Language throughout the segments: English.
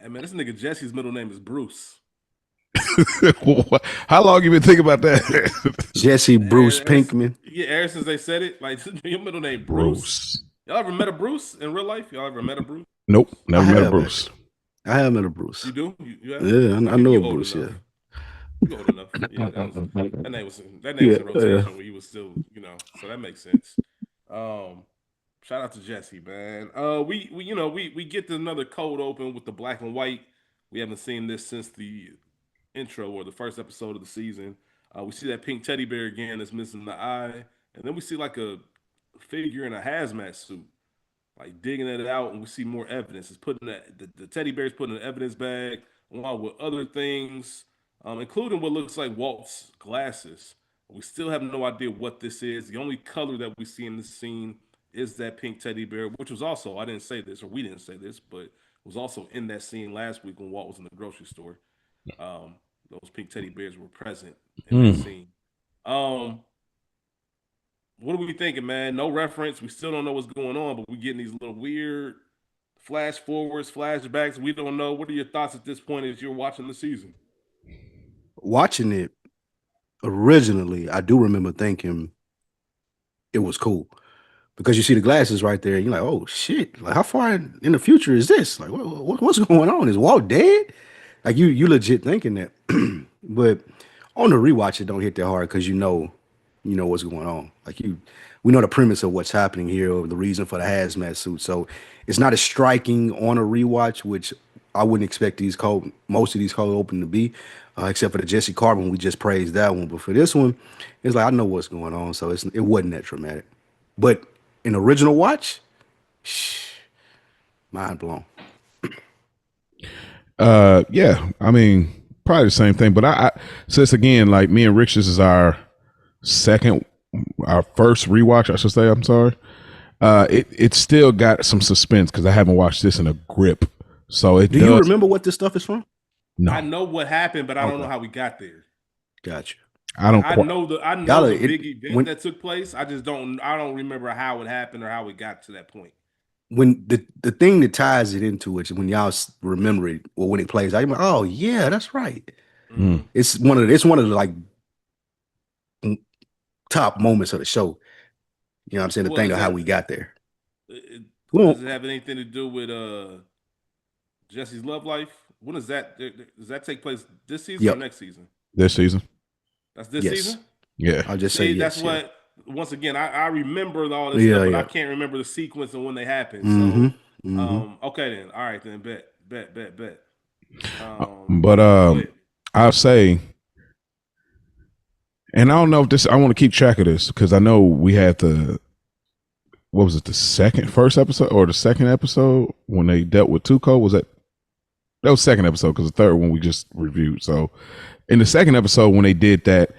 Hey man, this nigga Jesse's middle name is Bruce. How long you been thinking about that? Jesse Bruce And Pinkman. yeah, ever since they said it, like your middle name Bruce. Bruce. Y'all ever met a Bruce in real life? Y'all ever met a Bruce? Nope, I never met a have Bruce. actually. I have met a You Bruce. do? You have? Yeah, I Okay, know a you old Bruce. Yeah. enough. You old enough. Yeah, that name was Yeah. in Yeah. rotation when you was still, so that makes sense. Um, Shout out to Jesse, man. We get to another cold open with the black and white. We haven't seen this since the intro or the first episode of the season. We see that pink teddy bear again that's missing the eye, and then we see like a figure in a hazmat suit, like digging it out, and we see more evidence. It's putting the teddy bear's putting an evidence bag along with other things, including what looks like Walt's glasses. We still have no idea what this is. The only color that we see in this scene is that pink teddy bear, which was also, I didn't say this or we didn't say this, but was also in that scene last week when Walt was in the grocery store. Um, those pink teddy bears were present in that Hmm. scene. Um, what are we thinking, man? No reference. We still don't know what's going on, but we're getting these little weird flash forwards, flashbacks. We don't know. What are your thoughts at this point as you're watching the season? Watching it originally, I do remember thinking it was cool because you see the glasses right there, and you're like, "Oh shit! Like, how far in the future is this? Like, what's going on? Is Walt dead?" Like, you legit thinking that, but on the rewatch, it don't hit that hard because you know what's going on. Like, we know the premise of what's happening here, or the reason for the hazmat suit. So it's not as striking on a rewatch, which I wouldn't expect most of these cold open to be, except for the Jesse Carbon. We just praised that one, but for this one, it's like I know what's going on, so it wasn't that traumatic. But an original watch, shh, mind blown. Yeah, I mean, probably the same thing. But I since again, like me and Rich, this is second, our first rewatch, I should say. I'm sorry. It still got some suspense because I haven't watched this in a grip. So it Do you does. remember what this stuff is from? I No, know what happened, but I don't know Okay, how we got there. gotcha. I don't quite. I know Gotta the it big event when that took place. I don't remember how it happened or how we got to that point. when the thing that ties it into it when y'all remember it or when it plays, I'm like, oh yeah, that's right. Mm. Mm-hmm. It's one of the like top moments of the show. You know what I'm saying? The Well, thing is of how that we got there. it, We does don't, it have anything to do with Jesse's love life? When does that take place this season or yep, next season? This season. That's this yes. season? Yeah. I'll just say See, that's yes, yeah. what. Once again, I remember all this stuff, Yeah, but I yeah. can't remember the sequence and when they happened. Mm-hmm. So, Mm-hmm. okay then. All right then. Bet. But Go ahead. I'll say, and I don't know if this. I want to keep track of this because I know we had the what was it, first episode or the second episode when they dealt with Tuco? Was that was second episode because the third one we just reviewed. So in the second episode when they did that,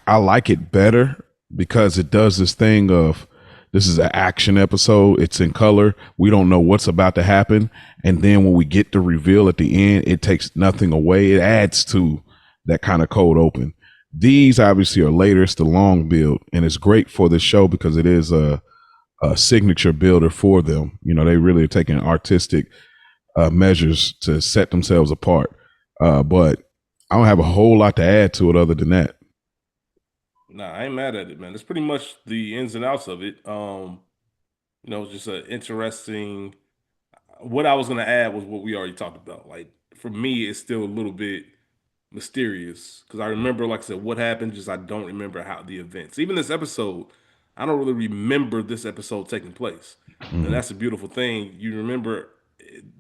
I like it better because it does this thing of this is an action episode. It's in color. We don't know what's about to happen, and then when we get the reveal at the end, it takes nothing away. It adds to that kind of cold open. These obviously are later. It's the long build, and it's great for this show because it is a signature builder for them. You know, they really are taking artistic measures to set themselves apart. But I don't have a whole lot to add to it other than that. Nah, I ain't mad at it, man. It's pretty much the ins and outs of it. Just an interesting. What I was gonna add was what we already talked about. Like for me, it's still a little bit mysterious because I remember, like I said, what happened. Just I don't remember how the events. Even this episode, I don't really remember this episode taking place, and Mm-hmm. that's a beautiful thing. You remember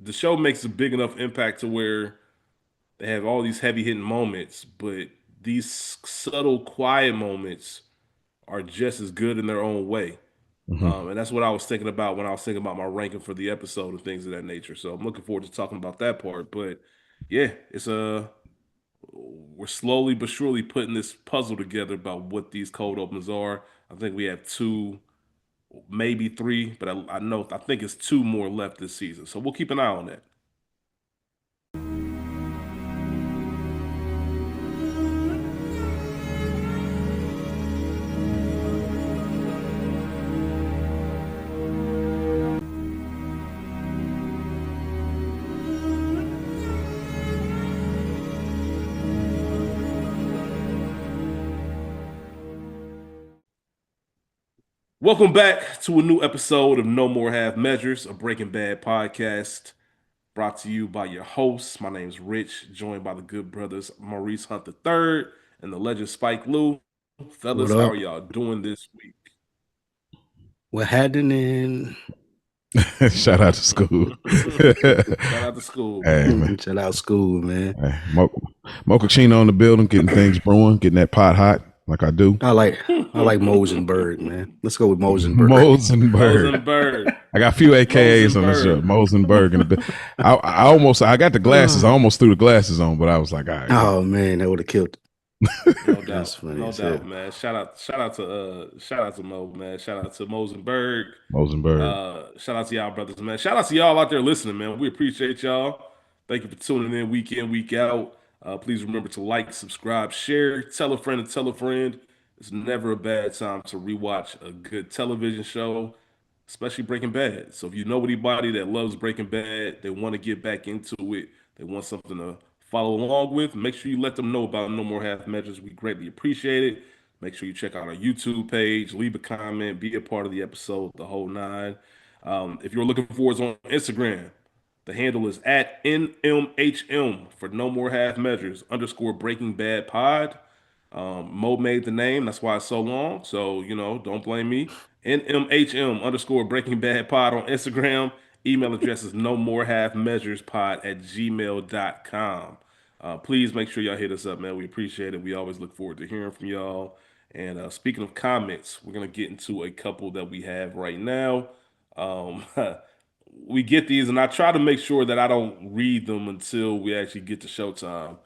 the show makes a big enough impact to where they have all these heavy hitting moments, but these subtle, quiet moments are just as good in their own way. Mm-hmm. And that's what I was thinking about when I was thinking about my ranking for the episode and things of that nature. So I'm looking forward to talking about that part. But yeah, it's a we're slowly but surely putting this puzzle together about what these cold opens are. I think we have two, maybe three, but I think it's two more left this season. So we'll keep an eye on that. Welcome back to a new episode of No More Half Measures, a Breaking Bad podcast brought to you by your hosts. My name's Rich, joined by the good brothers Maurice Hunt III and the legend Spike Lee. Fellas, What how up? are y'all doing this week? We're happening. Shout out to school. Shout out to school. Hey, man. Shout out school, man. Hey, Mochaccino in the building, getting things brewing, getting that pot hot like I do. I like Mosenberg, man. Let's go with Mosenberg. Mosenberg. Mosenberg. I got a few AKAs on this show. Mosenberg in the building. I got the glasses. I almost threw the glasses on, but I was like, all right. Oh man, that would have killed. No doubt, That's funny no as doubt, hell. man. Shout out to Mo, man. Shout out to Mosenberg. Shout out to y'all brothers, man. Shout out to y'all out there listening, man. We appreciate y'all. Thank you for tuning in week in, week out. Please remember to like, subscribe, share, tell a friend and tell a friend. It's never a bad time to rewatch a good television show, especially Breaking Bad. So if you know anybody that loves Breaking Bad, they want to get back into it, they want something to follow along with, make sure you let them know about No More Half Measures. We greatly appreciate it. Make sure you check out our YouTube page, leave a comment, be a part of the episode, the whole nine. If you're looking for us on Instagram, the handle is at NMHM for No More Half Measures _ Breaking Bad Pod. Mo made the name, that's why it's so long. So, don't blame me. NMHM _ Breaking Bad Pod on Instagram. Email address is no more half measures pod at gmail.com. Please make sure y'all hit us up, man. We appreciate it. We always look forward to hearing from y'all. And speaking of comments, we're going to get into a couple that we have right now. We get these, and I try to make sure that I don't read them until we actually get to showtime.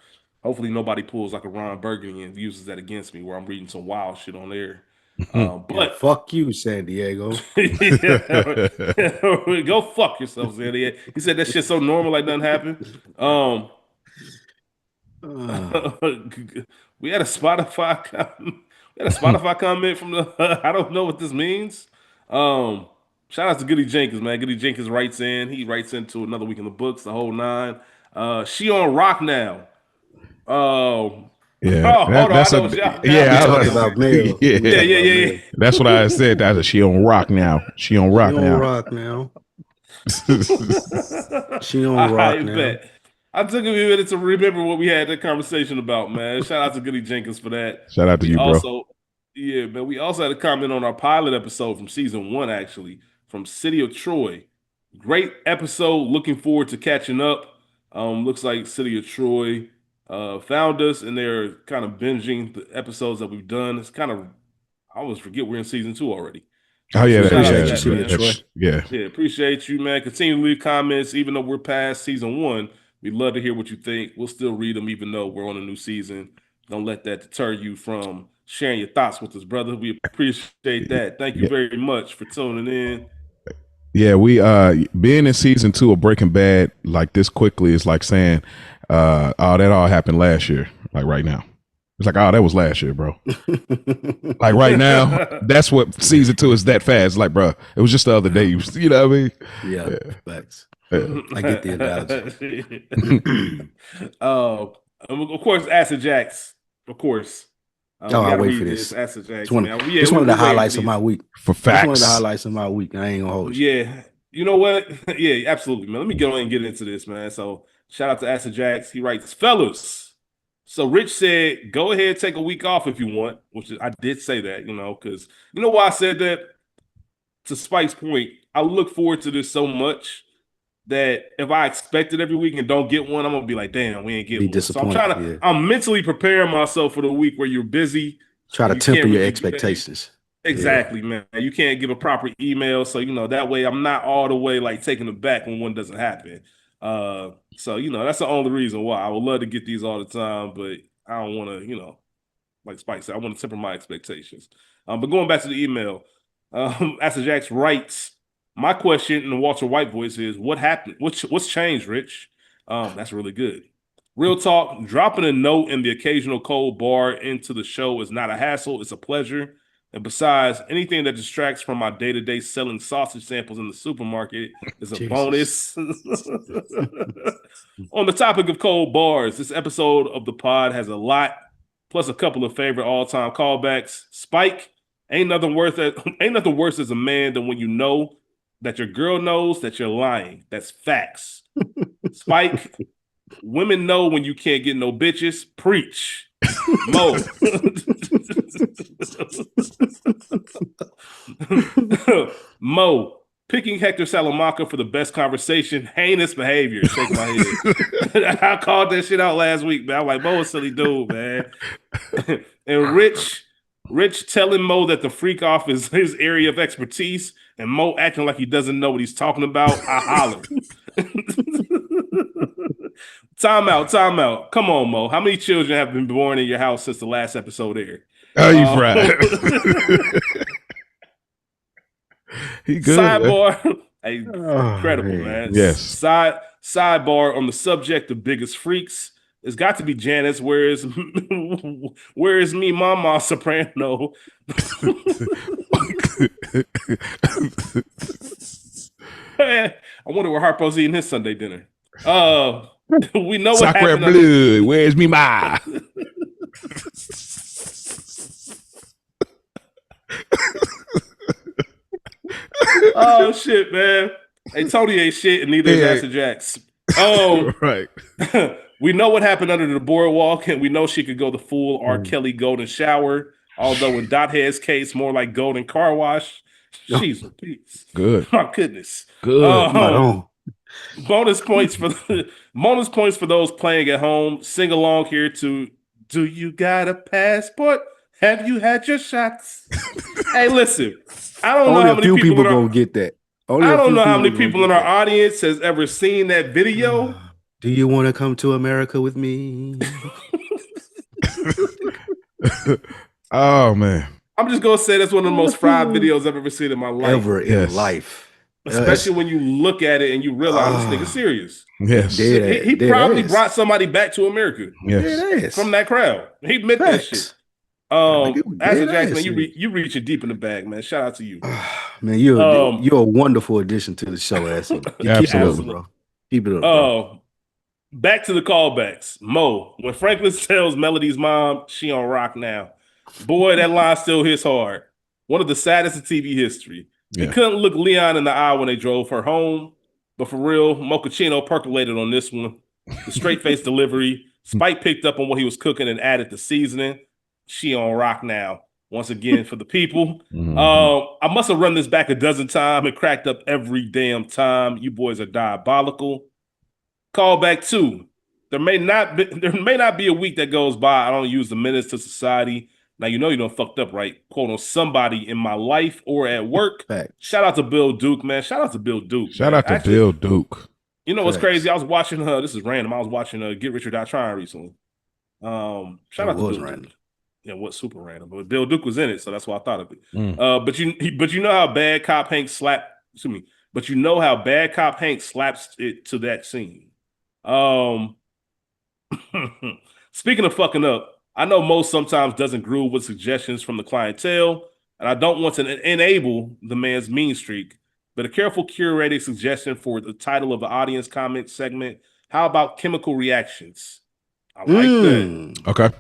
Hopefully, nobody pulls like a Ron Burgundy and uses that against me where I'm reading some wild shit on there. But Fuck you, San Diego. go fuck yourself, San Diego. He said that shit so normal, like nothing happened. We had a Spotify comment from the I don't know what this means. Shout out to Goody Jenkins, man. Goody Jenkins writes in. He writes into another week in the books, the whole nine. She on rock now. Yeah, hold on. that's I know a, y'all- yeah, We I- talking about Mel. Yeah. That's what I said. That's she on rock now. She on rock She on now. rock now. She on rock I now. bet. I took a minute to remember what we had that conversation about, man. Shout out to Goody Jenkins for that. Shout out to you, bro. We also had a comment on our pilot episode from season 1, actually, from City of Troy. Great episode. Looking forward to catching up. Looks like City of Troy found us, and they're kind of binging the episodes that we've done. It's kind of, I always forget we're in season 2 already. Oh yeah, Shout out to you, City of Troy. yeah. Yeah, appreciate you, man. Continue to leave comments, even though we're past season 1. We'd love to hear what you think. We'll still read them, even though we're on a new season. Don't let that deter you from sharing your thoughts with us, brother. We appreciate that. Thank you very much for tuning in. Yeah, we being in season 2 of Breaking Bad like this quickly is like saying, oh, that all happened last year. Like right now. It's like, oh, that was last year, bro. Like right now, that's what season 2 is that fast. Like, bro, it was just the other day. You know what I mean? Yeah, facts. I get the analogy. Of course, Acid Jacks. Of course. I wait for this. Acid Jacks, It's one, man. it's one of the highlights of my week. For It's one of facts. the highlights of my week. I ain't gonna hold you. Yeah. You know what? Yeah, absolutely, man. Let me go ahead and get into this, man. So shout out to Acid Jacks. He writes, fellas. So Rich said, go ahead, take a week off if you want, which I did say that, because you know why I said that? To Spike's point, I look forward to this so much that if I expect it every week and don't get one, I'm gonna be like, damn, we ain't getting Be one. So I'm disappointed, trying to, yeah. I'm mentally preparing myself for the week where you're busy. Try to You temper can't your really- expectations. Exactly, man. You can't give a proper email, so that way I'm not all the way like taking it back when one doesn't happen. So that's the only reason why I would love to get these all the time, but I don't want to, like Spike said, I want to temper my expectations. But going back to the email, Astor Jax writes, my question in the Walter White voice is, what happened? What's changed, Rich? That's really good. Real talk, dropping a note in the occasional cold bar into the show is not a hassle, it's a pleasure. And besides, anything that distracts from my day-to-day selling sausage samples in the supermarket is a Jesus. bonus. On the topic of cold bars, this episode of the pod has a lot, plus a couple of favorite all-time callbacks. Spike, Ain't nothing worse as a man than when you know that your girl knows that you're lying. That's facts. Spike, women know when you can't get no bitches. Preach. Mo. Mo, picking Hector Salamanca for the best conversation, heinous behavior. Shake my head. I called that shit out last week, man. I'm like, Mo, a silly dude, man. And Rich telling Mo that the freak off is his area of expertise, and Mo acting like he doesn't know what he's talking about. I holler. Time out. Come on, Mo. How many children have been born in your house since the last episode aired? Oh, you fried. He good. Sidebar. Hey, incredible, man. Yes. Sidebar on the subject of biggest freaks. It's got to be Janice. Where is me, Mama Soprano? I wonder where Harpo's eating his Sunday dinner. We know what Sacre happened. bleu. Where's me ma? Oh shit, man. Hey, Tony ain't shit, and neither is Acid Jax. Right. We know what happened under the boardwalk, and we know she could go the full R. Kelly golden shower. Although in Dothead's case, more like golden car wash. She's a piece. Good. My goodness. Good. Bonus points for those playing at home. Sing along here to "Do You Got a Passport? Have you had your shots?" Hey, listen. I don't know how many people gonna get that. I don't know how many people in our audience has ever seen that video. Do you want to come to America with me? Oh man. I'm just gonna say that's one of the most fried videos I've ever seen in my life. In life. Especially when you look at it and you realize this nigga's serious. Yes. He probably brought somebody back to America. Yes. From that crowd. He admit that shit. Acid Jackson, you reaching deep in the bag, man. Shout out to you. Man, you're a wonderful addition to the show, Acid. Absolutely, bro. Keep it up, bro. Back to the callbacks. Mo, when Franklin tells Melody's mom she on rock now, boy, that line still hits hard. One of the saddest in TV history. He couldn't look Leon in the eye when they drove her home, but for real, Mochaccino percolated on this one. The straight face delivery. Spike picked up on what he was cooking and added the seasoning. She on rock now. Once again for the people. I must have run this back a dozen times and cracked up every damn time. You boys are diabolical. Call back 2. There may not be a week that goes by I don't use the menace to society. Now you know you done fucked up, right? Quote on somebody in my life or at work. Shout out to Bill Duke, man. Shout out to Bill Duke. Shout out to Bill Duke. You know what's crazy? I was watching this is random. I was watching Get Rich or Die Trying recently. Shout out to Bill Duke. Yeah, what's super random? But Bill Duke was in it, so that's why I thought of it. But you know how Bad Cop Hank slapped. Excuse me. But you know how Bad Cop Hank slaps it to that scene. Speaking of fucking up, I know most sometimes doesn't groove with suggestions from the clientele, and I don't want to enable the man's mean streak. But a careful curated suggestion for the title of the audience comment segment. How about chemical reactions? I like that. Okay.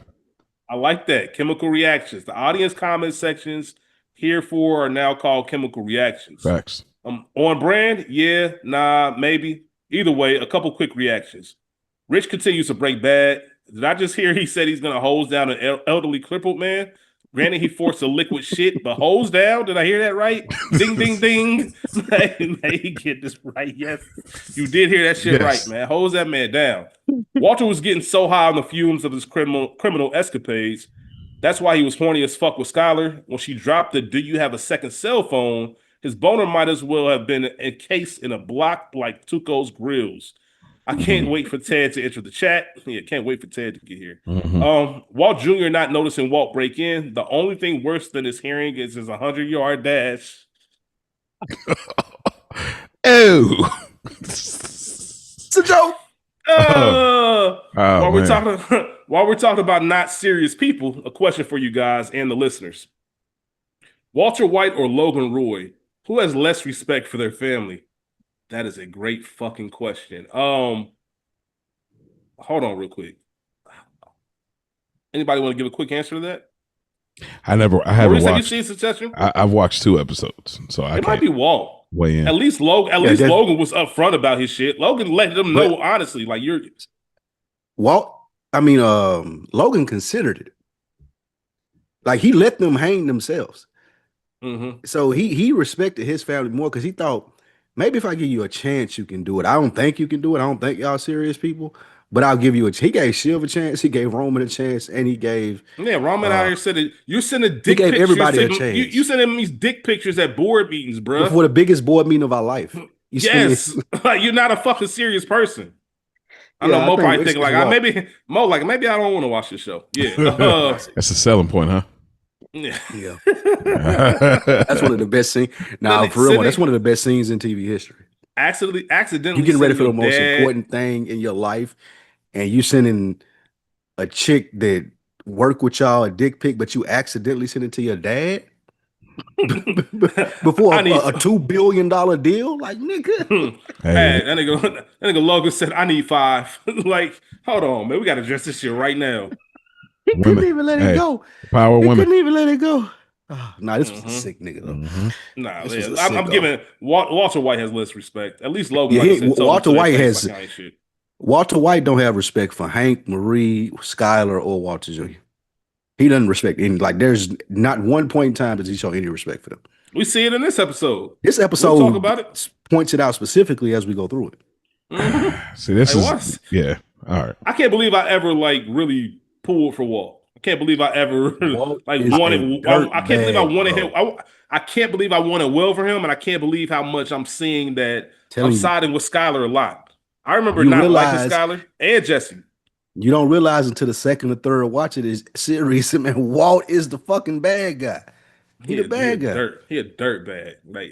I like that. Chemical reactions. The audience comment sections herefore are now called chemical reactions. Facts. On brand? Yeah, nah, maybe. Either way, a couple quick reactions. Rich continues to break bad. Did I just hear he said he's going to hose down an elderly crippled man? Granted, he forced a liquid shit, but hose down? Did I hear that right? Ding, ding, ding. Hey, get this right. Yes, you did hear that shit right, man. Hose that man down. Walter was getting so high on the fumes of his criminal escapades. That's why he was horny as fuck with Skylar. When she dropped the "Do you have a second cell phone?" his boner might as well have been encased in a block like Tuco's grills. I can't wait for Ted to enter the chat. Yeah, can't wait for Ted to get here. Walt Jr. not noticing Walt break in. The only thing worse than his hearing is his 100-yard dash. Oh, it's a joke. While we're talking about not serious people, a question for you guys and the listeners: Walter White or Logan Roy, who has less respect for their family? That is a great fucking question. Hold on real quick. Anybody want to give a quick answer to that? I haven't Maurice, have you watched. seen Succession? I've watched 2 episodes, so I It might can't be Walt. weigh in. At least Logan. At Yeah, least that's- Logan was upfront about his shit. Logan let them But- know honestly, like you're. Logan considered it. Like he let them hang themselves. Mhm. So he respected his family more because he thought maybe if I give you a chance, you can do it. I don't think you can do it. I don't think y'all serious people, but I'll give you a. He gave Shiv a chance. He gave Roman a chance, and he gave. Yeah, Roman out here said it. You're sending dick He gave pictures. everybody a You, chance. you sending these dick pictures at board meetings, bro. Before the biggest board meeting of our life. You Yes, like you're not a fucking serious person. I know Yeah, Mo I think probably it's thinking like, Walt. maybe I don't want to watch this show. Yeah, That's a selling point, huh? yeah. Yeah. That's one of the best scenes. Now, Sending- for real, sending- that's one of the best scenes in TV history. Accidentally, You getting ready for the sending most your dad- important thing in your life, and you sending a chick that work with y'all a dick pic, but you accidentally send it to your dad before I need- a $2 billion deal. Like nigga, Hey, that nigga Logan said, "I need 5." Like, hold on, man, we gotta address this shit right now. he couldn't Women. even let it Hey, go. Power He women. couldn't even let it go. Nah, this was a Mhm. sick nigga though. Mhm. Nah, This was man, a I'm sicko. giving Walter White has less respect. At least Logan. Yeah, like I he- said, told him Walter to their White face has- like, I ain't shit. Walter White don't have respect for Hank, Marie, Skylar, or Walter Jr. He doesn't respect any. Like, there's not one point in time does he show any respect for them. We see it in this episode. This We'll episode talk about it. points it out specifically as we go through it. Mhm. See, this Hey, is what? yeah. All right. I can't believe I ever like really pulled for Walt. I can't believe I ever Walt like is wanted. a dirt I can't believe I bag, wanted bro. him. I can't believe I wanted well for him, and I can't believe how much I'm seeing that Telling I'm you, siding with Skylar a lot. I remember You not realize- liking Skylar and Jesse. you don't realize until the second or third watch of this series, man, Walt is the fucking bad guy. He the bad guy. He a dirt bag. Like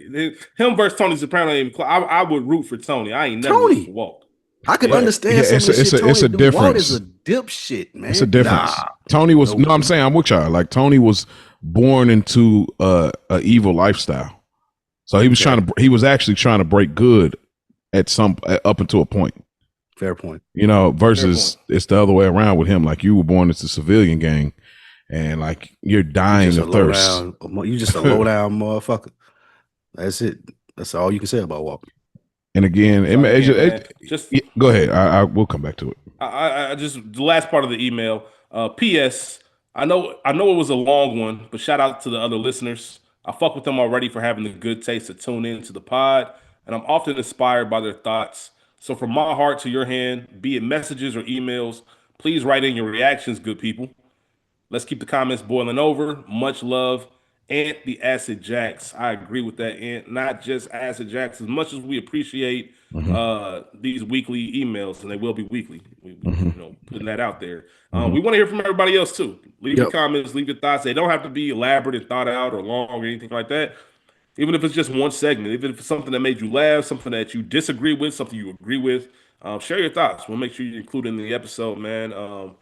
him versus Tony Soprano. Ain't even close. I would root for Tony. I ain't never Tony. root for Walt. I can Yeah. understand Yeah, some it's of a- the it's shit a- it's Tony a do. Walt is difference. a dipshit, man. It's a difference. Nah. Tony was Nope. no. I'm saying I'm with y'all. Like Tony was born into a evil lifestyle, so he was trying to. He was actually trying to break good at some up until a point. Fair point. You know, versus it's the other way around with him. Like you were born into civilian gang, and like you're dying Just a of low thirst. down, you just a low down motherfucker. That's it. That's all you can say about Walt. And again, So, again, man, yeah, go ahead. I will come back to it. I just the last part of the email. P.S. I know it was a long one, but shout out to the other listeners. I fuck with them already for having the good taste to tune in to the pod, and I'm often inspired by their thoughts. So from my heart to your hand, be it messages or emails, please write in your reactions, good people. Let's keep the comments boiling over. Much love, Ant the Acid Jacks. I agree with that, Ant. Not just Acid Jacks. As much as we appreciate these weekly emails, and they will be weekly. We putting that out there. We want to hear from everybody else too. Leave your comments, leave your thoughts. They don't have to be elaborate and thought out or long or anything like that. Even if it's just one segment, even if it's something that made you laugh, something that you disagree with, something you agree with, share your thoughts. We'll make sure you include it in the episode, man. Go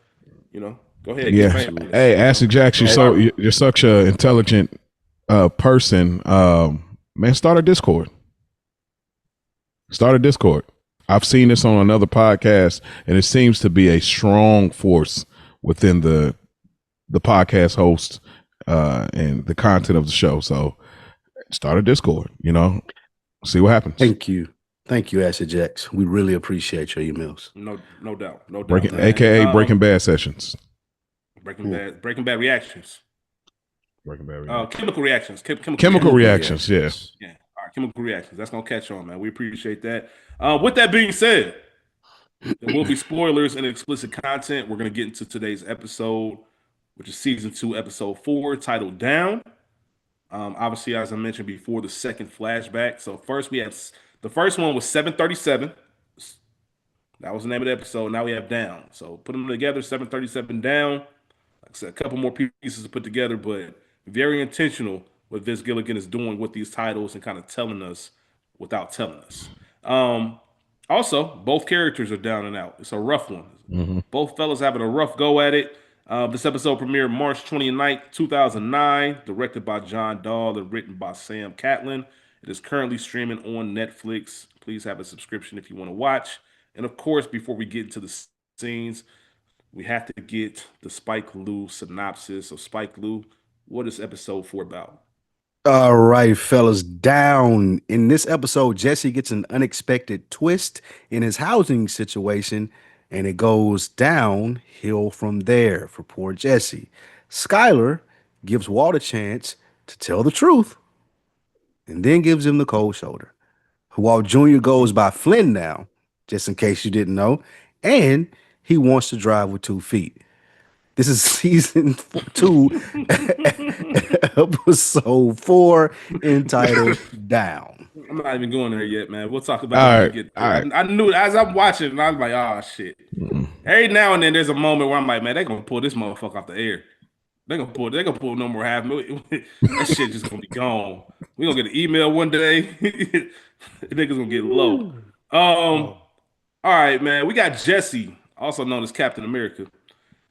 ahead. Yeah. Get famous. Hey, Acid Jacks, you're such an intelligent person. Man, start a Discord. Start a Discord. I've seen this on another podcast, and it seems to be a strong force within the podcast host and the content of the show. So start a Discord, see what happens. Thank you. Thank you, Acid Jacks. We really appreciate your emails. No doubt. No doubt. Breaking, man. AKA Breaking Bad sessions. Breaking Bad reactions. Breaking Bad reactions. Chemical reactions. Chemical reactions, yeah. Yeah. All right, chemical reactions. That's gonna catch on, man. We appreciate that. With that being said, there will be spoilers and explicit content. We're gonna get into today's episode, which is season 2, episode 4, titled Down. Obviously, as I mentioned before, the second flashback. So first we have the first one was 737. That was the name of the episode. Now we have Down. So put them together, 737 Down. Like I said, a couple more pieces to put together, but very intentional what Vince Gilligan is doing with these titles and kind of telling us without telling us. Also, both characters are down and out. It's a rough one. Both fellas having a rough go at it. This episode premiered March 29th, 2009, directed by John Dahl and written by Sam Catlin. It is currently streaming on Netflix. Please have a subscription if you want to watch. And of course, before we get into the scenes, we have to get the Spike Lee synopsis. So Spike Lee, What is episode 4 about? All right, fellas, down. In this episode, Jesse gets an unexpected twist in his housing situation, and it goes downhill from there for poor Jesse. Skylar gives Walt a chance to tell the truth and then gives him the cold shoulder. Walt Jr. goes by Flynn now, just in case you didn't know, and he wants to drive with 2 feet. This is season 2, episode 4, entitled Down. I'm not even going there yet, man. We'll talk about All it when right, we get there. all right. I knew it as I'm watching, and I was like, oh shit. Every now and then there's a moment where I'm like, man, they're gonna pull this motherfucker off the air. They're gonna pull no more half. That shit just gonna be gone. We gonna get an email one day. Niggas gonna get low. All right, man. We got Jesse, also known as Captain America.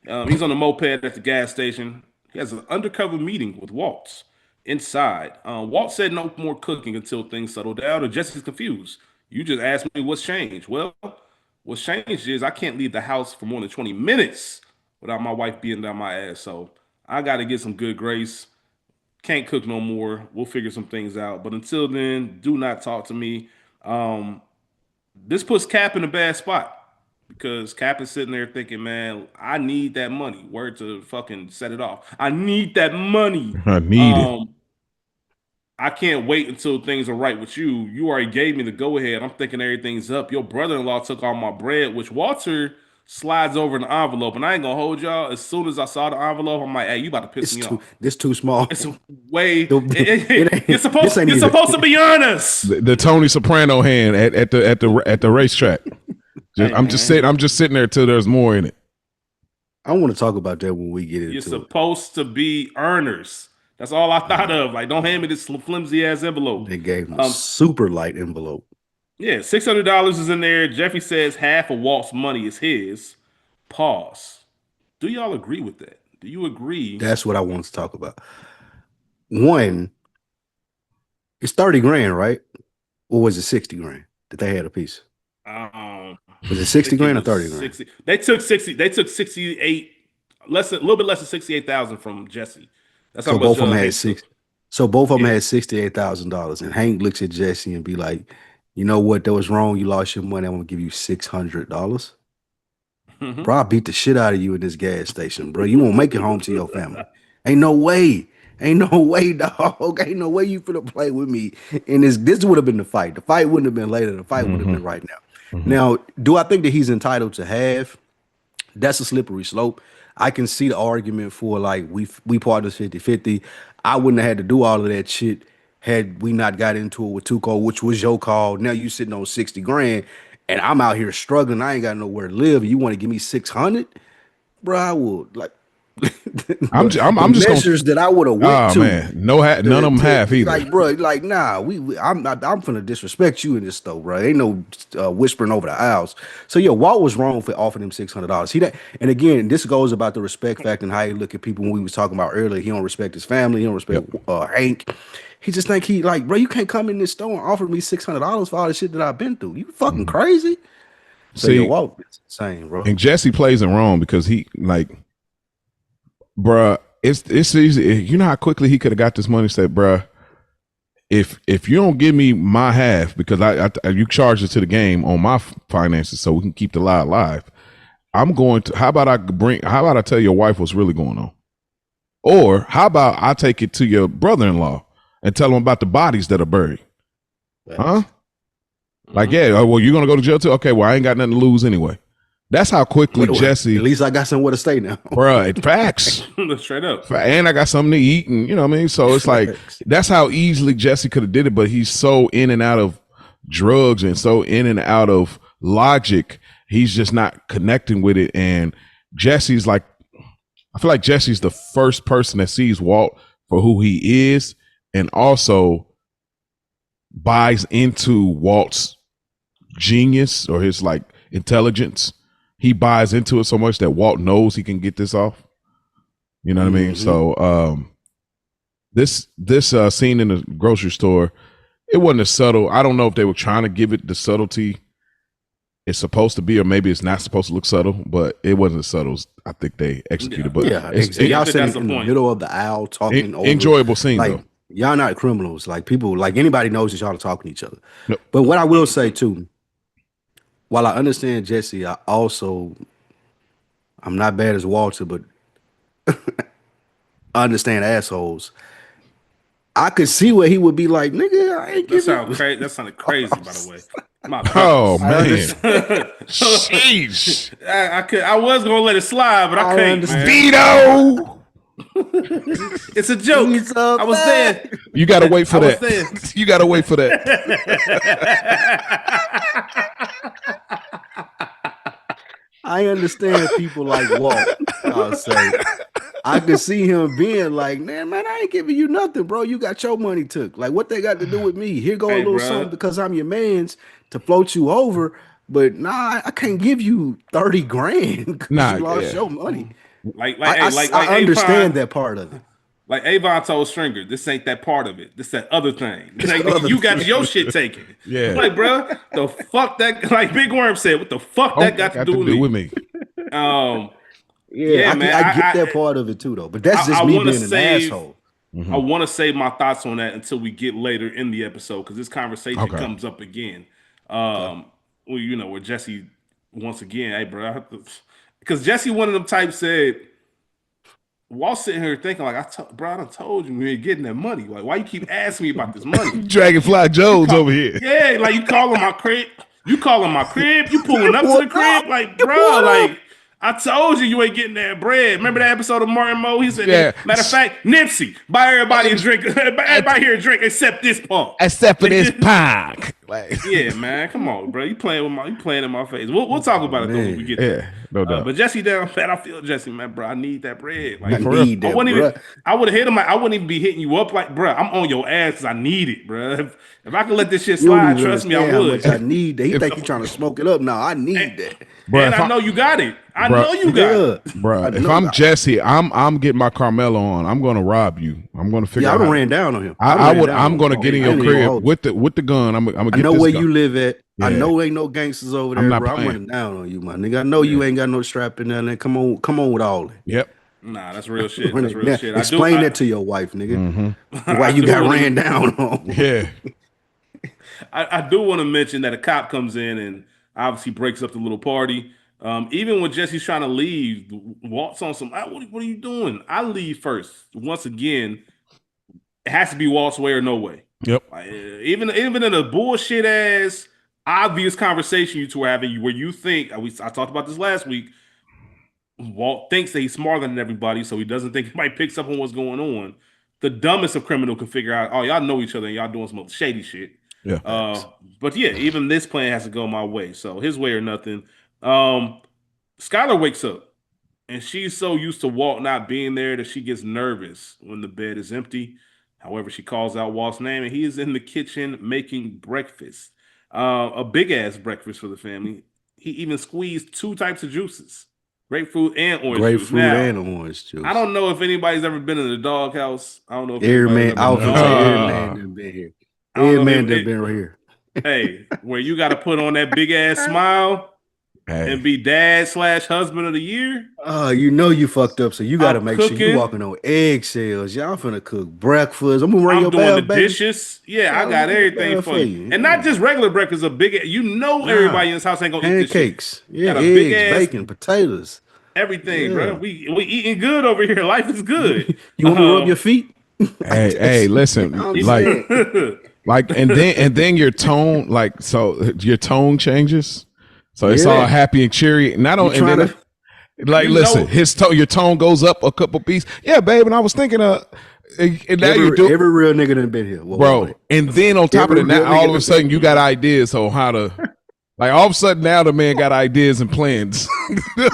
He's on the moped at the gas station. He has an undercover meeting with Walt inside. Walt said no more cooking until things settle down, and Jesse's confused. You just asked me what's changed. Well, what's changed is I can't leave the house for more than 20 minutes without my wife being down my ass. So I got to get some good grace. Can't cook no more. We'll figure some things out. But until then, do not talk to me. This puts Cap in a bad spot because Cap is sitting there thinking, man, I need that money. Word to fucking set it off. I need that money. I need it. I can't wait until things are right with you. You already gave me the go ahead. I'm thinking everything's up. Your brother-in-law took all my bread, which Walter slides over an envelope. And I ain't gonna hold y'all. As soon as I saw the envelope, I'm like, hey, you about to piss me off. This too small. It's way. It You're supposed to be honest. The Tony Soprano hand at the racetrack. I'm just sitting there till there's more in it. I want to talk about that when we get into it. You're supposed to be earners. That's all I thought of. Like, don't hand me this flimsy ass envelope. They gave him a super light envelope. Yeah, $600 is in there. Jeffrey says half of Walt's money is his. Pause. Do y'all agree with that? Do you agree? That's what I want to talk about. One, it's 30 grand, right? Or was it 60 grand that they had a piece? Was it 60 grand or 30 grand? 60. They took 60. They took 68, a little bit less than 68,000 from Jesse. That's how so much. Both of them had six. So both of them had $68,000, and Hank looks at Jesse and be like, "You know what? That was wrong. You lost your money. I'm gonna give you $600." Mm-hmm. Bro, I beat the shit out of you in this gas station, bro. You won't make it home to your family. Ain't no way. Ain't no way, dog. Ain't no way you finna play with me. And this would have been the fight. The fight wouldn't have been later. The fight would have been right now. Now, do I think that he's entitled to have? That's a slippery slope. I can see the argument for like we partners 50-50. I wouldn't have had to do all of that shit had we not got into it with Tuco, which was your call. Now you sitting on 60 grand and I'm out here struggling. I ain't got nowhere to live. You want to give me 600? Bro, I would like I'm just measures that I would have went to. Man, none of them have either. Like, bro, like, nah, I'm finna disrespect you in this store, bro. Ain't no whispering over the aisles. So yeah, Walt was wrong for offering him $600. And again, this goes about the respect factor and how he look at people. When we was talking about earlier, he don't respect his family. He don't respect Hank. He just think he like, bro, you can't come in this store and offer me $600 for all the shit that I've been through. You fucking crazy. So See, yeah, Walt is insane, bro. And Jesse plays it wrong because he like. Bruh, it's easy. You know how quickly he could have got this money. Said, bruh, if you don't give me my half because you charged it to the game on my finances so we can keep the lie alive, I'm going to. How about I tell your wife what's really going on, or how about I take it to your brother-in-law and tell him about the bodies that are buried, huh? Like, yeah, well, you're gonna go to jail too. Okay, well, I ain't got nothing to lose anyway. That's how quickly Jesse. At least I got somewhere to stay now, bro. Facts, straight up. And I got something to eat, and you know what I mean. So it's like that's how easily Jesse could have did it, but he's so in and out of drugs and so in and out of logic, he's just not connecting with it. And Jesse's like, I feel like Jesse's the first person that sees Walt for who he is, and also buys into Walt's genius or his like intelligence. He buys into it so much that Walt knows he can get this off. You know what I mean? So this scene in the grocery store, it wasn't as subtle. I don't know if they were trying to give it the subtlety it's supposed to be, or maybe it's not supposed to look subtle, but it wasn't as subtle as I think they executed. But Yeah, it's exactly. Y'all that's sitting the in the point. middle of the aisle talking over. enjoyable scene Like though. y'all not criminals. Like people, like anybody knows that y'all are talking to each other. Nope. But what I will say too, while I understand Jesse, I'm not bad as Walter, but I understand assholes. I could see where he would be like, nigga, I ain't That giving. sounds crazy. That sounded crazy, by the way. My Oh goodness. man, sheesh, I was gonna let it slide, but I can't, man. Vito. It's a joke. He's a I was fat- there. You gotta wait for I was that. there. You gotta wait for that. I understand people like Walt. I'll say. I could see him being like, man, I ain't giving you nothing, bro. You got your money took. Like, what they got to do with me? Here go a Hey, little bruh. something because I'm your man's to float you over. But nah, I can't give you 30 grand because Nah, you lost yeah. your money. Like I understand that part of it. Like Avon told Stringer, this ain't that part of it. This that other thing. Like, nigga, you got your shit taken. Yeah. Like, bro, the fuck that, like Big Worm said, what the fuck that got to do with me? Yeah, man, I get that part of it too, though. But that's just I me wanna being an save- asshole. I want to save my thoughts on that until we get later in the episode because this conversation Okay. comes up again. Well, you know, where Jesse once again, hey, bro, because Jesse, one of them types said, while sitting here thinking, like, bro, I done told you we ain't getting that money. Like, why you keep asking me about this money? Dragonfly Jones over here. Yeah, like you calling my crib. You calling my crib. You pulling up to the What crib. up? Like, bro, What up? like, I told you you ain't getting that bread. Remember that episode of Martin Moe? He said, Yeah. matter of fact, Nipsey, buy everybody a drink. Everybody here a drink except this punk. Except for this punk. Like, Yeah, man, come on, bro. You playing in my face. We'll talk about it though when we get there. yeah, no doubt. But Jesse down fat, I feel Jesse, man, bro. I need that bread. Like, I need that, I wouldn't bruh. even. I would have hit him. Like, I wouldn't even be hitting you up. Like, bro, I'm on your ass because I need it, bro. If I could let this shit You don't slide, even trust me, I understand how would. much I need that. He think you trying to smoke it up. No, I need that. Bruh, And if I know you got it. I Bruh, know you got it. Bro, I if know I'm that. Jesse, I'm getting my Carmelo on. I'm gonna rob you. I'm gonna figure Yeah, I out. done how- ran down on him. I ran would. down I'm on gonna him. get in I your ain't even gonna crib hold you. with the gun. I'm gonna I get know this where gun. you live at. I Yeah. know ain't no gangsters over I'm there, not bro. I'm playing. running down on you, my nigga. I know you ain't got no strap in there. Come on with all that. Yep. Nah, that's real shit. Run That's it real down. shit. Explain that to your wife, nigga. Mm-hmm. Why you I got do ran down on? Yeah. I do want to mention that a cop comes in and obviously breaks up the little party. Even when Jesse's trying to leave, Walt's on some. What are you doing? I leave first. Once again, it has to be Walt's way or no way. Yep. Like, even in a bullshit ass obvious conversation you two are having, where you think I talked about this last week. Walt thinks that he's smarter than everybody, so he doesn't think anybody picks up on what's going on. The dumbest of criminal can figure out, oh, y'all know each other and y'all doing some shady shit. Yeah. But yeah, even this plan has to go my way. So his way or nothing. Skylar wakes up and she's so used to Walt not being there that she gets nervous when the bed is empty. However, she calls out Walt's name and he is in the kitchen making breakfast. A big ass breakfast for the family. He even squeezed 2 types of juices. Grapefruit and orange juice. Grapefruit Now, and orange juice. I don't know if anybody's ever been in the doghouse. I don't know if Every anybody's man, ever I was been gonna say every Uh, man done been here. I don't Every know man if done it- been right here. Hey, where you got to put on that big ass smile Hey. and be dad/husband of the year. You know you fucked up, so you got to I'm make sure cooking. you walking on eggshells. Y'all finna cook breakfast. I'm gonna run I'm your doing bell, the baby. dishes. Yeah, I Yeah, got I'm everything doing for for you. you. And not just regular breakfast, a big, Nah. everybody in this house ain't gonna eat this shit. Pancakes, yeah, Got a big eggs, ass- bacon, potatoes. Everything, Yeah. bro. We eating good over here. Life is good. You want me to rub your feet? Hey, listen, I'm like, saying. and then your tone, like, so your tone changes. So it's Yeah. all happy and cheery. Not You only, and trying then, to- like, You listen, know- your tone goes up a couple beats. Yeah, babe. And I was thinking, and now every, you do, every real nigga done been here, bro. And then on top of Every it, now real all nigga of a done sudden been you got ideas on how to, like, all of a sudden now the man got ideas and plans.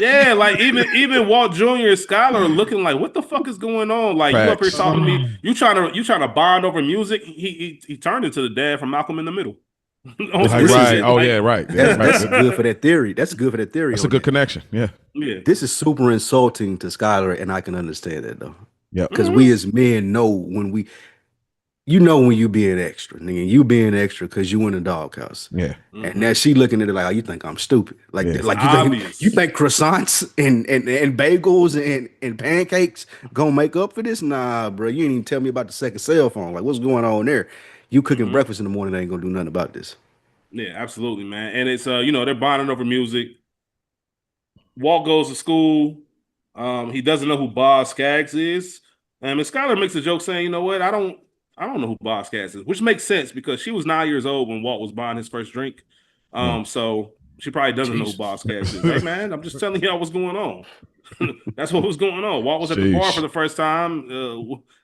Yeah, like even Walt Jr. and Skylar are looking like, what the fuck is going on? Like, you up here Facts. talking to me, you trying to bond over music. He turned into the dad from Malcolm in the Middle. On Like, some This is right. shit. Oh Like, yeah, right. That's, Yeah, that's right. good for that theory. That's good for that theory. That's a on good that. connection. Yeah. yeah. This is super insulting to Skylar, and I can understand that though, Yep. because we as men know when you know when you being extra, nigga. You being extra because you in the doghouse. Yeah. And now she looking at it like, oh, you think I'm stupid? Like, Yeah. like Obvious. you think croissants and bagels and pancakes gonna make up for this? Nah, bro. You ain't even tell me about the second cell phone. Like, what's going on there? You cooking breakfast in the morning ain't gonna do nothing about this. Yeah, absolutely, man. And it's you know, they're bonding over music. Walt goes to school. He doesn't know who Boz Scaggs is. And Skylar makes a joke saying, you know what, I don't know who Boz Scaggs is, which makes sense because she was 9 years old when Walt was buying his first drink. So she probably doesn't know who Jesus. Boz Scaggs is. Hey man, I'm just telling y'all what's going on. That's what was going on. Walt was at the bar Sheesh. for the first time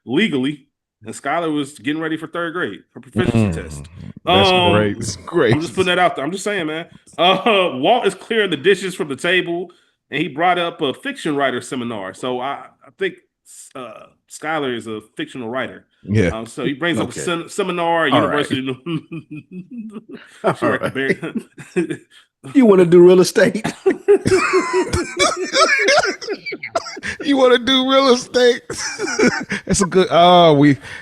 legally, and Skylar was getting ready for third grade, her proficiency test. That's great. It's great. I'm just putting that out there. I'm just saying, man. Walt is clearing the dishes from the table, and he brought up a fiction writer seminar. So I think Skylar is a fictional writer. Yeah. So he brings up Okay. a seminar at All University. All She right. recommended- You want to do real estate? You want to do real estate? It's a good.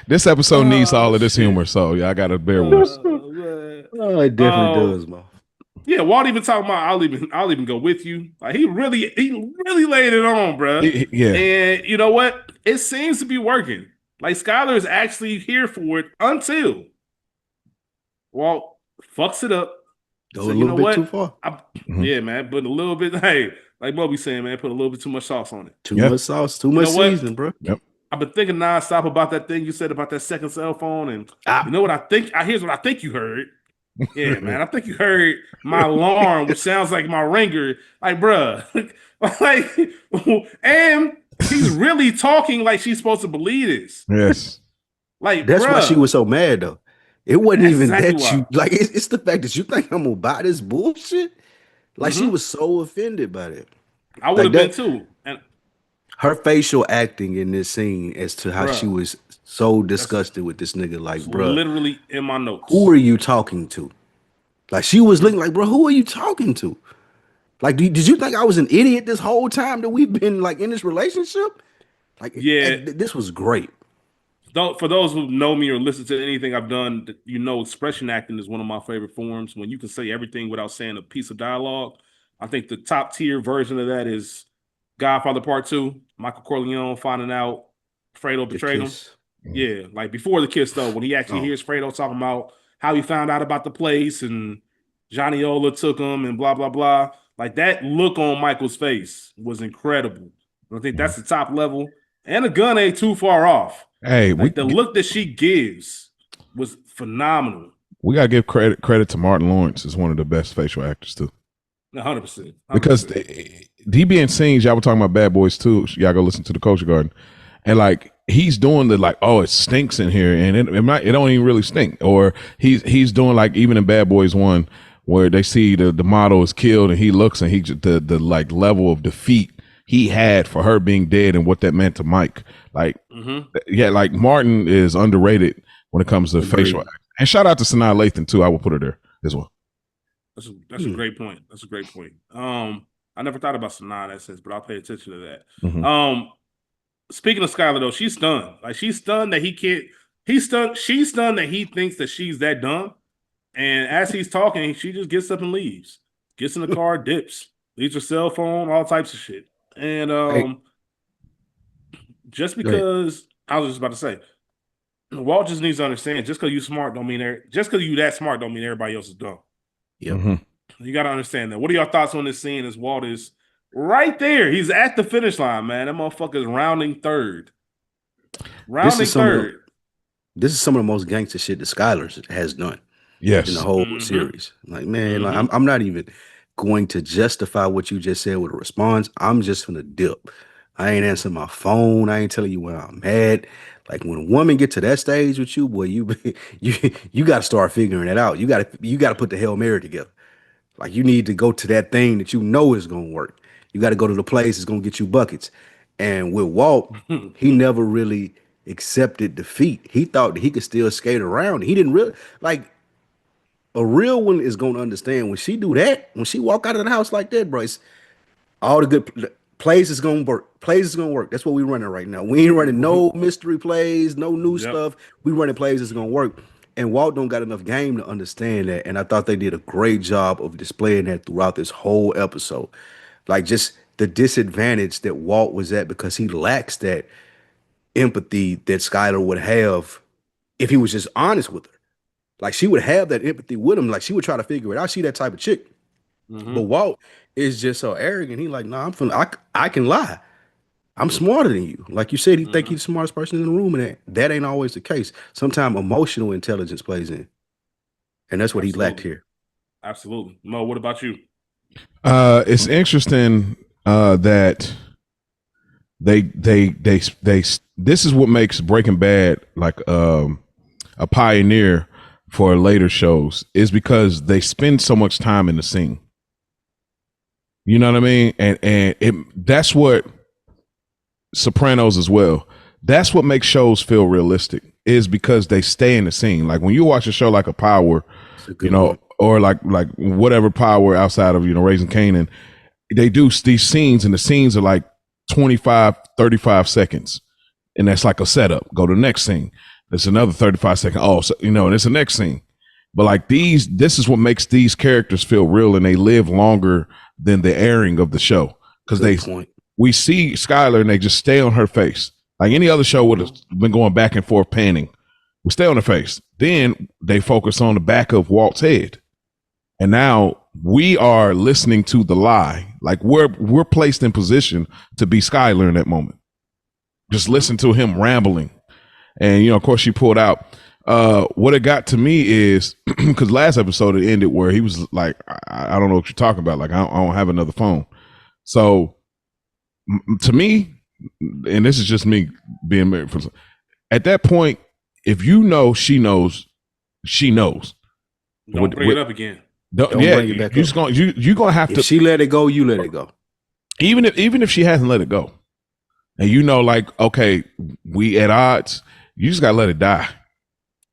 This episode needs all of this humor, so y'all got to bear with us. man. Oh, it definitely does, Mo. Yeah, Walt even talking about I'll even go with you. Like he really laid it on, bro. Yeah. And you know what? It seems to be working. Like Skylar is actually here for it until Walt fucks it up. Go So, a you little know bit what? too far. Yeah, man. But a little bit, hey, like Moby saying, man, put a little bit too much sauce on it. Too Yeah. much sauce, too much know what? seasoning, bro. I've been thinking nonstop about that thing you said about that second cell phone, and Ah. you know what I think? Here's what I think you heard. Yeah, man. I think you heard my alarm, which sounds like my ringer. Like, bruh, like, and he's really talking like she's supposed to believe this. Yes. Like, That's why bruh, she was so mad, though. It wasn't That's even exactly that why. you like. It's the fact that you think I'm gonna buy this bullshit. Like she Mhm. was so offended by that. I would have like been that- too. And Her facial acting in this scene as to how Bruh. she was so disgusted with this nigga. Like, it's bro, literally in my notes. who are you talking to? Like she was looking like, bro, who are you talking to? Like, did you think I was an idiot this whole time that we've been like in this relationship? Like, Yeah. this was great. For those who know me or listen to anything I've done, you know expression acting is one of my favorite forms. When you can say everything without saying a piece of dialogue. I think the top tier version of that is Godfather Part 2. Michael Corleone finding out Fredo The betrayed him. kiss. Yeah, like before the kiss though, when he actually Oh. hears Fredo talking about how he found out about the place and Johnny Ola took him and blah blah blah. Like that look on Michael's face was incredible. I think that's the top level. And the gun ain't too far off. Hey, Like the look that she gives was phenomenal. we gotta give credit to Martin Lawrence as one of the best facial actors too. 100%. Because he be in scenes, y'all were talking about Bad Boys too. Y'all go listen to the Culture Garden, and like he's doing the like, oh, it stinks in here, and it don't even really stink. Or he's doing like even in Bad Boys 1, where they see the model is killed, and he looks and he the like level of defeat he had for her being dead and what that meant to Mike. Like, yeah, like Martin is underrated when it comes to facial acting. And shout out to Sanaa Lathan too. I will put her there as well. That's a great point. That's a great point. I never thought about Sanaa in that sense, but I'll pay attention to that. Mhm. Speaking of Skylar though, she's stunned. Like she's stunned that he can't. He's stunned. She's stunned that he thinks that she's that dumb. And as he's talking, she just gets up and leaves. Gets in the car, dips, leaves her cell phone, all types of shit. And just because I was just about to say, Walt just needs to understand. Just because you smart don't mean just because you that smart don't mean everybody else is dumb. Yep. Mhm. You got to understand that. What are your thoughts on this scene as Walt is right there? He's at the finish line, man. That motherfucker is rounding third. Rounding third. This is some of the most gangster shit that Skylar has done Yes. in the whole series. Like, man, like, I'm not even going to justify what you just said with a response. I'm just gonna dip. I ain't answering my phone. I ain't telling you where I'm at. Like when a woman get to that stage with you, boy, you got to start figuring it out. You got to put the Hail Mary together. Like you need to go to that thing that you know is gonna work. You got to go to the place that's gonna get you buckets. And with Walt, he never really accepted defeat. He thought that he could still skate around. He didn't really like. A real one is gonna understand when she do that. When she walk out of the house like that, bro, it's all the good Plays is gonna work. Plays is gonna work. That's what we're running right now. We ain't running no mystery plays, no new stuff. We running plays that's gonna work. And Walt don't got enough game to understand that. And I thought they did a great job of displaying that throughout this whole episode. Like just the disadvantage that Walt was at because he lacks that empathy that Skylar would have if he was just honest with her. Like she would have that empathy with him. Like she would try to figure it out. She that type of chick. But Walt is just so arrogant. He like, nah, I can lie. I'm smarter than you. Like you said, he think he's the smartest person in the room, and that ain't always the case. Sometimes emotional intelligence plays in. And that's what he lacked here. Absolutely. Mo, what about you? It's interesting that they this is what makes Breaking Bad like a pioneer for later shows, is because they spend so much time in the scene. You know what I mean? And that's what Sopranos as well. That's what makes shows feel realistic, is because they stay in the scene. Like when you watch a show like a Power, you know, one. or like whatever Power outside of, you know, Raising Kanan, they do these scenes, and the scenes are like 25, 35 seconds. And that's like a setup. Go to the next scene. There's another 35 second. Oh, so, you know, and it's the next scene. But like this is what makes these characters feel real, and they live longer than the airing of the show. Because we see Skylar and they just stay on her face. Like any other show would have been going back and forth panning. We stay on her face. Then they focus on the back of Walt's head. And now we are listening to the lie. Like we're placed in position to be Skylar in that moment. Just listen to him rambling. And, you know, of course, she pulled out. What it got to me is because last episode it ended where he was like, I don't know what you're talking about. Like, I don't have another phone. So to me, and this is just me being married for at that point, if you know she knows, she knows. Don't bring it up again. Don't bring it back up. You're gonna have to. If she let it go, you let it go. Even if she hasn't let it go, and you know, like, okay, we at odds, you just gotta let it die.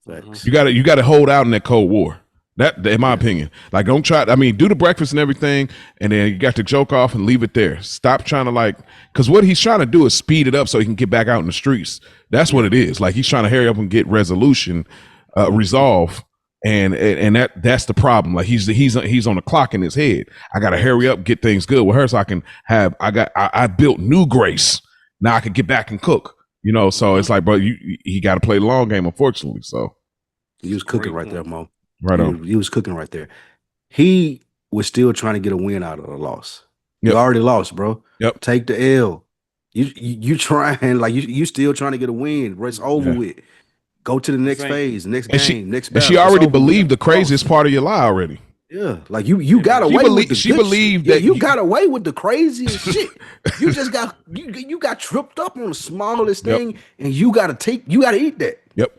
Thanks. You gotta hold out in that Cold War. That, in my opinion, like, don't try. I mean, do the breakfast and everything, and then you got to joke off and leave it there. Stop trying to because what he's trying to do is speed it up so he can get back out in the streets. That's what it is. Like, he's trying to hurry up and get resolution, resolve, and that's the problem. Like, he's on the clock in his head. I gotta hurry up, get things good with her, so I can have. I built new Grace. Now I can get back and cook. You know, so it's like, bro, he got to play the long game, unfortunately. So he was cooking right there, Mo. Right on. He was cooking right there. He was still trying to get a win out of the loss. Yep. You already lost, bro. Yep. Take the L. You trying, like, you still trying to get a win. It's over with. Go to the next phase, next game, next battle. And she already believed the craziest part of your lie already. Yeah, like you got away with the she believed shit. that you got away with the craziest shit. You just got you got tripped up on the smallest thing, and you gotta eat that. Yep.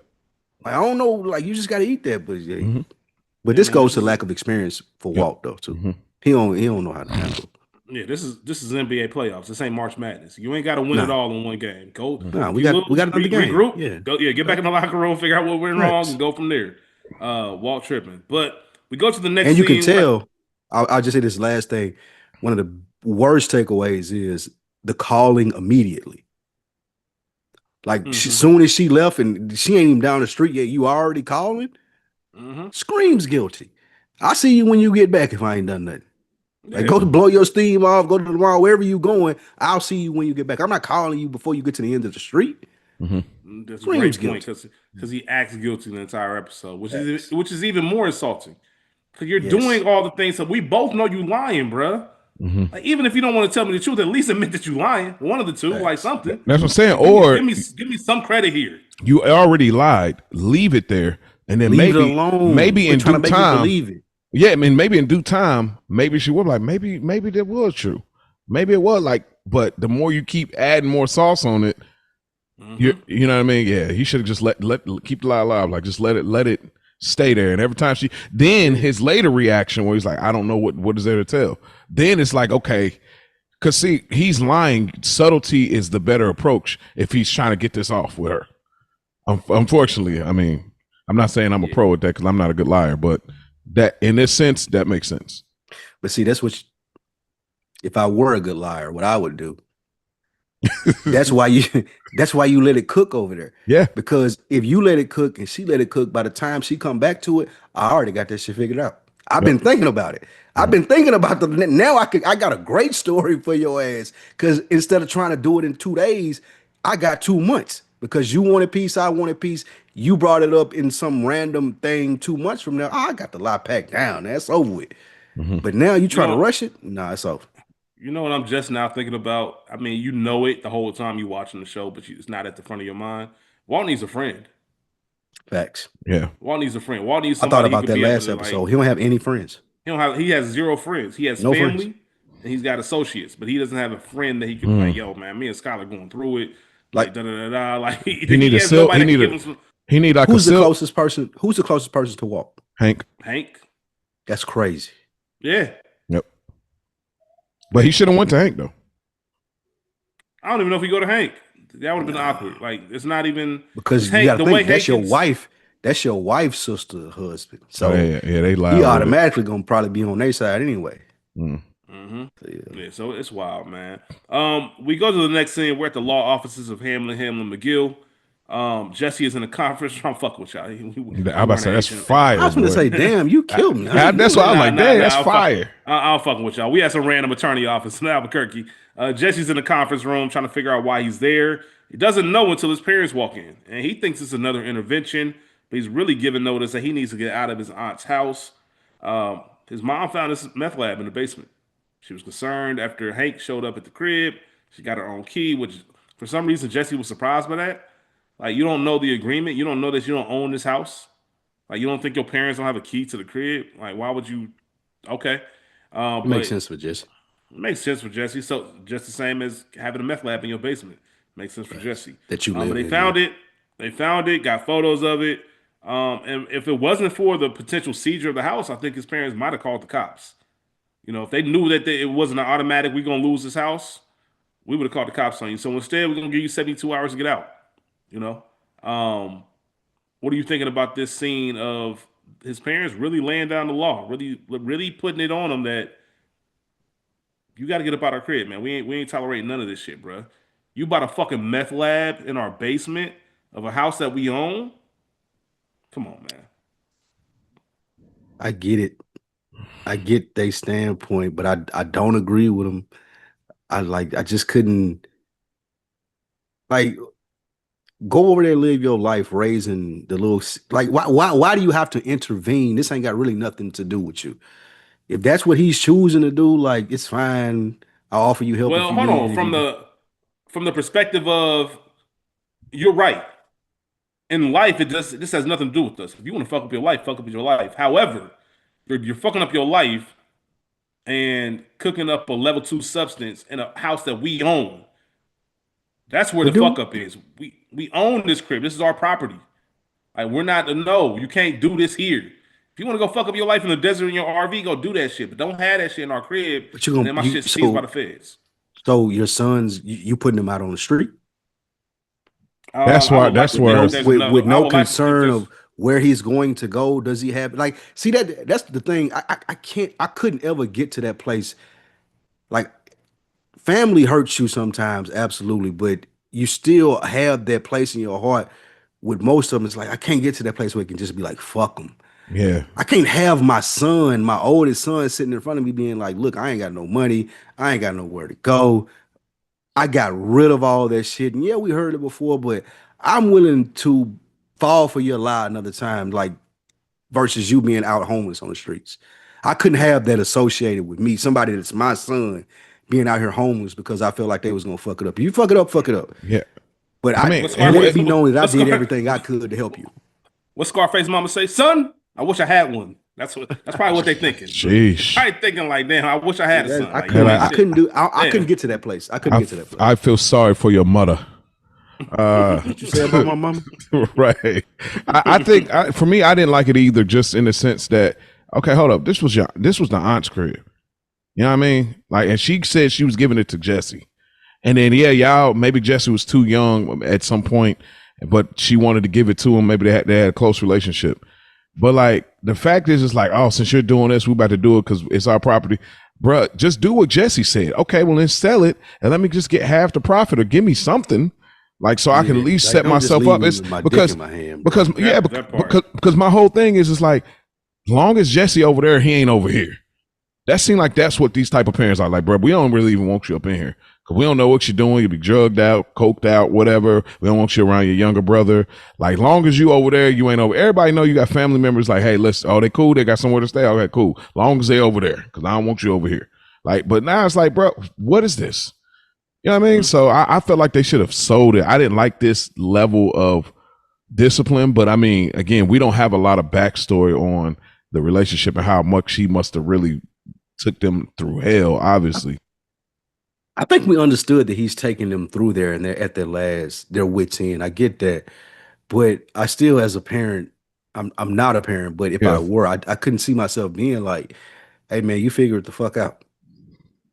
I don't know, like, you just got to eat that, but this goes to lack of experience for Walt though too. Mm-hmm. He don't know how to handle. Yeah, this is NBA playoffs. This ain't March Madness. You ain't got to win it all in one game. Go. We got another game. Regroup. Yeah. Go. Yeah. Get back in the locker room. Figure out what went wrong and go from there. Walt tripping, but we go to the next. And you can scene. tell. I'll just say this last thing. One of the worst takeaways is the calling immediately. Like, soon as she left and she ain't even down the street yet, you already calling? Screams guilty. I'll see you when you get back if I ain't done nothing. Like, go to blow your steam off, go to the mall, wherever you going. I'll see you when you get back. I'm not calling you before you get to the end of the street. That's a great point, because he acts guilty the entire episode, which is even more insulting. Because you're doing all the things, so we both know you lying, bruh. Like, even if you don't want to tell me the truth, at least admit that you lying. One of the two, like something. That's what I'm saying. Or give me some credit here. You already lied. Leave it there, and then leave it alone. Maybe in due time. Believe it. Yeah, I mean, maybe in due time, maybe she would like. Maybe that was true. Maybe it was like. But the more you keep adding more sauce on it, you know what I mean. Yeah, he should have just let keep the lie alive. Like, just let it stay there. And every time then his later reaction where he's like, I don't know what is there to tell. Then it's like, okay, because see, he's lying. Subtlety is the better approach if he's trying to get this off with her. Unfortunately, I mean, I'm not saying I'm a pro at that because I'm not a good liar, but that in this sense, that makes sense. But see, that's what if I were a good liar, what I would do. That's why you let it cook over there. Yeah. Because if you let it cook and she let it cook, by the time she come back to it, I already got that shit figured out. I've been thinking about it. I've been thinking about now I got a great story for your ass. Cause instead of trying to do it in 2 days, I got 2 months. Because you wanted peace, I wanted peace. You brought it up in some random thing 2 months from now. I got the lie packed down. That's over with. But now you try to rush it? Nah, it's over. You know what I'm just now thinking about? I mean, you know it the whole time you watching the show, but it's not at the front of your mind. Walt needs a friend. Facts. Yeah. Walt needs a friend. Walt needs I thought somebody. about that last episode. He don't have any friends. He has 0 friends. He has No family friends. and he's got associates, but he doesn't have a friend that he can be like, yo, man, me and Skylar going through it. Like da da da da. Like he need a silk. He need like who's a the silk. closest person? Who's the closest person to Walt? Hank. That's crazy. Yeah. Yep. But he should have went to Hank though. I don't even know if he go to Hank. That would have been awkward. Like it's not even because Hank, you got to think that's Hank your wife. That's your wife's sister, husband. So yeah, they loud. He automatically gonna probably be on their side anyway. Yeah, so it's wild, man. We go to the next scene. We're at the law offices of Hamlin McGill. Jesse is in a conference. I'm fucking with y'all. I'm about to say that's fire. I was gonna say, damn, you killed me. That's why I was like, damn, that's fire. I'm fucking with y'all. We had some random attorney office in Albuquerque. Jesse's in the conference room trying to figure out why he's there. He doesn't know until his parents walk in, and he thinks it's another intervention. But he's really giving notice that he needs to get out of his aunt's house. His mom found this meth lab in the basement. She was concerned after Hank showed up at the crib. She got her own key, which for some reason Jesse was surprised by that. Like, you don't know the agreement. You don't know that you don't own this house. Like, you don't think your parents don't have a key to the crib. Like, why would you? Okay. It makes sense for Jesse. It makes sense for Jesse. So just the same as having a meth lab in your basement. Makes sense for Jesse. That you live but they in, found it. They found it, got photos of it. And if it wasn't for the potential seizure of the house, I think his parents might have called the cops. You know, if they knew that it wasn't an automatic, we're going to lose this house, we would have called the cops on you. So instead, we're going to give you 72 hours to get out. You know, what are you thinking about this scene of his parents really laying down the law, really putting it on them that you got to get up out our crib, man. We ain't tolerating none of this shit, bro. You bought a fucking meth lab in our basement of a house that we own. Come on, man. I get it. I get their standpoint, but I don't agree with them. I just couldn't go over there and live your life raising the little why do you have to intervene? This ain't got really nothing to do with you. If that's what he's choosing to do, like, it's fine. I'll offer you help. Well, hold on. From the perspective of, you're right. In life, this has nothing to do with us. If you want to fuck up your life, fuck up your life. However, you're fucking up your life and cooking up a level 2 substance in a house that we own. That's where the fuck up is. We own this crib. This is our property. Like, we're not no. You can't do this here. If you want to go fuck up your life in the desert in your RV, go do that shit. But don't have that shit in our crib. But you're gonna, and then my shit seized by the feds. So your sons, you putting them out on the street? That's where with no concern of where he's going to go. Does he have see that's the thing. I couldn't ever get to that place. Like, family hurts you sometimes, absolutely, but you still have that place in your heart. With most of them, it's like, I can't get to that place where it can just be like, fuck them. Yeah. I can't have my oldest son, sitting in front of me being like, look, I ain't got no money. I ain't got nowhere to go. I got rid of all that shit. And yeah, we heard it before, but I'm willing to fall for your lie another time, like, versus you being out homeless on the streets. I couldn't have that associated with me, somebody that's my son being out here homeless because I felt like they was gonna fuck it up. You fuck it up, fuck it up. Yeah. But let it be known that I did everything I could to help you. What Scarface mama say? Son, I wish I had one. That's probably what they thinking. Sheesh. I ain't thinking like, damn, I wish I had a son. I couldn't get to that place. I couldn't get to that place. I feel sorry for your mother. What you say about my mama? Right. I think for me, I didn't like it either, just in the sense that, okay, hold up. This was the aunt's crib. You know what I mean? Like, and she said she was giving it to Jesse. And then, yeah, maybe Jesse was too young at some point, but she wanted to give it to him. Maybe they had a close relationship. But, like, the fact is, it's like, oh, since you're doing this, we about to do it because it's our property. bruh, just do what Jesse said. Okay, well then sell it and let me just get half the profit or give me something. Like so I can at least like, set don't just myself leave up. me It's with my dick because in my hand, bro. That part. because my whole thing is it's like as long as Jesse over there, he ain't over here. That seems like that's what these type of parents are like, bro. We don't really even want you up in here because we don't know what you're doing. You'll be drugged out, coked out, whatever. We don't want you around your younger brother. Like, long as you over there, you ain't over. Everybody know you got family members. Like, hey, listen, oh, they cool. They got somewhere to stay. Okay, cool. Long as they over there, because I don't want you over here. Like, but now it's like, bro, what is this? You know what I mean? So I felt like they should have sold it. I didn't like this level of discipline, but I mean, again, we don't have a lot of backstory on the relationship and how much he must have really took them through hell, obviously. I think we understood that he's taking them through there and they're at their wits end. I get that. But I still, as a parent, I'm not a parent, but if I Yeah. were, I couldn't see myself being like, hey man, you figure it the fuck out.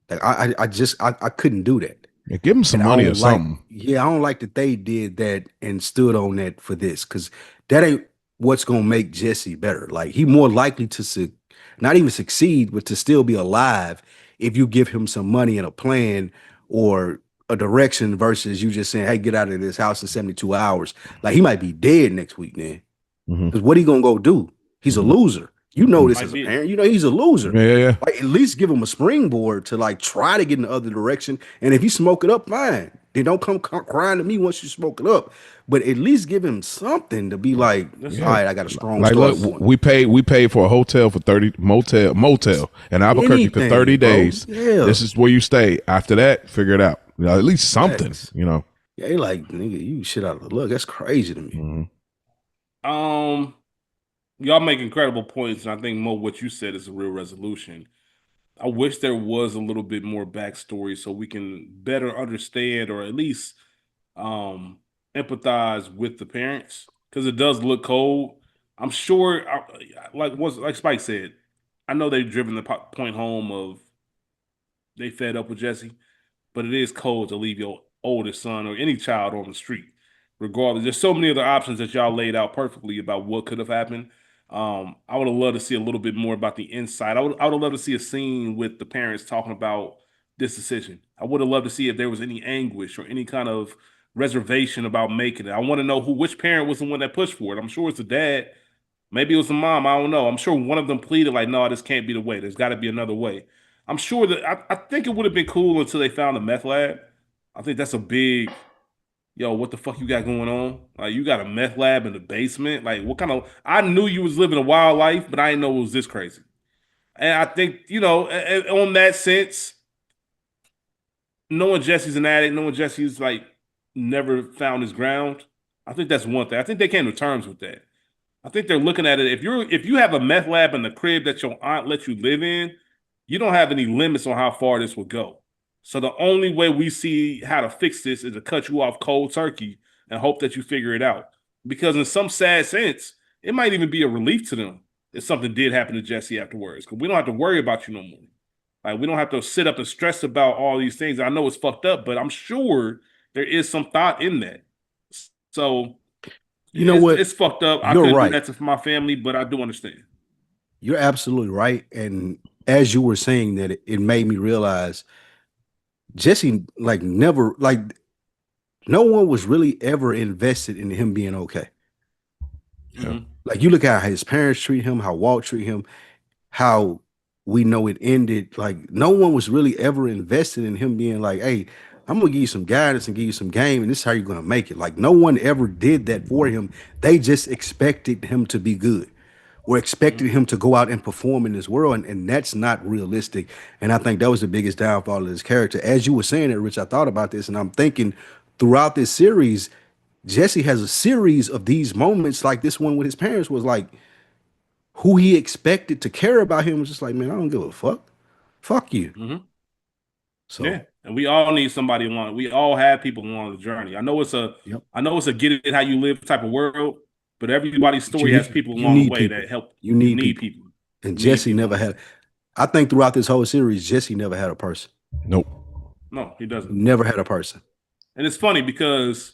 Like I couldn't do that. Yeah, give him some And money or something. I don't like that they did that and stood on that for this, because that ain't what's gonna make Jesse better. Like he more likely to not even succeed, but to still be alive if you give him some money and a plan or a direction versus you just saying, "Hey, get out of this house in 72 hours." Like he might be dead next week, man. Mhm. Because what he gonna go do? He's a loser. You know this Might as a be. parent. You know he's a loser. Yeah. Like at least give him a springboard to like try to get in the other direction. And if you smoke it up, fine. Then don't come crying to me once you smoke it up. But at least give him something to be like, all That's right, I got a strong Like, start. look, we paid for a hotel for 30 motel in Albuquerque for Anything, 30 bro. days. Yeah. This is where you stay. After that, figure it out. You know, at least something, Facts. you know. Yeah, they like, nigga, you shit out of the luck. That's crazy to me. Mhm. Y'all make incredible points, and I think Mo, what you said is a real resolution. I wish there was a little bit more backstory so we can better understand or at least empathize with the parents, because it does look cold. I'm sure, like Spike said, I know they've driven the point home of they fed up with Jesse, but it is cold to leave your oldest son or any child on the street. Regardless, there's so many other options that y'all laid out perfectly about what could have happened. I would have loved to see a little bit more about the insight. I would have loved to see a scene with the parents talking about this decision. I would have loved to see if there was any anguish or any kind of reservation about making it. I want to know which parent was the one that pushed for it. I'm sure it's the dad. Maybe it was the mom. I don't know. I'm sure one of them pleaded like, "No, this can't be the way. There's got to be another way." I'm sure that I think it would have been cool until they found the meth lab. I think that's a big, yo, what the fuck you got going on? Like, you got a meth lab in the basement? Like, what kind of? I knew you was living a wild life, but I didn't know it was this crazy. And I think, on that sense, knowing Jesse's an addict, knowing Jesse's like never found his ground, I think that's one thing. I think they came to terms with that. I think they're looking at it. If you have a meth lab in the crib that your aunt lets you live in, you don't have any limits on how far this will go. So the only way we see how to fix this is to cut you off cold turkey and hope that you figure it out. Because in some sad sense, it might even be a relief to them if something did happen to Jesse afterwards. Because we don't have to worry about you no more. Like, we don't have to sit up and stress about all these things. I know it's fucked up, but I'm sure there is some thought in that. So You know what? it's fucked up. I You're couldn't do right. that to my family, but I do understand. You're absolutely right. And as you were saying that, it made me realize Jesse, like, never, like, no one was really ever invested in him being okay. Mhm. Like, you look at how his parents treat him, how Walt treat him, how we know it ended. Like, no one was really ever invested in him being like, hey, I'm gonna give you some guidance and give you some game, and this is how you're gonna make it. Like, no one ever did that for him. They just expected him to be good or expected him to go out and perform in this world, and that's not realistic. And I think that was the biggest downfall of his character. As you were saying it, Rich, I thought about this, and I'm thinking throughout this series, Jesse has a series of these moments, like this one with his parents was like, who he expected to care about him was just like, man, I don't give a fuck you. Mhm. So Yeah, and we all need somebody along. We all have people along the journey. yep. I know it's a get it how you live type of world, but everybody's But you story has need people you along the need way people. that help. You You need need people. people. And You need Jesse people. never had. I think throughout this whole series, Jesse never had a person. Nope. No, he doesn't. Never had a person. And it's funny because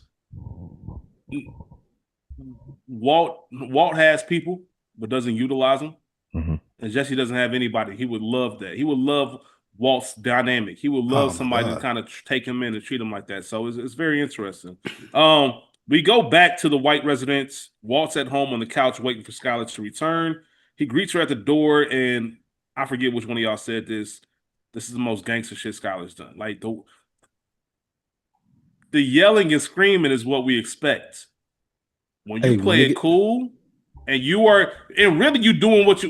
Walt has people, but doesn't utilize them. Mhm. And Jesse doesn't have anybody. He would love that. He would love Walt's dynamic. He would love Oh, my somebody to God. kind of take him in and treat him like that. So it's very interesting. We go back to the White residence. Walt's at home on the couch waiting for Skylar to return. He greets her at the door, and I forget which one of y'all said this. This is the most gangster shit Skylar's done. Like the yelling and screaming is what we expect. When you Hey, play when it cool, and really you doing what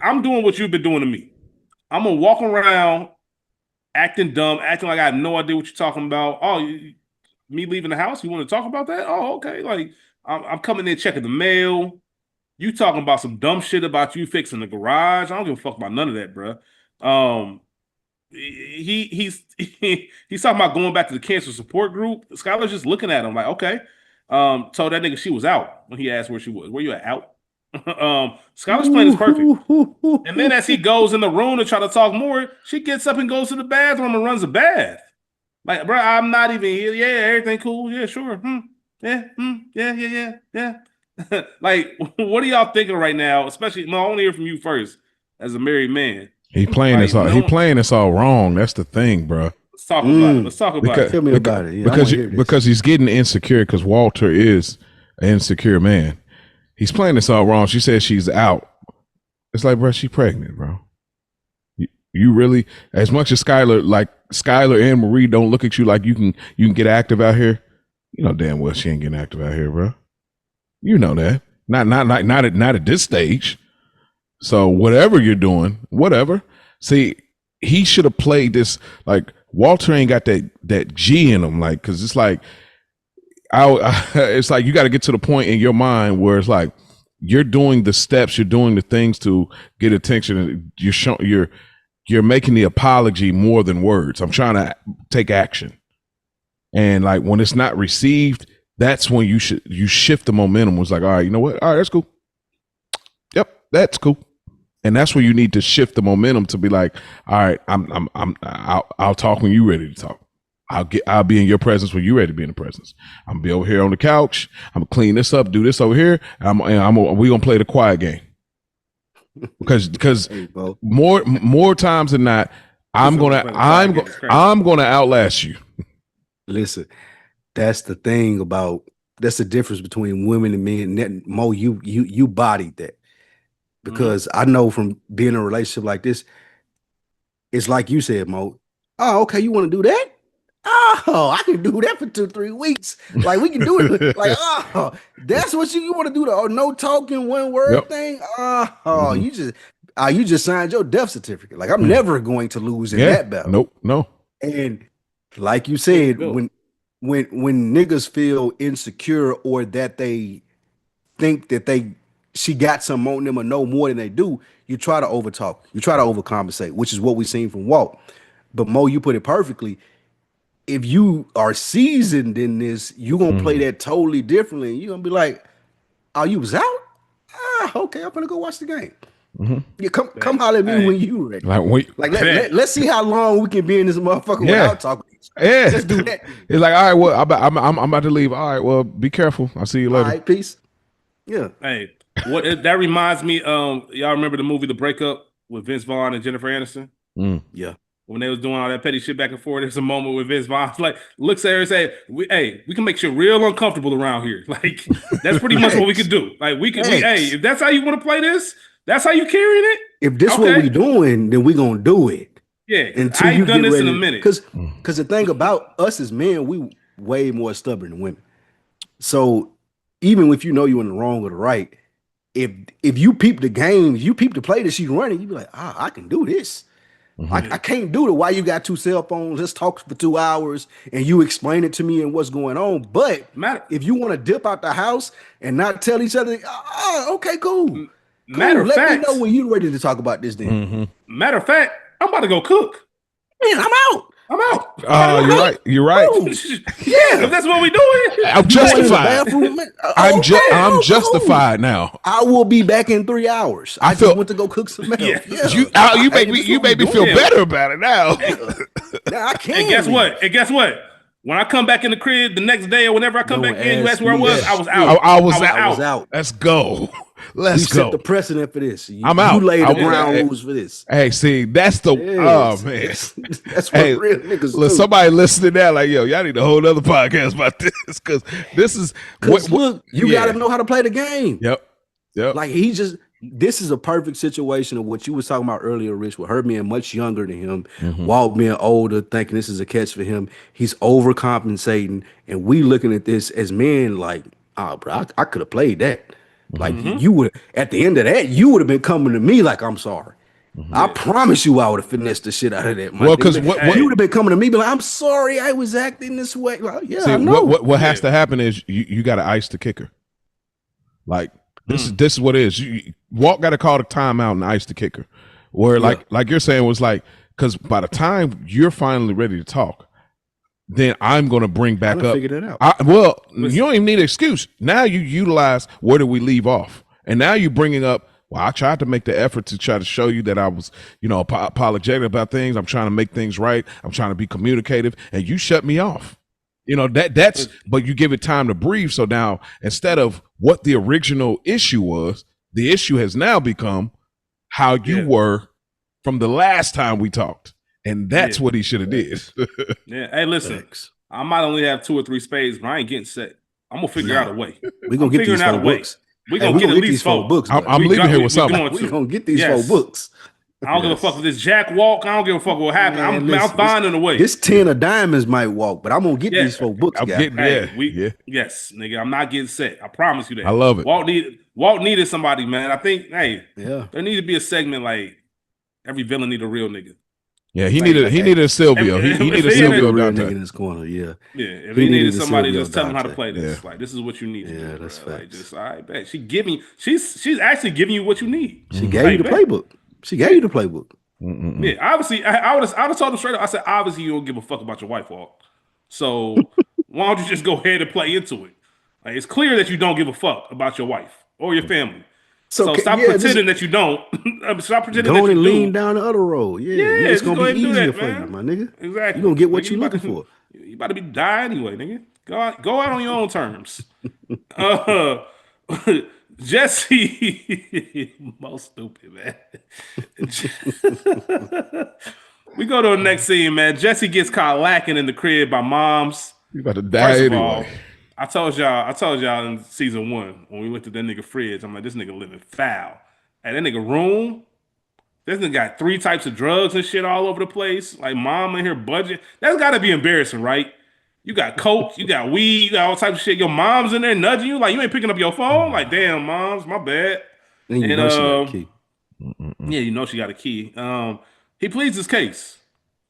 I'm doing what you've been doing to me. I'm gonna walk around acting dumb, acting like I have no idea what you're talking about. Oh, me leaving the house? You want to talk about that? Oh, okay. Like I'm coming in checking the mail. You talking about some dumb shit about you fixing the garage? I don't give a fuck about none of that, bro. He's he's talking about going back to the cancer support group. Skylar's just looking at him like, okay. Told that nigga she was out when he asked where she was. Where you at? Out. Skylar's plan is perfect. And then as he goes in the room to try to talk more, she gets up and goes to the bathroom and runs a bath. Like, bro, I'm not even here. Yeah, everything cool. Yeah, sure. Yeah. Like, what are y'all thinking right now? Especially, I want to hear from you first as a married man. He playing this all. He playing this all wrong. That's the thing, bro. Let's talk about it. Let's talk about it. Tell me about it. Yeah, because he's getting insecure because Walter is an insecure man. He's playing this all wrong. She says she's out. It's like, bro, she's pregnant, bro. You really, as much as Skylar and Marie don't look at you like you can get active out here. You know damn well she ain't getting active out here, bro. You know that. Not at this stage. So whatever you're doing, whatever. See, he should have played this like Walter ain't got that G in him, like, because it's like it's like you got to get to the point in your mind where it's like you're doing the steps, you're doing the things to get attention, and you're making the apology more than words. I'm trying to take action, and like when it's not received, that's when you shift the momentum. It's like, all right, you know what? All right, that's cool. Yep, that's cool. And that's where you need to shift the momentum to be like, all right, I'll talk when you're ready to talk. I'll be in your presence when you're ready to be in the presence. I'm gonna be over here on the couch. I'm gonna clean this up, do this over here. We gonna play the quiet game because hey, more times than not, I'm gonna outlast you. Listen, that's the thing that's the difference between women and men. Mo, you bodied that. Because I know from being in a relationship like this, it's like you said, Mo. Oh, okay, you want to do that? Oh, I can do that for 2-3 weeks. Like we can do it. Like, oh, that's what you want to do. The no talking, one word thing. Oh, you just signed your death certificate. Like I'm never going to lose in that battle. Nope, no. And like you said, when niggas feel insecure or that they think that she got something on them or know more than they do, you try to overtalk. You try to overcompensate, which is what we've seen from Walt. But Mo, you put it perfectly. If you are seasoned in this, you're going to play that totally differently. You're going to be like, oh, you was out? Okay, I'm going to go watch the game. Yeah, come holler at me when you ready. Let's see how long we can be in this motherfucker without talking. Yeah. Let's do that. It's like, all right, well, I'm about to leave. All right, well, be careful. I'll see you later. All right, peace. Yeah. Hey. That reminds me, y'all remember the movie The Breakup with Vince Vaughn and Jennifer Aniston? Yeah. When they was doing all that petty shit back and forth, there's a moment with Vince Vaughn like looks at her and say, we can make shit real uncomfortable around here. Like that's pretty much what we could do. Like if that's how you want to play this, that's how you carrying it. If this what we doing, then we gonna do it. Yeah, I ain't done this in a minute. Because the thing about us as men, we way more stubborn than women. So even if you know you're in the wrong or the right, if you peep the game, if you peep the play that she's running, you be like, I can do this. I can't do it. Why you got 2 cell phones? Let's talk for 2 hours and you explain it to me and what's going on. But if you want to dip out the house and not tell each other, okay, cool. Matter of fact, let me know when you're ready to talk about this then. Matter of fact, I'm about to go cook. Man, I'm out. You're right. Yeah, if that's what we doing. I'm justified. I'm justified now. I will be back in 3 hours. I just went to go cook some milk. You make me feel better about it now. I can't. And guess what? When I come back in the crib the next day or whenever I come back in, you ask where I was. I was out. I was out. Let's go. Let's set go. the precedent for this. I'm out. You laid the I- ground hey, rules for this. Hey, see, that's the Yes. oh man. That's what Hey, real niggas look, do. somebody listening now, like, yo, y'all need a whole other podcast about this because this is Because look, you yeah. got to know how to play the game. Yep. Like this is a perfect situation of what you was talking about earlier, Rich, with her being much younger than him, Mhm. Walt being older, thinking this is a catch for him. He's overcompensating, and we looking at this as men like, oh, bro, I could have played that. Like you would at the end of that, you would have been coming to me like, I'm sorry. I promise you, I would have finessed the shit out of that. Well, 'cause what you would have been coming to me, be like, I'm sorry, I was acting this way. Like, yeah, See, I know. what has to happen is you got to ice the kicker. Like this is what it is. Walt got to call the timeout and ice the kicker. Where like you're saying was like, because by the time you're finally ready to talk, then I'm going to bring back up. Figure that out. You don't even need an excuse. Now you utilize where did we leave off, and now you're bringing up. Well, I tried to make the effort to try to show you that I was, apologetic about things. I'm trying to make things right. I'm trying to be communicative, and you shut me off. But you give it time to breathe. So now, instead of what the original issue was, the issue has now become how you were from the last time we talked, and that's what he should have did. Yeah. Hey, listen, I might only have 2 or 3 spades, but I ain't getting set. I'm gonna figure out a way. We're gonna get these 4 books. We're gonna get at least 4 books. I'm leaving here with something. We're gonna get these 4 books. I don't give a fuck if this Jack walk. I don't give a fuck what happened. I'm finding a way. This 10 of diamonds might walk, but I'm gonna get these 4 books. Yes, nigga. I'm not getting set. I promise you that. I love it. Walt needed somebody, man. I think, there need to be a segment like every villain need a real nigga. Yeah, he needed a Silvio. He needed a Silvio nigga in this corner. Yeah, if he needed somebody, just tell him how to play this. Yeah. Like this is what you need. Yeah, that's fact. Like, just I bet she's actually giving you what you need. She gave you the playbook. She gave you the playbook. Yeah, obviously, I would have told him straight up. I said, obviously, you don't give a fuck about your wife, Walt. So why don't you just go ahead and play into it? Like, it's clear that you don't give a fuck about your wife or your family. So stop pretending that you don't. Stop pretending that you and do. lean down the other road. Yeah, it's gonna be easier for you, my nigga. Exactly. You gonna get what you looking for. You about to be die anyway, nigga. Go out on your own terms. Jesse, most stupid, man. We go to the next scene, man. Jesse gets caught lacking in the crib by moms. You about to die anyway. I told y'all in season 1 when we went to that nigga fridge. I'm like, this nigga living foul. And that nigga room, this nigga got 3 types of drugs and shit all over the place. Like mom in here budget. That's got to be embarrassing, right? You got coke, you got weed, you got all types of shit. Your mom's in there nudging you like you ain't picking up your phone. Like, damn, moms, my bad. And you know she got a key. Yeah, you know she got a key. He pleads his case.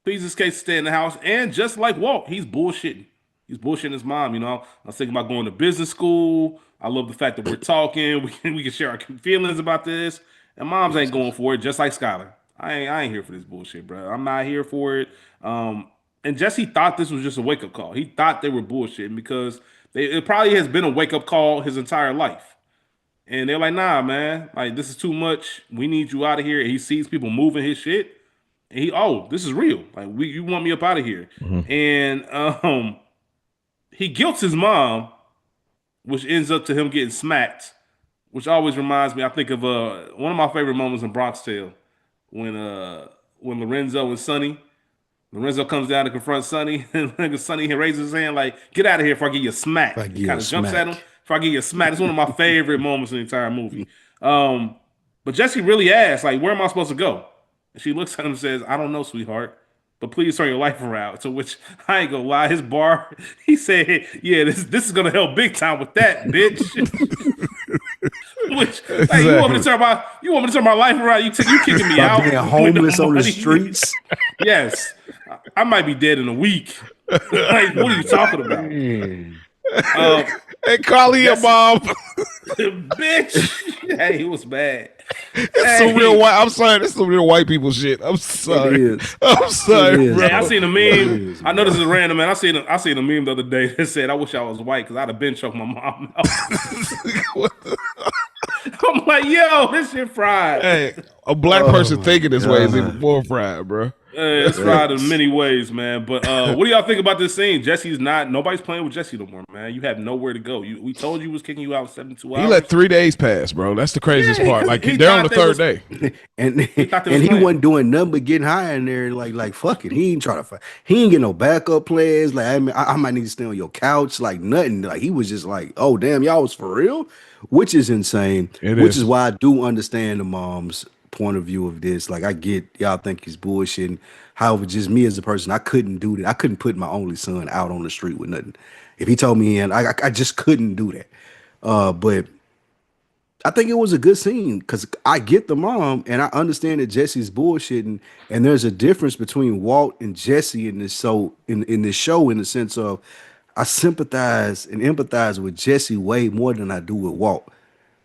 Pleads his case to stay in the house. And just like Walt, he's bullshitting. He's bullshitting his mom, I was thinking about going to business school. I love the fact that we're talking. We can share our feelings about this. And moms ain't going for it, just like Skylar. I ain't here for this bullshit, bro. I'm not here for it. And Jesse thought this was just a wake-up call. He thought they were bullshitting because it probably has been a wake-up call his entire life. And they're like, nah, man, like this is too much. We need you out of here. And he sees people moving his shit. And this is real. Like you want me up out of here. Mm-hmm. And he guilts his mom, which ends up to him getting smacked, which always reminds me, I think of one of my favorite moments in Bronx Tale when Lorenzo and Sonny, Lorenzo comes down to confront Sonny, and Sonny raises his hand like, get out of here before I get you a smack. He kind of jumps at him before I get you a smack. It's one of my favorite moments in the entire movie. But Jesse really asks, like, where am I supposed to go? And she looks at him and says, I don't know, sweetheart. But please turn your life around. To which I ain't gonna lie, his bar, he said, yeah, this is gonna help big time with that, bitch. Which exactly. you want me to turn my life around? You kicking me out? Being homeless on the streets. Yes. I might be dead in a week. Like, what are you talking about? Hey, Carly, your mom. Bitch. Hey, it was bad. It's some real white. I'm sorry. This is some real white people shit. I'm sorry. I'm sorry, bro. Hey, I seen a meme. I know this is random, man. I seen a meme the other day that said, "I wish I was white because I'd have been choked my mom out." I'm like, yo, this shit fried. Hey, a black person thinking this way is even more fried, bro. It's fried in many ways, man. But what do y'all think about this scene? Nobody's playing with Jesse no more, man. You have nowhere to go. We told you was kicking you out in 72 He hours. let 3 days pass, bro. That's the craziest part. Like he they're on the thought third they day. and He thought they was he playing. wasn't doing nothing but getting high in there. Like fuck it. He ain't trying to fight. He ain't get no backup players. Like I might need to stay on your couch. Like nothing. Like he was just like, oh damn, y'all was for real, which is insane. Which is why I do understand the mom's point of view of this. Like I get y'all think he's bullshitting. However, just me as a person, I couldn't do that. I couldn't put my only son out on the street with nothing. If he told me, and I just couldn't do that. But I think it was a good scene because I get the mom and I understand that Jesse's bullshitting, and there's a difference between Walt and Jesse in this. So in this show, in the sense of I sympathize and empathize with Jesse way more than I do with Walt.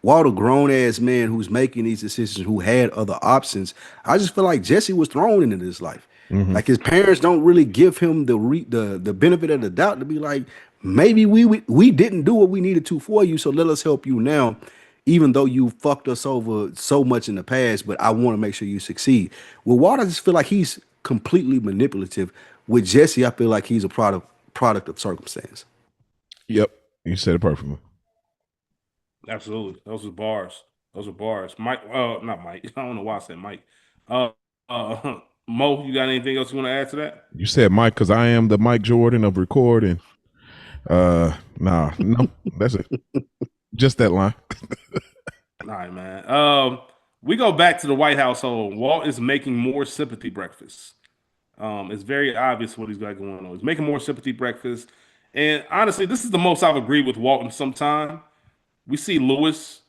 Walt, a grown ass man who's making these decisions, who had other options. I just feel like Jesse was thrown into this life. Like his parents don't really give him the benefit of the doubt to be like, maybe we didn't do what we needed to for you, so let us help you now, even though you fucked us over so much in the past. But I want to make sure you succeed. With Walt, I just feel like he's completely manipulative. With Jesse, I feel like he's a product of circumstance. Yep, you said it perfectly. Absolutely. Those are bars. Mike, not Mike. I don't know why I said Mike. Mo, you got anything else you want to add to that? You said Mike because I am the Mike Jordan of recording. No, that's it. Just that line. All right, man. We go back to the White household. Walt is making more sympathy breakfast. It's very obvious what he's got going on. He's making more sympathy breakfast. And honestly, this is the most I've agreed with Walt in some time. We see Lewis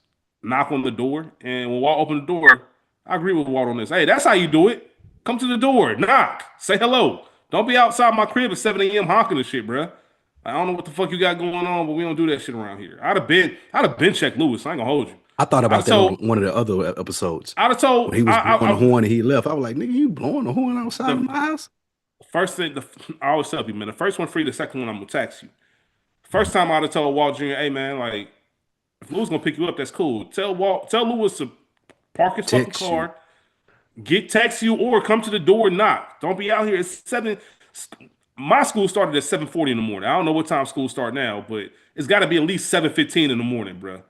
knock on the door, and when Walt opened the door, I agree with Walt on this. Hey, that's how you do it. Come to the door, knock, say hello. Don't be outside my crib at 7 a.m. honking and shit, bruh. I don't know what the fuck you got going on, but we don't do that shit around here. I'd have been checked Lewis. I ain't gonna hold you. I thought about that on one of the other episodes. I'd have told when he was blowing the horn and he left. I was like, nigga, you blowing the horn outside of my house? First thing, I always tell people, man, the first one free, the second one I'm gonna tax you. First time I'd have told Walt Jr., hey man, like, if Lewis gonna pick you up, that's cool. Tell Lewis to park his fucking car, text you, or come to the door and knock. Don't be out here at 7. My school started at 7:40 in the morning. I don't know what time school start now, but it's got to be at least 7:15 in the morning, bro.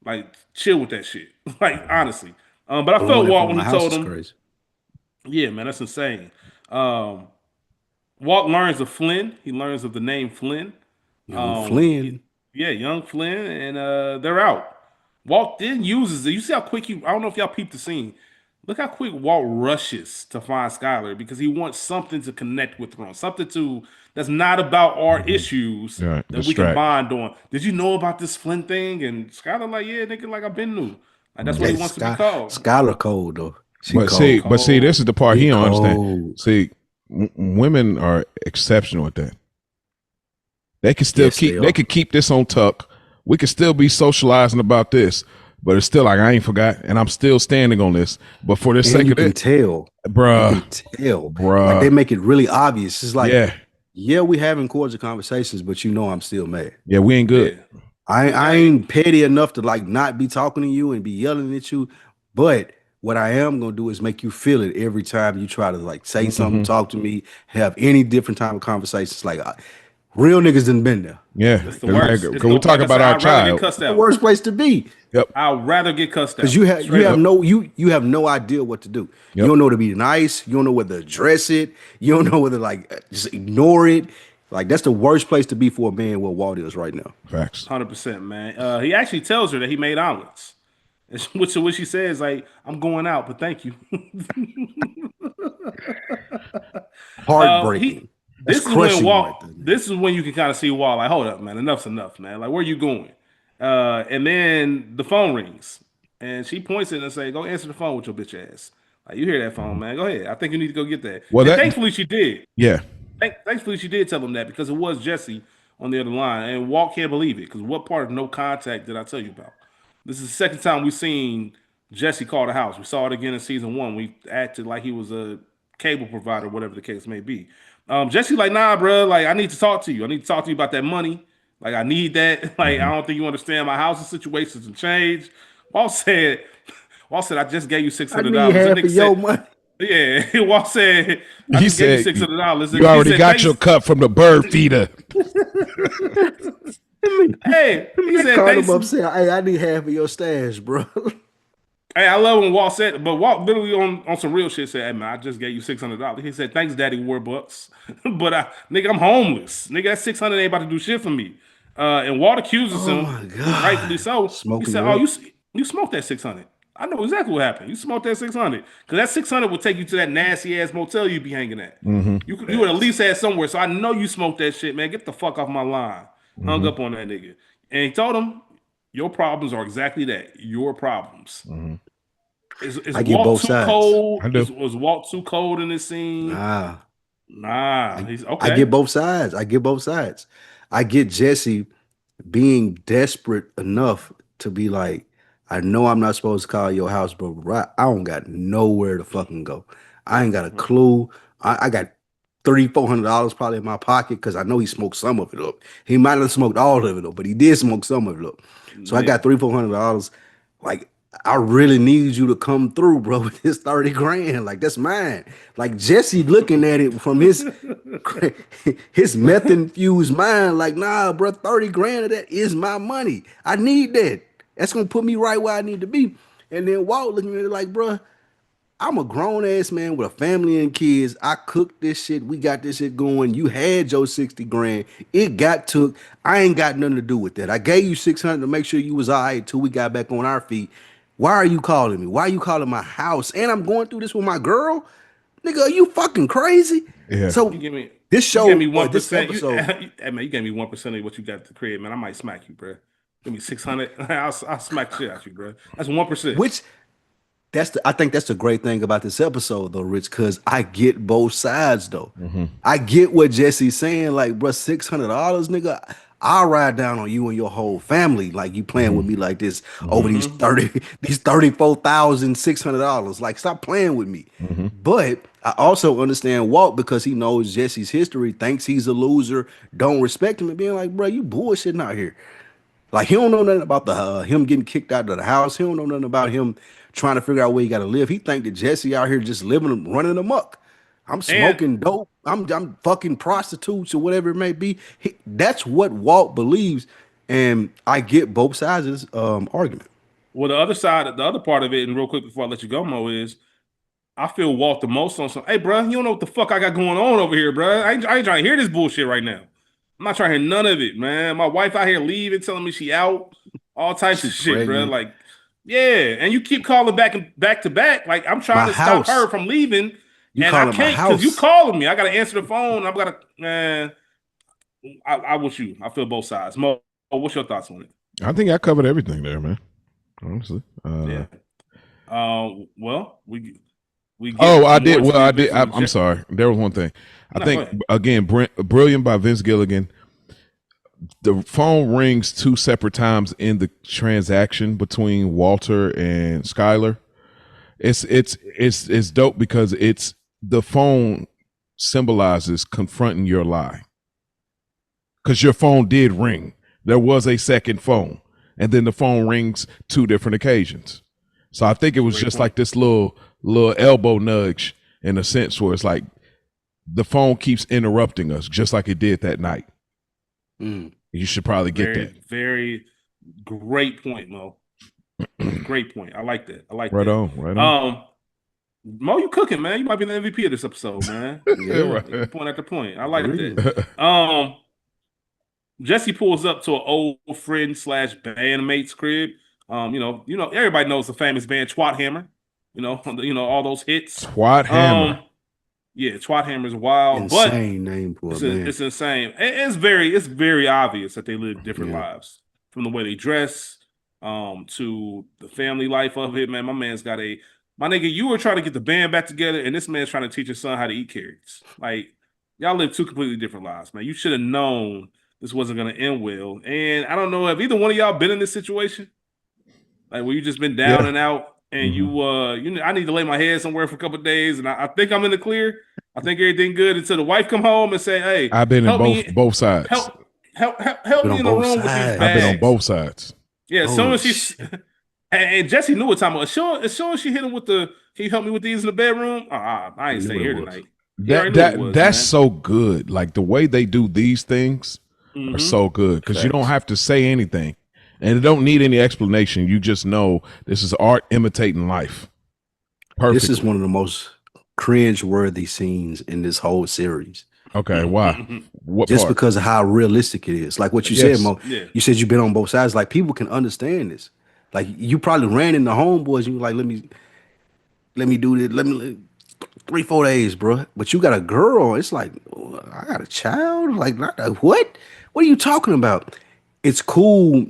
Like, chill with that shit. Like, honestly. But I felt Walt when he told him. Crazy. Yeah, man, that's insane. Walt learns of Flynn. He learns of the name Flynn. Flynn. Young Flynn, and they're out. Walt then uses it. You see how quick I don't know if y'all peeped the scene. Look how quick Walt rushes to find Skylar because he wants something to connect with her on, something that's not about our issues that we can bond on. Did you know about this Flynn thing? And Skylar like, yeah, nigga, like I've been new. Like that's what he wants to be called. Skylar cold though. But see, this is the part he don't understand. See, women are exceptional at that. They can still they could keep this on tuck. We could still be socializing about this, but it's still like I ain't forgot, and I'm still standing on this. But for the sake of it, tell, bruh, like they make it really obvious. It's like, yeah, we having cordial conversations, but you know I'm still mad. Yeah, we ain't good. Yeah. I ain't petty enough to like not be talking to you and be yelling at you, but what I am gonna do is make you feel it every time you try to like say something, talk to me, have any different type of conversations. Like real niggas done been there. Yeah, it's the worst. Because we talk about our child. It's the worst place to be. Yep. I'd rather get cussed out because you have no idea what to do. You don't know to be nice. You don't know whether to address it. You don't know whether like just ignore it. Like that's the worst place to be for a man where Walt is right now. Facts. 100%, man. He actually tells her that he made omelets, which she says like, "I'm going out, but thank you." Heartbreaking. This is when you can kind of see Walt like, hold up, man, enough's enough, man. Like, where you going? And then the phone rings, and she points it and say, "Go answer the phone with your bitch ass." Like, you hear that phone, man? Go ahead. I think you need to go get that. Well, thankfully she did. Yeah. Thankfully she did tell him that because it was Jesse on the other line, and Walt can't believe it because what part of no contact did I tell you about? This is the second time we've seen Jesse call the house. We saw it again in season 1. We acted like he was a cable provider, whatever the case may be. Jesse like, nah, bro, like I need to talk to you. I need to talk to you about that money. Like I need that. Like I don't think you understand my housing situations have changed. Walt said, I just gave you $600. I need half of your money. Yeah, Walt said, I He just gave you said, $600. "You already got your cut from the bird feeder." Hey, he I said, called him thanks. up, said, "Hey, I need half of your stash, bro." Hey, I love when Walt said, but Walt literally on some real shit said, "Hey man, I just gave you $600." He said, "Thanks, Daddy Warbucks," but nigga, I'm homeless. Nigga, that 600 ain't about to do shit for me. And Walt accuses Oh him, my and rightfully god, so. He smoking said, it "Oh, up. you smoked that 600. I know exactly what happened. You smoked that 600 because that 600 would take you to that nasty ass motel you be hanging at. Mm-hmm. You would at least had somewhere. So I know you smoked that shit, man. Get the fuck off my line." Hung Mm-hmm. up on that nigga, and he told him, "Your problems are exactly that. Your problems." Mm-hmm. Is I get Walt both too sides. cold? I do. Was Walt too cold in this scene? Nah, Nah, I, he's I okay. get both sides. I get both sides. I get Jesse being desperate enough to be like, I know I'm not supposed to call your house, but right, I don't got nowhere to fucking go. I ain't got a Mhm. clue. I got $300-400 probably in my pocket because I know he smoked some of it up. He might not have smoked all of it up, but he did smoke some of it up. So I got Yeah, $300-400. Like, I really need you to come through, bro, with this 30 grand. Like, that's mine. Like Jesse looking at it from his his meth infused mind, like, nah, bro, 30 grand of that is my money. I need that. That's gonna put me right where I need to be. And then Walt looking at it like, bro, I'm a grown ass man with a family and kids. I cooked this shit. We got this shit going. You had your 60 grand. It got took. I ain't got nothing to do with that. I gave you 600 to make sure you was all right till we got back on our feet. Why are you calling me? Why are you calling my house? And I'm going through this with my girl? Nigga, are you fucking crazy? Yeah. you So give me this you gave me show or this 1%. episode, Hey man, you gave me 1% of what you got at the crib, man. I might smack you, bro. Give me 600. I'll smack the shit out you, bro. That's 1%. which I think that's the great thing about this episode though, Rich, because I get both sides though. Mm-hmm. I get what Jesse's saying, like, bro, $600, nigga. I'll ride down on you and your whole family, like you playing with me like this over these Mm-hmm. 30, these $34,600. Like, stop playing with me. Mm-hmm. But I also understand Walt because he knows Jesse's history, thinks he's a loser, don't respect him, and being like, bro, you bullshitting out here. Like he don't know nothing about the him getting kicked out of the house. He don't know nothing about him trying to figure out where he got to live. He think that Jesse out here just living, running amok. I'm And smoking dope. I'm fucking prostitutes or whatever it may be. That's what Walt believes, and I get both sides of this argument. well, the other part of it, and real quick before I let you go, Mo, is I feel Walt the most on some. Hey, bro, you don't know what the fuck I got going on over here, bro. I ain't trying to hear this bullshit right now. I'm not trying to hear none of it, man. My wife out here leaving, telling me she out, all types of She shit, bro. pregnant. Like, yeah, and you keep calling back and back to back. Like, I'm trying My to stop house. her from leaving, You and I call it my can't because you house. calling me. I gotta answer the phone. I'm gotta, man. I wish you. I feel both sides. Mo, what's your thoughts on it? I think I covered everything there, man. Honestly. Yeah. Well, we get Oh, I more did. into Well, the I did. events of I'm sorry. There was one thing. I No, go think ahead. again, brilliant by Vince Gilligan. The phone rings 2 separate times in the transaction between Walter and Skyler. It's dope because it's the phone symbolizes confronting your lie. Because your phone did ring. There was a second phone, and then the phone rings 2 different occasions. So I think it was Great just point. like this little elbow nudge in a sense where it's like the phone keeps interrupting us just like it did that night. Mm. You should probably get Very, that. very great point, Mo. Great point. I like that. I like Right that. on, right on. Mo, you cooking, man. You might be the MVP of this episode, man. Yeah. Right. Point after point. I like Agreed. that. Jesse pulls up to an old friend / bandmate's crib. Everybody knows the famous band Twat Hammer. All those hits. Twat Hammer. Yeah, Twat Hammer is wild, but Insane name for a band. it's insane. It's very obvious that they live different Yeah. lives, from the way they dress, to the family life of it. Man, my nigga. You were trying to get the band back together, and this man's trying to teach his son how to eat carrots. Like, y'all live 2 completely different lives, man. You should have known this wasn't gonna end well. And I don't know if either one of y'all been in this situation, like where you just been down Yeah. and out, and I need to lay my head somewhere for a couple of days, and I think I'm in the clear. I think everything good until the wife come home and say, "Hey, I've been in help both sides. help Been me on in the both room with these sides. bags." I've been on both sides. Yeah, as soon Holy as she shit. And Jesse knew what time. As soon as she hit him with the, can you help me with these in the bedroom? I ain't He knew staying what it here was. tonight. He already knew what it was, That's man. so good. Like the way they do these things are so good because you don't Facts. have to say anything, and it don't need any explanation. You just know this is art imitating life. Perfect. This is one of the most cringe-worthy scenes in this whole series. Okay, why? What Just part? because of how realistic it is. Like what you Yes. said, Mo. Yeah. You said you've been on both sides. Like people can understand this. Like you probably ran into homeboys. You were like, let me do this. Let me 3-4 days, bro. But you got a girl. It's like, oh, I got a child. Like what? What are you talking about? It's cool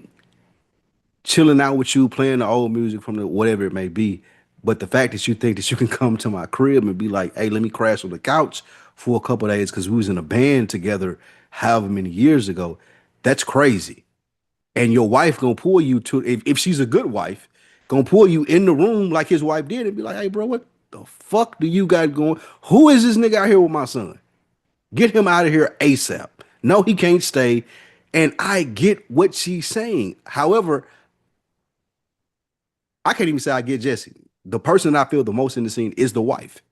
chilling out with you, playing the old music from the whatever it may be. But the fact that you think that you can come to my crib and be like, hey, let me crash on the couch for a couple of days because we was in a band together however many years ago, that's crazy. And your wife gonna pull you to, if she's a good wife, gonna pull you in the room like his wife did and be like, hey, bro, what the fuck do you got going? Who is this nigga out here with my son? Get him out of here ASAP. No, he can't stay. And I get what she's saying. However, I can't even say I get Jesse. The person I feel the most in the scene is the wife.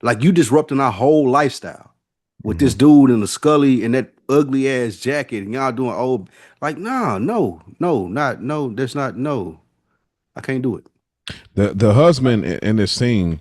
Like you disrupting our whole lifestyle with this dude in the Scully and that ugly ass jacket, and y'all doing old like no, there's not no. I can't do it. The husband in this scene,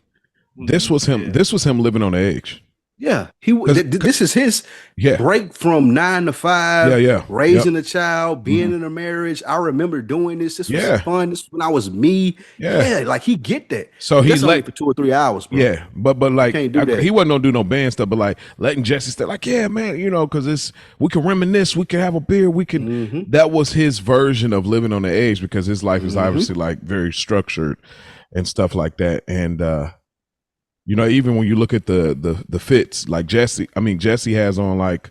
this was him. Yeah. This was him living on the edge. Yeah, this is his Yeah. break from 9 to 5. Yeah. Raising a child, being in a marriage. I remember doing this. This was Yeah. fun. This was when I was me. Yeah. Like he get that. So he That's only let- for 2 or 3 hours, bro. Yeah, but like can't do that. he wasn't gonna do no band stuff, but like letting Jesse stay, like, yeah, man, you know, because we can reminisce, we can have a beer, we can. That was his version of living on the edge because his life is obviously like very structured and stuff like that, and you know, even when you look at the fits, like Jesse has on like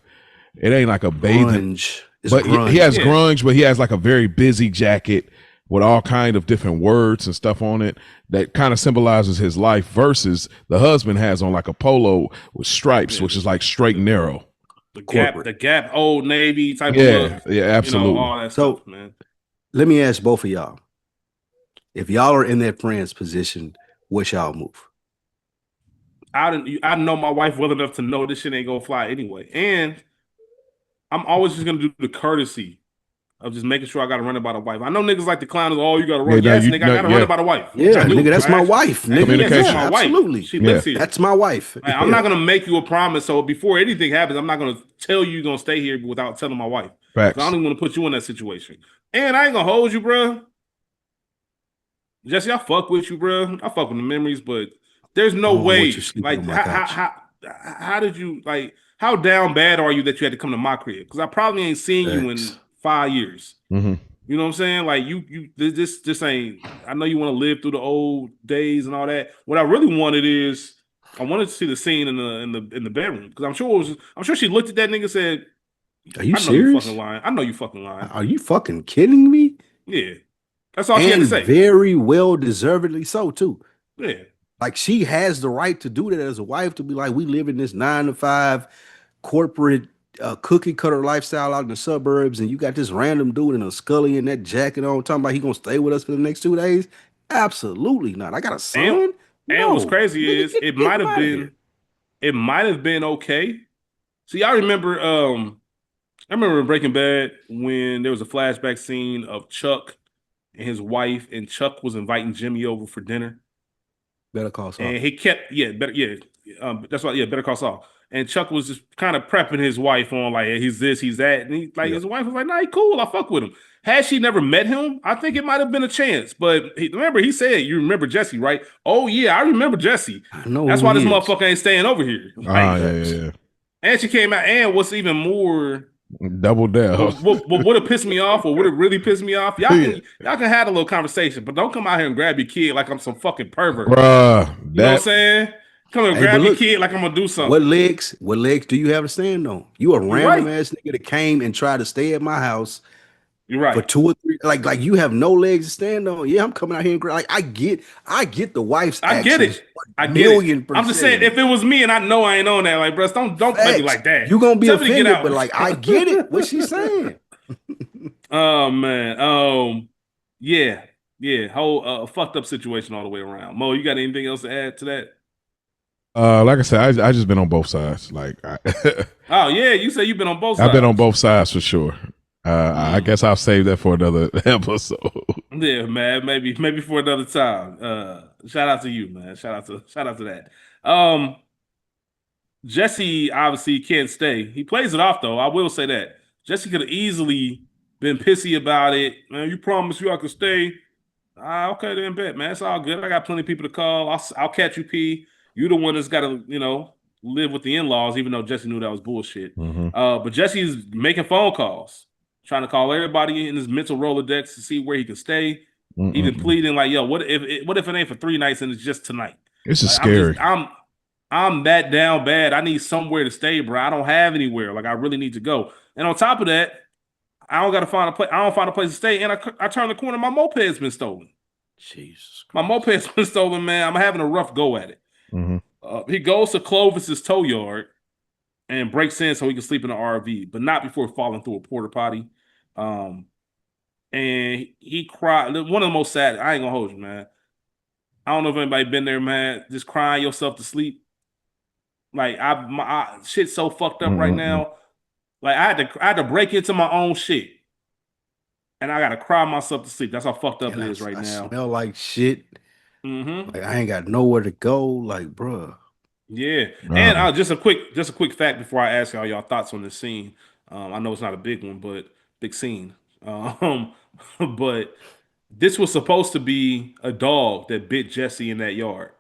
it ain't like a bathing, Grunge. It's but grunge. he has Yeah. grunge, but he has like a very busy jacket with all kind of different words and stuff on it that kind of symbolizes his life versus the husband has on like a polo with stripes, which is like straight and narrow. corporate. The Gap, Old Navy type of Yeah, look. yeah, absolutely. You know, all that So- stuff, man. Let me ask both of y'all. If y'all are in that friend's position, what's y'all move? I know my wife well enough to know this shit ain't gonna fly anyway. And I'm always just gonna do the courtesy of just making sure I gotta run it by the wife. I know niggas like the clown is, oh, you gotta run. Yeah, no, Yes, you- nigga, I no, gotta yeah. run it by the wife. Yeah, I do, nigga, that's my right? wife. Nigga, Communication. That's my wife. Absolutely. She Yeah. lives here. That's my wife. Like, I'm not gonna make you a promise. So before anything happens, I'm not gonna tell you you're gonna stay here without telling my wife. 'Cause Facts. I don't even want to put you in that situation. And I ain't gonna hold you, bro. Jesse, I fuck with you, bro. I fuck with the memories, but there's no I don't want way. you sleeping Like, on my how did you like? How down bad are you that you had to come to my crib? Because I probably ain't seen you in Facts. 5 years. Mhm. You know what I'm saying? Like this ain't. I know you want to live through the old days and all that. What I really wanted is I wanted to see the scene in the bedroom because I'm sure she looked at that nigga and said, Are you I know you serious? fucking lying. I know you fucking lying. Are you fucking kidding me? Yeah, that's all she had to And say. very well deservedly so too. Yeah, Like she has the right to do that as a wife to be like, we live in this 9 to 5 corporate cookie cutter lifestyle out in the suburbs, and you got this random dude in a Scully and that jacket on talking about he gonna stay with us for the next 2 days. Absolutely not. I got a son. and what's No. crazy Nigga, is get it might him have outta here. been okay. See, I remember in Breaking Bad when there was a flashback scene of Chuck and his wife, and Chuck was inviting Jimmy over for dinner. Better call Saul. And he kept, that's why, Better Call Saul. And Chuck was just kind of prepping his wife on like, he's this, he's that. And his wife was like, nah, he cool, I fuck with him. Had she never met him, I think it might have been a chance. But remember, he said, you remember Jesse, right? Oh, yeah, I remember Jesse. I know That's who why he this is. motherfucker ain't staying over here. Yeah. And she came out, and what's even more, Double down. what would have pissed me off, or would have really pissed me off, y'all can have a little conversation, but don't come out here and grab your kid like I'm some fucking pervert. Bruh, You know what I'm that saying? Come and Hey, grab but your look, kid like I'm gonna do something. What legs do you have to stand on? You a random right. ass nigga that came and tried to stay at my house You're right. for 2 or 3, like you have no legs to stand on. Yeah, I'm coming out here and like I get the wife's I get actions. it. I get it. I'm just saying, 1,000,000%. if it was me and I know I ain't on that, like, bro, don't play me like that. You gonna be Tell me to get offended, out. but like I get it. What she's saying. Oh man. Yeah. Yeah, whole fucked up situation all the way around. Mo, you got anything else to add to that? Like I said, I just been on both sides. Like Oh yeah, you say you've been on both I've sides. been on both sides for sure. I Mm. guess I'll save that for another episode. Yeah, man. Maybe for another time. Shout out to you, man. Shout out to that. Jesse obviously can't stay. He plays it off though. I will say that Jesse could have easily been pissy about it. Man, you promised you I could stay. Okay, then bet, man. It's all good. I got plenty of people to call. I'll catch you, P. You the one that's got to live with the in-laws, even though Jesse knew that was bullshit. Mhm. But Jesse's making phone calls, trying to call everybody in his mental Rolodex to see where he can stay. He been pleading like, "Yo, what if it ain't for 3 nights and it's just tonight?" This is Like, scary. I'm that down bad. I need somewhere to stay, bro. I don't have anywhere. Like I really need to go. And on top of that, I don't got to find a place. I don't find a place to stay. And I turn the corner. My moped's been stolen. Jesus My Christ. moped's been stolen, man. I'm having a rough go at it. Mhm. He goes to Clovis's tow yard and breaks in so he can sleep in the RV, but not before falling through a porta potty. And he cried. One of the most sad. I ain't gonna hold you, man. I don't know if anybody been there, man. Just crying yourself to sleep. Like my shit's so fucked up right now. Like I had to break into my own shit, and I gotta cry myself to sleep. That's how fucked up And it is right I now. smell like shit. Mm-hmm. Like I ain't got nowhere to go. Like, bruh. Yeah, and just a quick fact before I ask y'all thoughts on this scene. I know it's not a big one, but big scene. But this was supposed to be a dog that bit Jesse in that yard.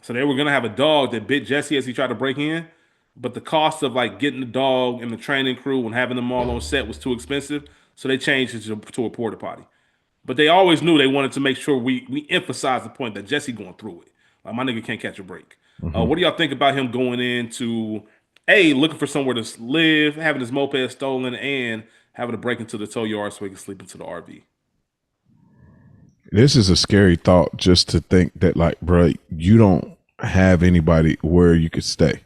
So they were gonna have a dog that bit Jesse as he tried to break in, but the cost of like getting the dog and the training crew and having them all on set was too expensive. So they changed it to a porta potty. But they always knew they wanted to make sure we emphasize the point that Jesse going through it. Like my nigga can't catch a break. What do y'all think about him going into looking for somewhere to live, having his moped stolen, and having to break into the tow yard so he can sleep into the RV? This is a scary thought just to think that, like, bro, you don't have anybody where you could stay.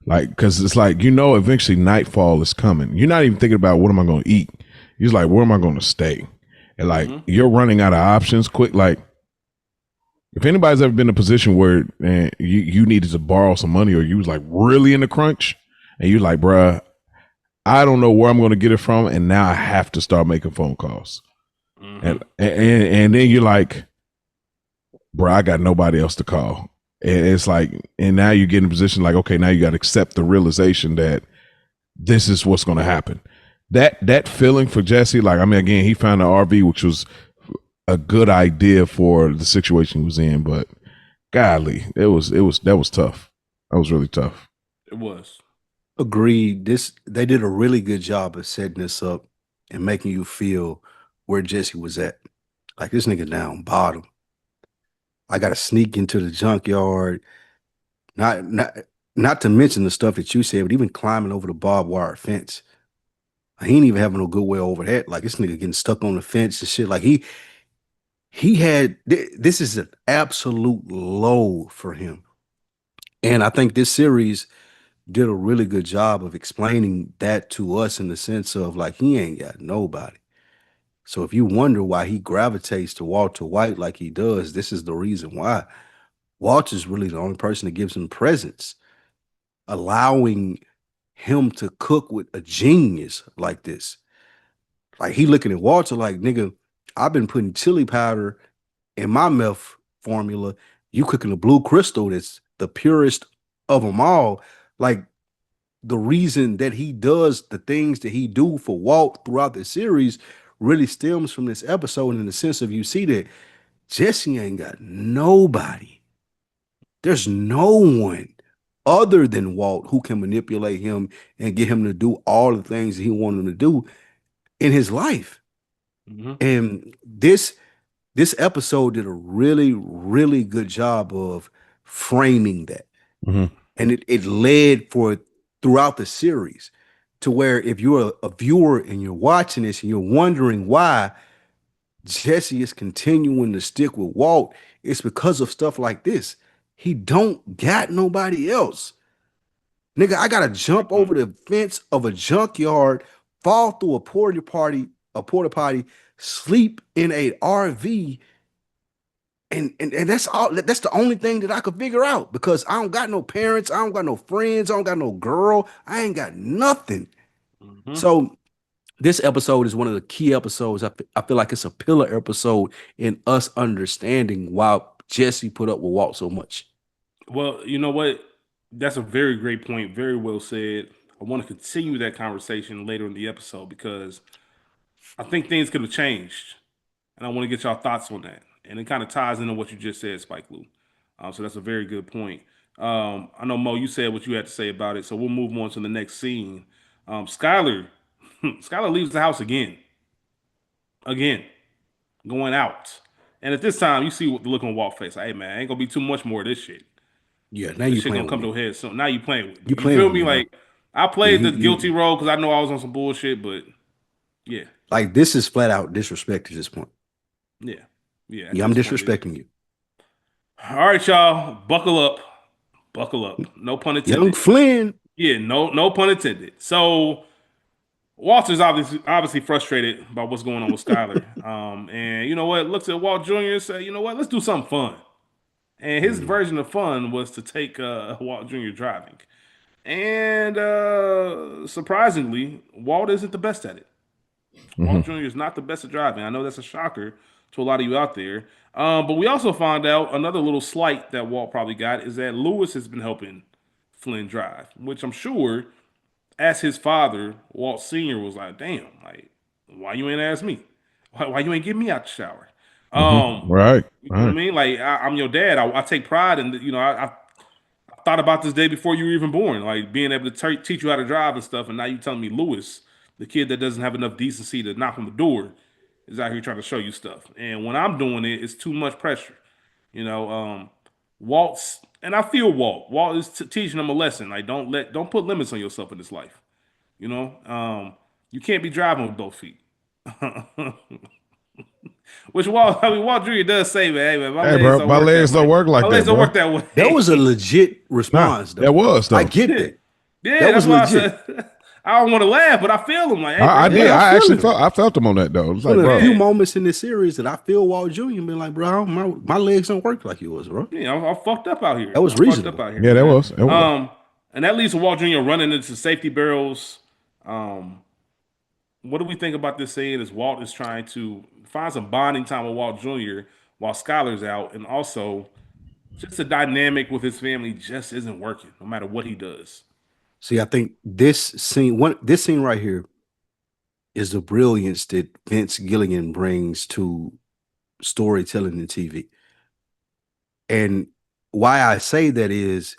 Like, because it's like, eventually nightfall is coming. You're not even thinking about what am I going to eat. You're just like, where am I going to stay? And like, you're running out of options quick. Like, if anybody's ever been in a position where you needed to borrow some money or you was like really in a crunch and you're like, bruh, I don't know where I'm going to get it from. And now I have to start making phone calls. And then you're like, bro, I got nobody else to call. And it's like, and now you get in a position like, okay, now you got to accept the realization that this is what's going to happen. That feeling for Jesse, like, I mean, again, he found an RV, which was a good idea for the situation he was in, but golly, that was tough. That was really tough. It was. Agreed. They did a really good job of setting this up and making you feel where Jesse was at. Like this nigga down bottom. I gotta sneak into the junkyard. Not to mention the stuff that you said, but even climbing over the barbed wire fence. He ain't even having no good way over that. Like this nigga getting stuck on the fence and shit. Like he had this is an absolute low for him. And I think this series did a really good job of explaining that to us in the sense of like he ain't got nobody. So if you wonder why he gravitates to Walter White like he does, this is the reason why. Walter's really the only person that gives him presence, allowing him to cook with a genius like this. Like he looking at Walter like, nigga, I've been putting chili powder in my meth formula. You cooking a blue crystal that's the purest of them all. Like the reason that he does the things that he do for Walt throughout the series really stems from this episode in the sense of you see that Jesse ain't got nobody. There's no one other than Walt who can manipulate him and get him to do all the things that he wanted him to do in his life. And this episode did a really, really good job of framing that. And it led for throughout the series to where if you're a viewer and you're watching this and you're wondering why Jesse is continuing to stick with Walt, it's because of stuff like this. He don't got nobody else. Nigga, I gotta jump over the fence of a junkyard, fall through a porta potty, sleep in a RV. And that's all. That's the only thing that I could figure out because I don't got no parents, I don't got no friends, I don't got no girl, I ain't got nothing. Mhm. So this episode is one of the key episodes. I feel like it's a pillar episode in us understanding why Jesse put up with Walt so much. Well, you know what? That's a very great point. Very well said. I want to continue that conversation later in the episode because I think things could have changed, and I want to get y'all thoughts on that. And it kind of ties into what you just said, Spike Lou. So that's a very good point. I know Mo, you said what you had to say about it, so we'll move on to the next scene. Skylar, Skylar leaves the house again, going out, and at this time, you see what the look on Walt's face. Like, hey man, ain't gonna be too much more of this shit. Yeah, now This you shit playing gonna with come me. to a head soon. Now you playing with me. You You playing feel with me? me, bro. Like I played the You guilty role because I know I was on some bullshit, but yeah, like this is flat out disrespect at this point. yeah, yeah. At Yeah, I'm this point, it is. disrespecting you. All right, y'all, buckle up, buckle up. No pun Young intended. Flynn. Yeah, no pun intended. So Walter's obviously frustrated by what's going on with Skylar. And you know what? Looks at Walt Jr. and say, you know what? Let's do something fun. And his version of fun was to take Walt Jr. driving. And surprisingly, Walt isn't the best at it. Walt Jr. is not the best at driving. I know that's a shocker to a lot of you out there. But we also found out another little slight that Walt probably got is that Lewis has been helping Flynn drive, which I'm sure, as his father, Walt Sr. was like, damn, like, why you ain't ask me? Why you ain't get me out the shower? Right. You know what I mean? Like, I'm your dad. I take pride in, I thought about this day before you were even born, like being able to teach you how to drive and stuff. And now you telling me Lewis, the kid that doesn't have enough decency to knock on the door, is out here trying to show you stuff. And when I'm doing it, it's too much pressure. You know, Walt's, and I feel Walt. Walt is teaching him a lesson. Like, don't put limits on yourself in this life. You know, you can't be driving with both feet. Which Walt Jr. does say, man, hey man, Hey, bro, my legs don't work like My that, legs don't bro. work that way. That was a legit response, though. That was though. I get that. Yeah, That that's was why legit. I said I don't want to laugh, but I feel him. Like, hey, I bro, did. Yeah, I I feel actually it. felt him on that though. It was like, One of the bro, few moments in this series that I feel Walt Jr. been like, bro, my legs don't work like yours, bro. Yeah, I'm fucked up out here. That was I'm fucked reasonable. up out here. yeah, that man. was. It was. And that leads to Walt Jr. running into safety barrels. What do we think about this scene? As Walt is trying to find some bonding time with Walt Jr. while Skylar's out, and also just the dynamic with his family just isn't working, no matter what he does. See, I think this scene right here is the brilliance that Vince Gilligan brings to storytelling in TV. And why I say that is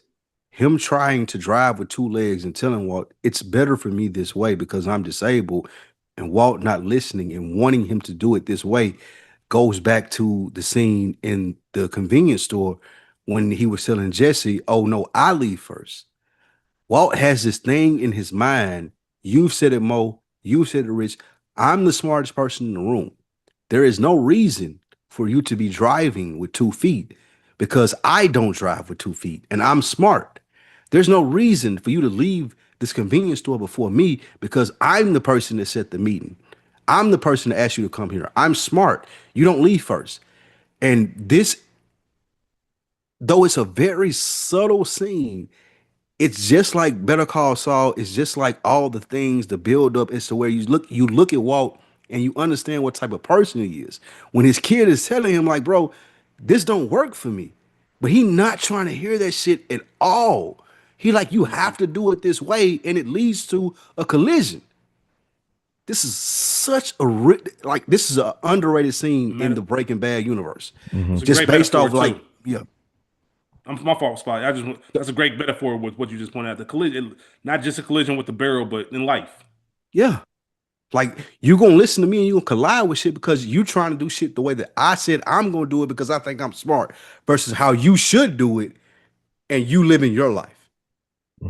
him trying to drive with two legs and telling Walt, it's better for me this way because I'm disabled, and Walt not listening and wanting him to do it this way goes back to the scene in the convenience store when he was telling Jesse, oh no, I leave first. Walt has this thing in his mind. You've said it, Mo. You said it, Rich. I'm the smartest person in the room. There is no reason for you to be driving with 2 feet because I don't drive with 2 feet and I'm smart. There's no reason for you to leave this convenience store before me because I'm the person that set the meeting. I'm the person that asked you to come here. I'm smart. You don't leave first. And this, though it's a very subtle scene, it's just like Better Call Saul. It's just like all the things, the build up is to where you look at Walt and you understand what type of person he is. When his kid is telling him, like, bro, this don't work for me. But he not trying to hear that shit at all. He like, you have to do it this way, and it leads to a collision. This is such a this is an underrated scene in the Breaking Bad universe. It's a Just great based metaphor, off like, too. yeah. My fault, Spot. That's a great metaphor with what you just pointed out. The collision, not just a collision with the barrel, but in life. Yeah. Like you gonna listen to me and you gonna collide with shit because you trying to do shit the way that I said I'm gonna do it because I think I'm smart versus how you should do it and you live in your life.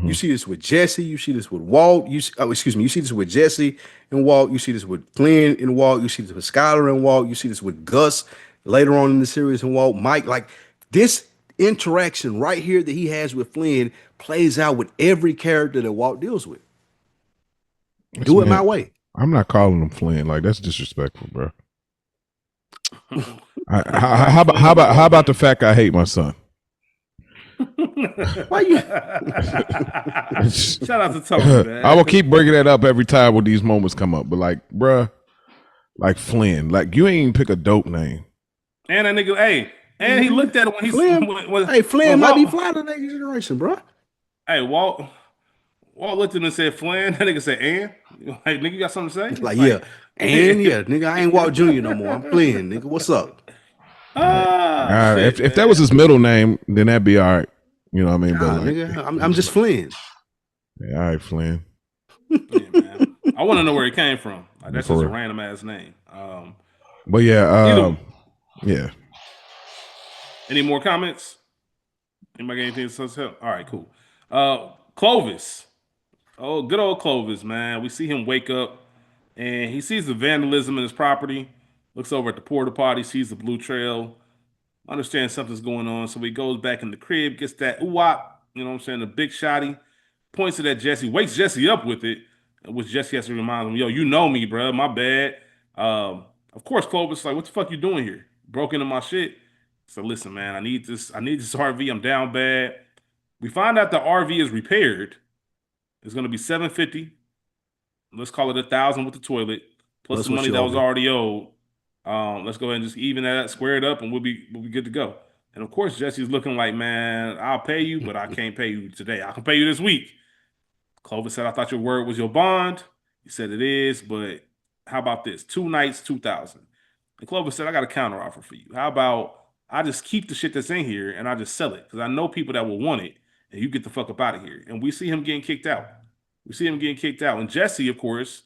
You see this with Jesse, you see this with Walt, you see this with Jesse and Walt, you see this with Flynn and Walt, you see this with Skylar and Walt, you see this with Gus later on in the series and Walt, Mike. Like this interaction right here that he has with Flynn plays out with every character that Walt deals with. Do it my way. I'm not calling him Flynn. Like that's disrespectful, bro. How about the fact I hate my son? Why you? Shout out to Tony, man. I will keep bringing that up every time when these moments come up. But like, bruh, like Flynn, like you ain't even pick a dope name. And that nigga, hey, and he looked at it when he Flynn, Flynn might be fly the next generation, bro. Hey, Walt looked at him and said, Flynn. That nigga said, and? Like, nigga, you got something to say? Like, yeah. And yeah, nigga, I ain't Walt Jr. no more. I'm Flynn, nigga. What's up? Shit, if that was his middle name, then that'd be all right. You know what I mean? Nah, but like, nigga, I'm just Flynn. Yeah, all right, Flynn. Yeah, man. I want to know where it came from. Like, that's For just a real. random ass name. But yeah, yeah. Any more comments? Anybody got anything to say? All right, cool. Clovis. Oh, good old Clovis, man. We see him wake up and he sees the vandalism in his property. Looks over at the porta potty, sees the blue trail, understands something's going on. So he goes back in the crib, gets that ooh-wop, you know what I'm saying, the big shotty, points it at Jesse, wakes Jesse up with it, which Jesse has to remind him, yo, you know me, bro, my bad. Of course, Clovis like, what the fuck you doing here? Broke into my shit. So listen, man, I need this RV. I'm down bad. We find out the RV is repaired. It's gonna be $750. Let's call it $1,000 with the toilet, plus That's the what money you that owe was me. already owed. Let's go ahead and just even that, square it up, and we'll be good to go. And of course, Jesse's looking like, man, I'll pay you, but I can't pay you today. I can pay you this week. Clovis said, I thought your word was your bond. He said it is, but how about this? 2 nights, 2,000. And Clovis said, I got a counter offer for you. How about I just keep the shit that's in here and I just sell it because I know people that will want it, and you get the fuck up out of here. And we see him getting kicked out. And Jesse, of course,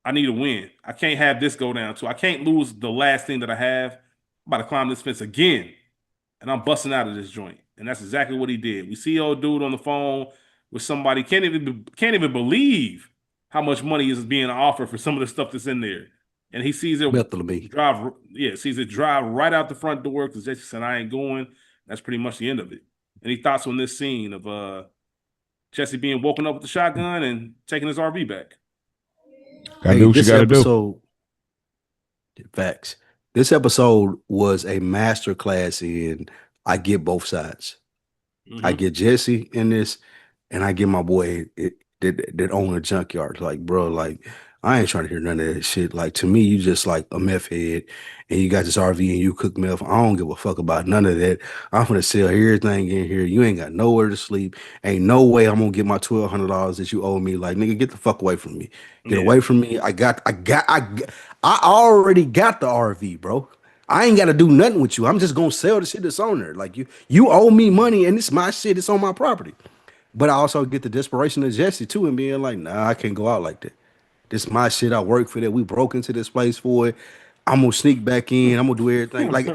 I need a win. I can't have this go down too. I can't lose the last thing that I have. I'm about to climb this fence again, and I'm busting out of this joint. And that's exactly what he did. We see old dude on the phone with somebody can't even believe how much money is being offered for some of the stuff that's in there. And he sees it sees it drive right out the front door because Jesse said, I ain't going. That's pretty much the end of it. Any thoughts on this scene of Jesse being woken up with the shotgun and taking his RV back? Gotta do what you gotta do. Facts. This episode was a masterclass in I get both sides. I get Jesse in this, and I get my boy that own a junkyard. Like, bro, like I ain't trying to hear none of that shit. Like, to me, you just like a meth head, and you got this RV and you cook meth. I don't give a fuck about none of that. I'm gonna sell everything in here. You ain't got nowhere to sleep. Ain't no way I'm gonna get my $1,200 that you owe me. Like, nigga, get the fuck away from me. Get away from me. I already got the RV, bro. I ain't got to do nothing with you. I'm just gonna sell the shit that's on there. Like, you owe me money, and it's my shit. It's on my property. But I also get the desperation of Jesse too, and being like, nah, I can't go out like that. This is my shit. I work for that. We broke into this place for it. I'm gonna sneak back in. I'm gonna do everything. Like,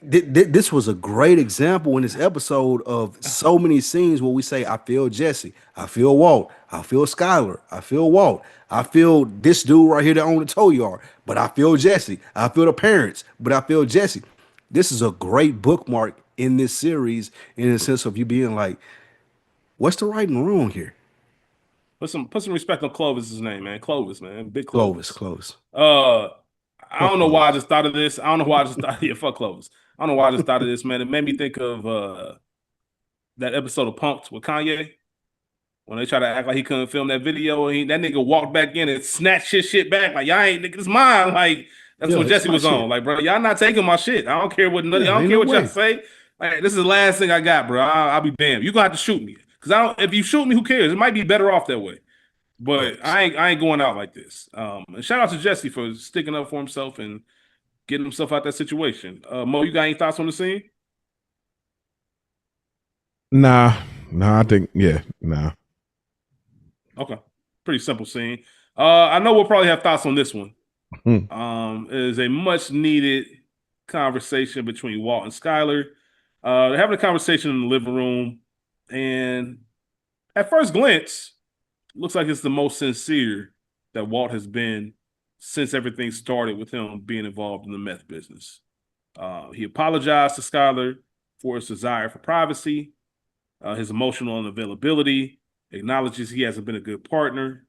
this was a great example in this episode of so many scenes where we say, I feel Jesse, I feel Walt, I feel Skylar, I feel Walt, I feel this dude right here that owned the tow yard, but I feel Jesse, I feel the parents, but I feel Jesse. This is a great bookmark in this series in the sense of you being like, what's the right and wrong here? Put some respect on Clovis's name, man. Clovis, man. Big Clovis. Clovis. I don't know why I just thought of this. I don't know why I just thought yeah, fuck Clovis. I don't know why I just thought of this, man. It made me think of that episode of Punk'd with Kanye. When they try to act like he couldn't film that video, and that nigga walked back in and snatched his shit back. Like, y'all ain't nigga, it's mine. Like, that's what Jesse was on. Like, bro, y'all not taking my shit. I don't care what y'all don't care what y'all say. Like, this is the last thing I got, bro. I'll be damned. You gonna have to shoot me. Cause if you shoot me, who cares? It might be better off that way. But I ain't going out like this. And shout out to Jesse for sticking up for himself and getting himself out that situation. Mo, you got any thoughts on the scene? Nah, I think nah. Okay, pretty simple scene. I know we'll probably have thoughts on this one. It is a much needed conversation between Walt and Skylar. They're having a conversation in the living room, and at first glance, looks like it's the most sincere that Walt has been since everything started with him being involved in the meth business. He apologized to Skylar for his desire for privacy, his emotional unavailability, acknowledges he hasn't been a good partner.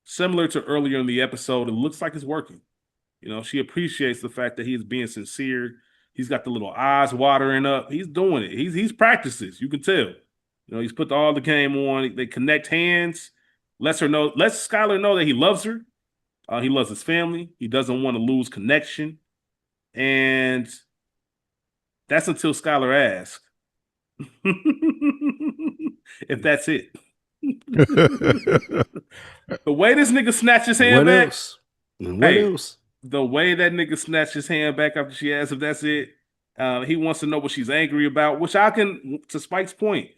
Similar to earlier in the episode, it looks like it's working. You know, she appreciates the fact that he's being sincere. He's got the little eyes watering up. He's doing it. He's practices. You can tell. You know, he's put all the game on. They connect hands. Lets Skylar know that he loves her. He loves his family. He doesn't want to lose connection. And that's until Skylar asks if that's it. The way this nigga snatched his hand What back. else? And what Hey, else? the way that nigga snatched his hand back after she asked if that's it, he wants to know what she's angry about, which I can, to Spike's point,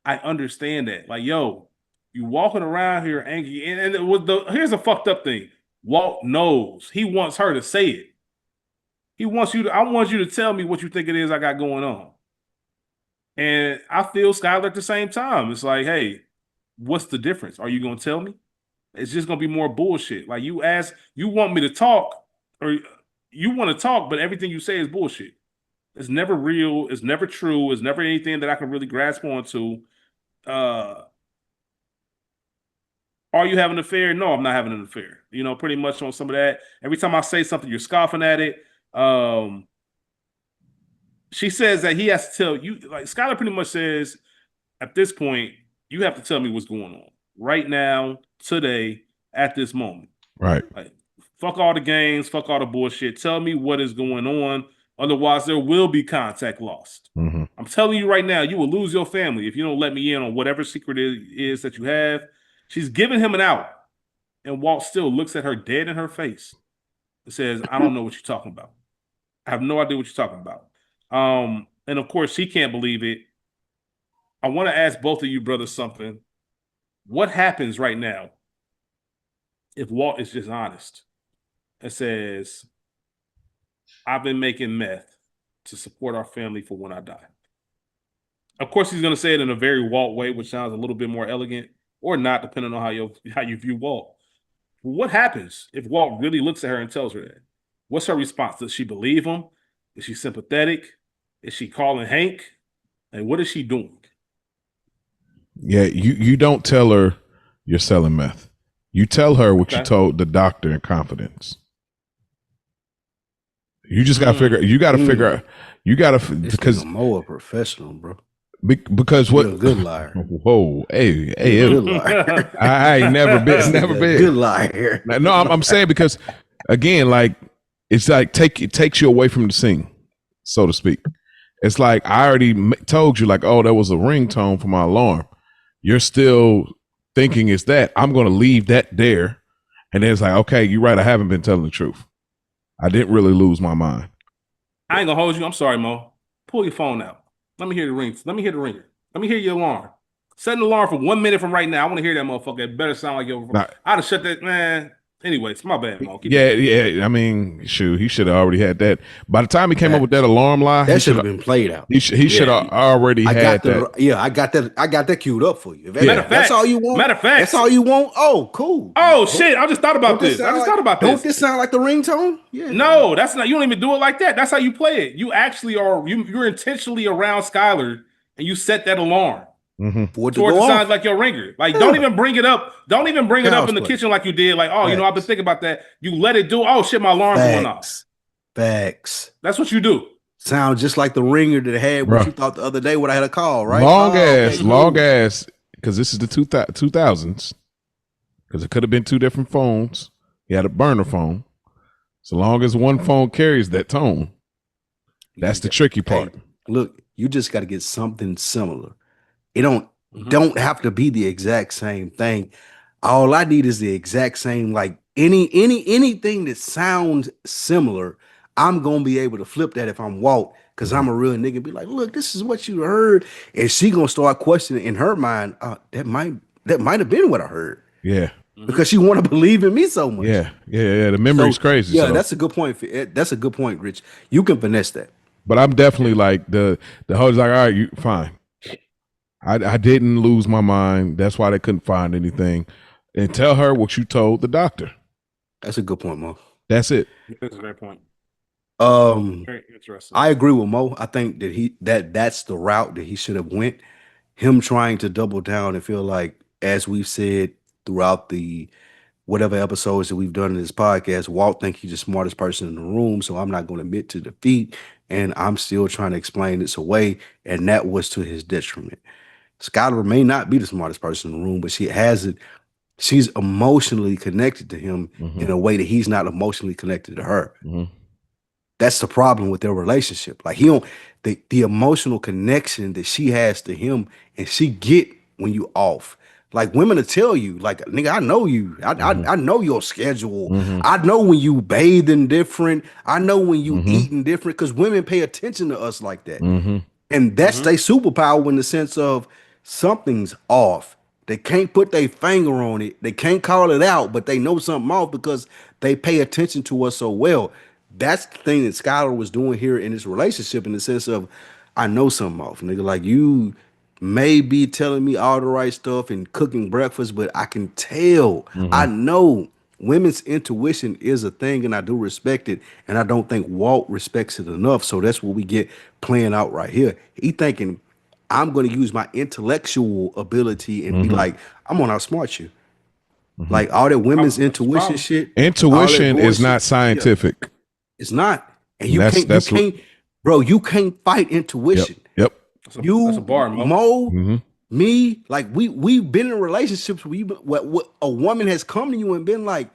I understand that. Like, yo, you walking around here angry, and here's a fucked up thing. Walt knows he wants her to say it. He wants you to. I want you to tell me what you think it is I got going on. And I feel Skylar at the same time. It's like, hey, what's the difference? Are you gonna tell me? It's just gonna be more bullshit. Like you want me to talk, or you want to talk, but everything you say is bullshit. It's never real. It's never true. It's never anything that I can really grasp onto. Are you having an affair? No, I'm not having an affair. You know, pretty much on some of that. Every time I say something, you're scoffing at it. She says that he has to tell you, like Skylar pretty much says, at this point, you have to tell me what's going on right now, today, at this moment. Right. Like, fuck all the games, fuck all the bullshit. Tell me what is going on. Otherwise, there will be contact lost. Mm-hmm. I'm telling you right now, you will lose your family if you don't let me in on whatever secret it is that you have. She's giving him an out. And Walt still looks at her dead in her face and says, I don't know what you're talking about. I have no idea what you're talking about. And of course, she can't believe it. I want to ask both of you brothers something. What happens right now if Walt is just honest and says, I've been making meth to support our family for when I die? Of course, he's going to say it in a very Walt way, which sounds a little bit more elegant, or not, depending on how you view Walt. What happens if Walt really looks at her and tells her that? What's her response? Does she believe him? Is she sympathetic? Is she calling Hank? And what is she doing? Yeah, you don't tell her you're selling meth. You tell her what you Okay. told the doctor in confidence. You just got to figure. You got to figure out. You got to This because nigga Mo a professional, bro. because You're what? a good liar. Whoa, hey, You're a good liar. I ain't never This been, nigga never a been. good liar. No, I'm saying because again, like it's like it takes you away from the scene, so to speak. It's like I already told you, like, oh, that was a ringtone for my alarm. You're still thinking it's that. I'm going to leave that there, and then it's like, okay, you're right. I haven't been telling the truth. I didn't really lose my mind. I ain't gonna hold you. I'm sorry, Mo. Pull your phone out. Let me hear the ring. Let me hear the ringer. Let me hear your alarm. Set an alarm for 1 minute from right now. I want to hear that motherfucker. It better sound like your. Nah. I'd have shut that, man. Anyways, my bad, Mo. Keep Yeah. I mean, shoot, he should have already had that. By the time he came up with that alarm lie, That should have been played out. He should have already I had got the that. yeah, I got that queued up for you. If Matter of that's fact- all you want. matter of fact- that's all you want. Oh, cool. Oh shit! I just thought about Don't this. I sound just like- thought about Don't this. this sound like the ringtone? Yeah. No, that's not. You don't even do it like that. That's how you play it. You actually are. You're intentionally around Skylar, and you set that alarm Mhm. For it to towards go the off. sounds like your ringer. Like, Yeah. don't even bring it up. Don't even bring it up Child's in the play. kitchen like you did. Like, oh, you know, I've been Facts. thinking about that. You let it do. Oh shit, my alarm's going off. Facts. Facts. That's what you do. Sound just like the ringer that had Bruh. what you thought the other day when I had a call, right? Long Oh, okay, long cool. ass, because this is the 2000s. Because it could have been two different phones. He had a burner phone. So long as one phone carries that tone, that's the tricky part. Hey, look, you just got to get something similar. It don't Mhm. don't have to be the exact same thing. All I need is the exact same, like anything that sounds similar. I'm gonna be able to flip that if I'm Walt, because I'm a real nigga. Be like, look, this is what you heard, and she gonna start questioning in her mind. That might have been what I heard, Yeah. because she want to believe in me so much. Yeah. The memory's So, crazy. Yeah, so. that's a good point. That's a good point, Rich. You can finesse that. But I'm definitely like the host. Like, all right, you fine. I didn't lose my mind. That's why they couldn't find anything. And tell her what you told the doctor. That's a good point, Mo. That's it. That's a great point. Very interesting. I agree with Mo. I think that that's the route that he should have went. Him trying to double down and feel like, as we've said throughout the whatever episodes that we've done in this podcast, Walt think he's the smartest person in the room, so I'm not going to admit to defeat, and I'm still trying to explain this away, and that was to his detriment. Skylar may not be the smartest person in the room, but she has it. She's emotionally connected to him in a way that he's not emotionally connected to her. That's the problem with their relationship. Like he don't the emotional connection that she has to him, and she get when you off. Like women will tell you, like nigga, I know you. I know your schedule. I know when you bathing different. I know when you eating different. Because women pay attention to us like that, and that's their superpower in the sense of something's off. They can't put their finger on it. They can't call it out, but they know something off because they pay attention to us so well. That's the thing that Skylar was doing here in this relationship, in the sense of, I know something off, nigga. Like you may be telling me all the right stuff and cooking breakfast, but I can tell. I know women's intuition is a thing, and I do respect it. And I don't think Walt respects it enough. So that's what we get playing out right here. He thinking, I'm going to use my intellectual ability and be like, I'm gonna outsmart you. Like all that women's intuition shit. Intuition is not Yeah, scientific. it's not. And And you that's- can't, that's you can't, bro, you can't fight intuition. Yep. You, That's a bar, Mo. Mo, me, like we've been in relationships where what a woman has come to you and been like,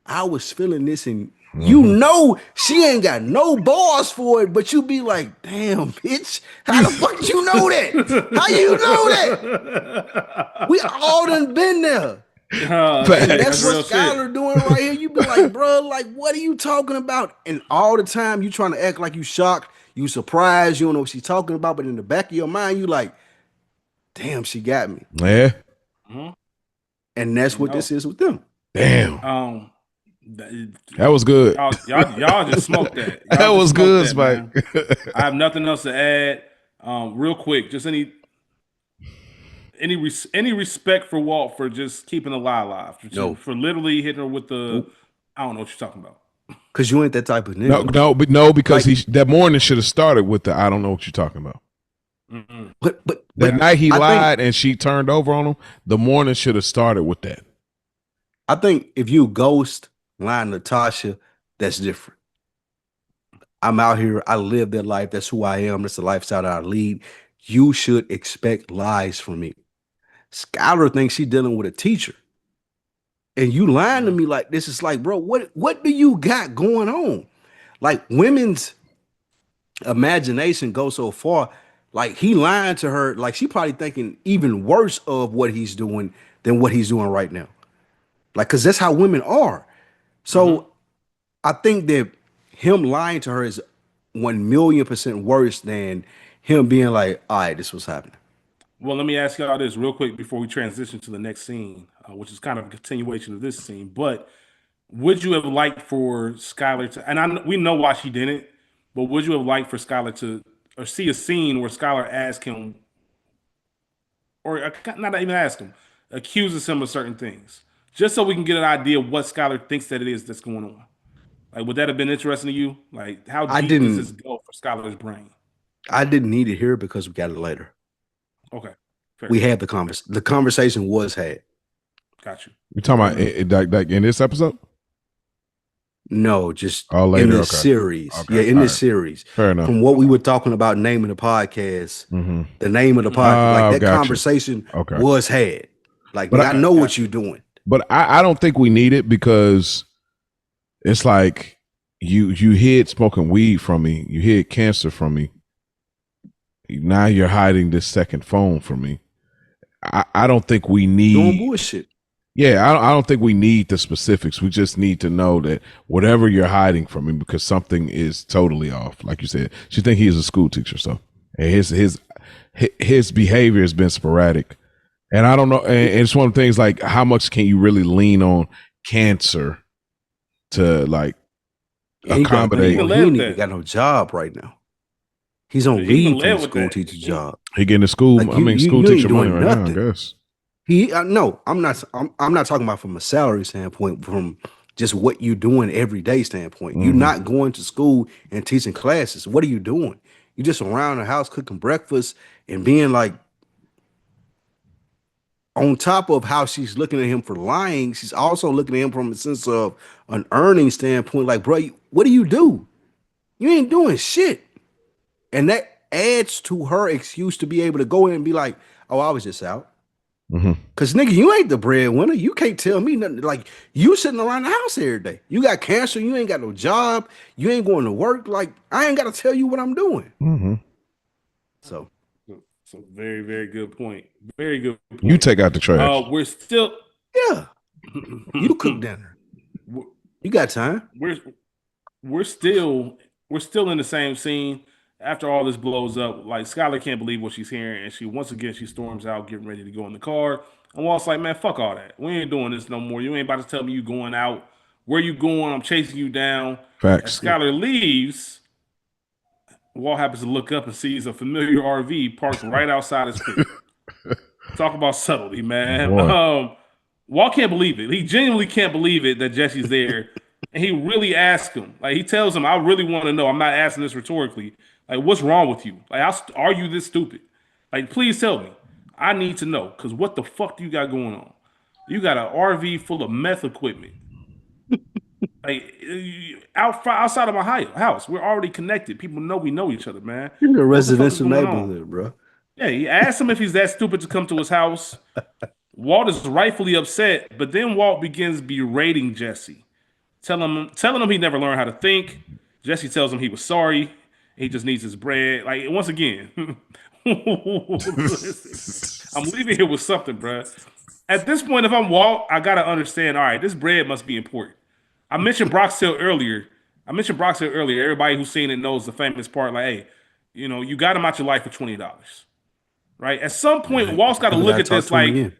I was feeling this, and you know she ain't got no balls for it, but you be like, damn, bitch, how the fuck you know that? How you know that? We all done been there. And that's real what shit. Skylar doing right here. You be like, bro, like, what are you talking about? And all the time you trying to act like you shocked, you surprised, you don't know what she's talking about, but in the back of your mind, you like, damn, she got me. Yeah. And that's what this is with them. Damn. That That was good. y'all just smoked that. That Y'all was just good, smoked that, Spike. man. I have nothing else to add. Real quick, just any respect for Walt for just keeping the lie alive, for literally hitting her with the, I don't know what you're talking about. Cause you ain't that type of nigga. No, because Like- that morning should have started with the I don't know what you're talking about. But That night he I think- lied and she turned over on him. The morning should have started with that. I think if you ghost line Natasha, that's different. I'm out here. I live that life. That's who I am. That's the lifestyle that I lead. You should expect lies from me. Skylar thinks she's dealing with a teacher. And you lying to me like this. Is like, bro, what do you got going on? Like women's imagination goes so far. Like he lying to her. Like she probably thinking even worse of what he's doing than what he's doing right now. Like, cause that's how women are. So I think that him lying to her is 1,000,000% worse than him being like, all right, this was happening. Well, let me ask y'all this real quick before we transition to the next scene, which is kind of a continuation of this scene. But would you have liked for Skylar to, and we know why she didn't, but would you have liked for Skylar to, or see a scene where Skylar asks him, or not even ask him, accuses him of certain things, just so we can get an idea of what Skylar thinks that it is that's going on? Like, would that have been interesting to you? Like, how deep does this go for Skylar's brain? I didn't need it here because we got it later. Okay. Fair. We had the conversation. The conversation was had. Got you. You talking about like in this episode? No, just Oh, later, in this okay. series. Okay, Yeah, in all this right. series. Fair enough. From what we were talking about naming the podcast, the name of the podcast, like that gotcha. conversation Okay. was had. Like, But I know what you're doing. But I don't think we need it because it's like you hid smoking weed from me. You hid cancer from me. Now you're hiding this second phone from me. I don't think we Doing need. bullshit. Yeah, I don't think we need the specifics. We just need to know that whatever you're hiding from me, because something is totally off. Like you said, she think he's a school teacher, so and his behavior has been sporadic, and I don't know. And it's one of the things like how much can you really lean on cancer to like accommodate? He ain't even got no job right now. He's on But he can leave from live the with school that. teacher job. He getting the school. Like, I mean, you school ain't teacher money doing right now. I nothing. guess. No, I'm not. I'm not talking about from a salary standpoint, from just what you're doing every day standpoint. You're not going to school and teaching classes. What are you doing? You're just around the house cooking breakfast and being like, on top of how she's looking at him for lying, she's also looking at him from a sense of an earning standpoint. Like, bro, what do? You ain't doing shit. And that adds to her excuse to be able to go in and be like, oh, I was just out. Cause nigga, you ain't the breadwinner. You can't tell me nothing. Like, you sitting around the house every day. You got cancer. You ain't got no job. You ain't going to work. Like, I ain't got to tell you what I'm doing. So very, very good point. Very good point. You take out the trash. We're still, yeah. You cook dinner. You got time. We're still in the same scene after all this blows up. Like, Skylar can't believe what she's hearing, and she storms out, getting ready to go in the car. And Walt's like, man, fuck all that. We ain't doing this no more. You ain't about to tell me you going out. Where you going? I'm chasing you down. Facts. As Skylar leaves, Walt happens to look up and sees a familiar RV parked right outside his crib. Talk about subtlety, man. Walt can't believe it. He genuinely can't believe it that Jesse's there. And he really asks him. Like, he tells him, I really want to know. I'm not asking this rhetorically. Like, what's wrong with you? Like, are you this stupid? Like, please tell me. I need to know. Because what the fuck do you got going on? You got an RV full of meth equipment. Like, outside of my house. We're already connected. People know we know each other, man. You're in a residential neighborhood, bro. Yeah, he asked him if he's that stupid to come to his house. Walt is rightfully upset, but then Walt begins berating Jesse. Telling him he never learned how to think. Jesse tells him he was sorry. He just needs his bread. Like, once again, I'm leaving here with something, bro. At this point, if I'm Walt, I gotta understand. All right, this bread must be important. I mentioned Brock's Hill earlier. Everybody who's seen it knows the famous part. Like, hey, you got him out your life for $20, right? At some point, Walt's got to look at this like.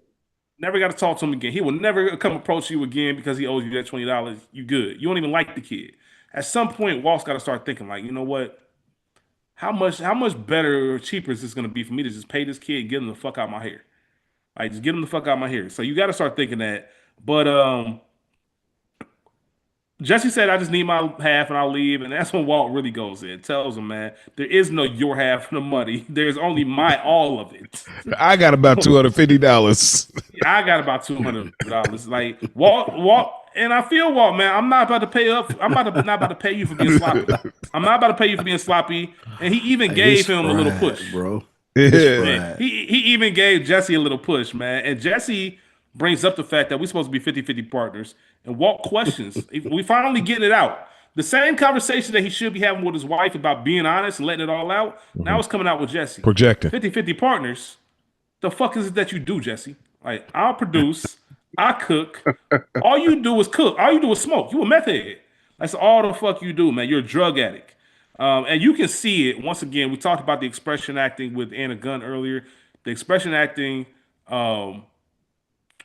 Never got to talk to him again. He will never come approach you again because he owes you that $20. You good. You don't even like the kid. At some point, Walt's got to start thinking like, you know what? How much better or cheaper is this going to be for me to just pay this kid and get him the fuck out my hair? Like, just get him the fuck out my hair. So you got to start thinking that. But Jesse said, I just need my half and I'll leave. And that's when Walt really goes in. Tells him, man, there is no your half of the money. There's only my all of it. I got about $250. I got about $200. Like, Walt, and I feel Walt, man, I'm not about to pay up. Not about to pay you for being sloppy. I'm not about to pay you for being sloppy. And he even gave him a little push. Bro. Yeah. He even gave Jesse a little push, man. And Jesse brings up the fact that we're supposed to be 50-50 partners. And Walt questions. We finally getting it out. The same conversation that he should be having with his wife about being honest and letting it all out. Now it's coming out with Jesse. Projecting. 50-50 partners. The fuck is it that you do, Jesse? Like, I'll produce. I cook. All you do is cook. All you do is smoke. You a meth head. That's all the fuck you do, man. You're a drug addict. And you can see it. Once again, we talked about the expression acting with Anna Gunn earlier. The expression acting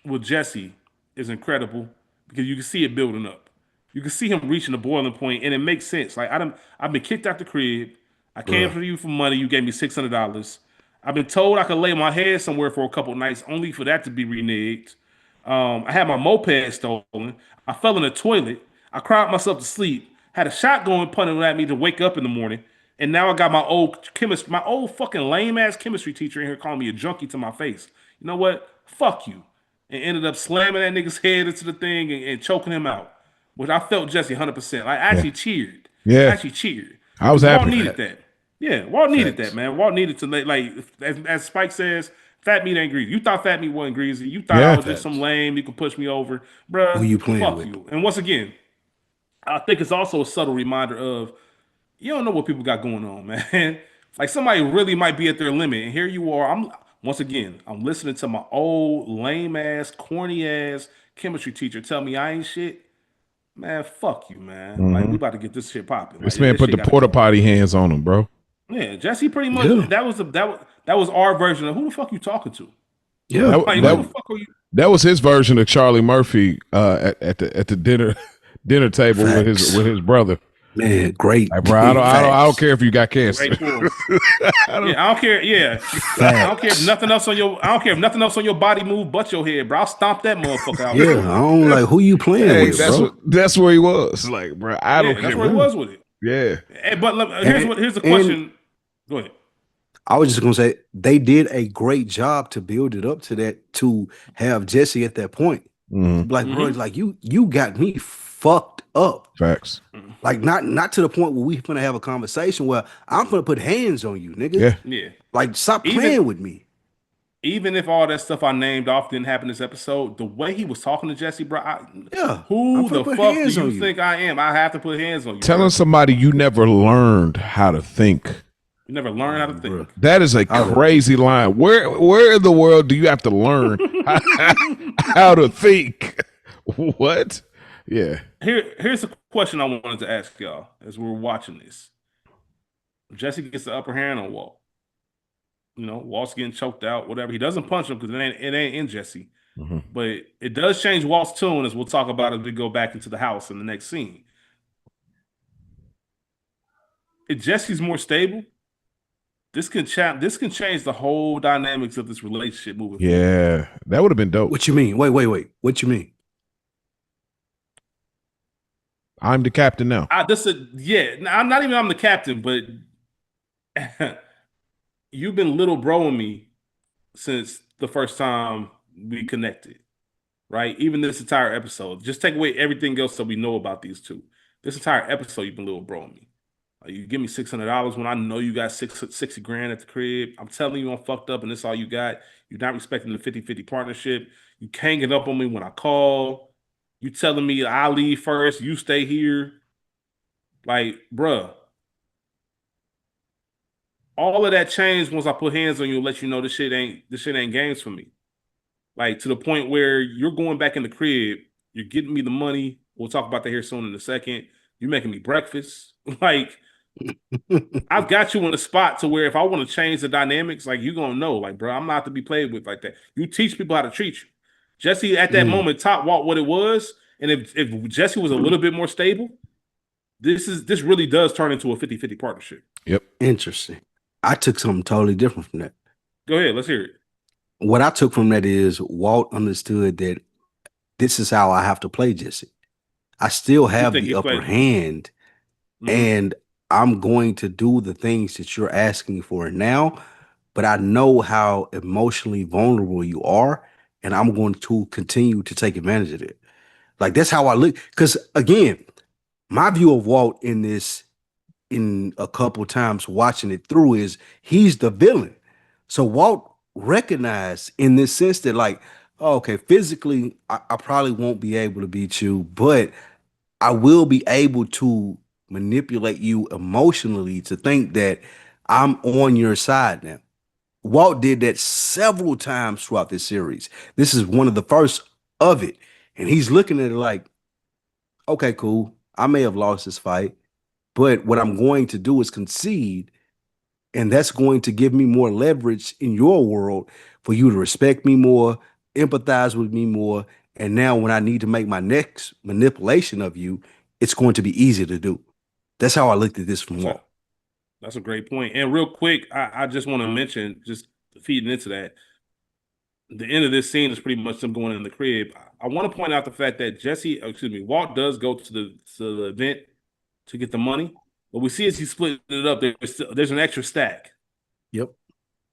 with Jesse is incredible because you can see it building up. You can see him reaching the boiling point, and it makes sense. Like, I've been kicked out the crib. I came for you for money. You gave me $600. I've been told I could lay my head somewhere for a couple of nights, only for that to be reneged. I had my moped stolen. I fell in the toilet. I cried myself to sleep. Had a shotgun pointed at me to wake up in the morning. And now I got my old fucking lame ass chemistry teacher in here calling me a junkie to my face. You know what? Fuck you. And ended up slamming that nigga's head into the thing and choking him out. Which I felt Jesse 100%. I actually cheered. Yeah. I actually cheered. I was happy. Walt needed that. Yeah, Walt needed that, man. Walt needed to, like as Spike says, fat meat ain't greasy. You thought fat meat wasn't greasy. You thought I was just some lame. You could push me over. Bruh, who you playing fuck with? You. And once again, I think it's also a subtle reminder of you don't know what people got going on, man. Like, somebody really might be at their limit. And here you are. I'm listening to my old lame ass, corny ass chemistry teacher tell me I ain't shit. Man, fuck you, man. Like, we about to get this shit popping. This man put the porta potty hands on him, bro. Yeah, Jesse pretty much that was our version of who the fuck you talking to? Yeah, like, who the fuck are you? That was his version of Charlie Murphy at the dinner table with his brother. Man, great. Like, bro, I don't care if you got cancer. I don't care. Yeah, I don't care if nothing else on your body move but your head, bro. I'll stomp that motherfucker out. Yeah, I don't like who you playing with, bro. That's where he was. Like, bro, I don't care. That's where he was with it. Yeah. But here's the question. Go ahead. I was just gonna say they did a great job to build it up to that, to have Jesse at that point. Mhm. Like, bro, like you got me fucked up. Facts. Like, not to the point where we gonna have a conversation where I'm gonna put hands on you, nigga. Yeah. Yeah. Like, stop Even- playing with me. Even if all that stuff I named off didn't happen this episode, the way he was talking to Jesse, bro, Yeah. who I'm the finna put fuck do hands you on you. think I am? I have to put hands on you. Telling bro. somebody you never learned how to think. You never learn how to Bruh. think. That is a would- crazy line. Where in the world do you have to learn how to think? What? Yeah. Here's a question I wanted to ask y'all as we're watching this. Jesse gets the upper hand on Walt. You know, Walt's getting choked out, whatever. He doesn't punch him because it ain't in Jesse. Mhm. But it does change Walt's tune, as we'll talk about as we go back into the house in the next scene. If Jesse's more stable, this can change the whole dynamics of this relationship moving forward. Yeah. That would have been dope. What you mean? Wait. What you mean? I'm the captain now. I'm the captain, but you've been little broing me since the first time we connected, right? Even this entire episode. Just take away everything else that we know about these two. This entire episode, you've been little broing me. You give me $600 when I know you got 60 grand at the crib. I'm telling you I'm fucked up and this all you got. You're not respecting the 50-50 partnership. You can't get up on me when I call. You telling me I leave first, you stay here. Like, bruh. All of that changed once I put hands on you and let you know this shit ain't games for me. Like, to the point where you're going back in the crib, you're getting me the money. We'll talk about that here soon in a second. You're making me breakfast. Like, I've got you in a spot to where if I want to change the dynamics, like, you're gonna know, like, bro, I'm not to be played with like that. You teach people how to treat you. Jesse at that moment taught Walt what it was, and if Jesse was a little bit more stable, this really does turn into a 50-50 partnership. Yep. Interesting. I took something totally different from that. Go ahead, let's hear it. What I took from that is Walt understood that this is how I have to play Jesse. I still have think the he upper played- hand, and I'm going to do the things that you're asking for now, but I know how emotionally vulnerable you are, and I'm going to continue to take advantage of it. Like, that's how I look. Because again, my view of Walt in this, in a couple times watching it through, is he's the villain. So Walt recognized in this sense that, like, oh, okay, physically, I probably won't be able to beat you, but I will be able to manipulate you emotionally to think that I'm on your side now. Walt did that several times throughout this series. This is one of the first of it. And he's looking at it like, okay, cool. I may have lost this fight, but what I'm going to do is concede. And that's going to give me more leverage in your world for you to respect me more, empathize with me more. And now when I need to make my next manipulation of you, it's going to be easy to do. That's how I looked at this from Walt. That's a great point. And real quick, I just want to mention, just feeding into that, the end of this scene is pretty much them going in the crib. I want to point out the fact that Walt does go to the event to get the money, but we see as he's splitting it up, there's an extra stack. Yep.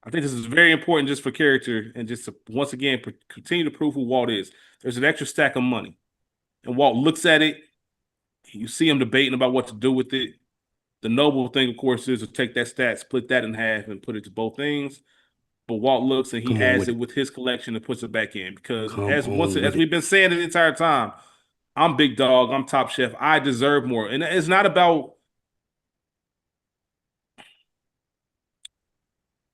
I think this is very important just for character and just to, once again, continue to prove who Walt is. There's an extra stack of money. And Walt looks at it. You see him debating about what to do with it. The noble thing, of course, is to take that stack, split that in half, and put it to both things. But Walt looks and he has it with his collection and puts it back in. Because as we've been saying the entire time, I'm big dog, I'm top chef, I deserve more. And it's not about.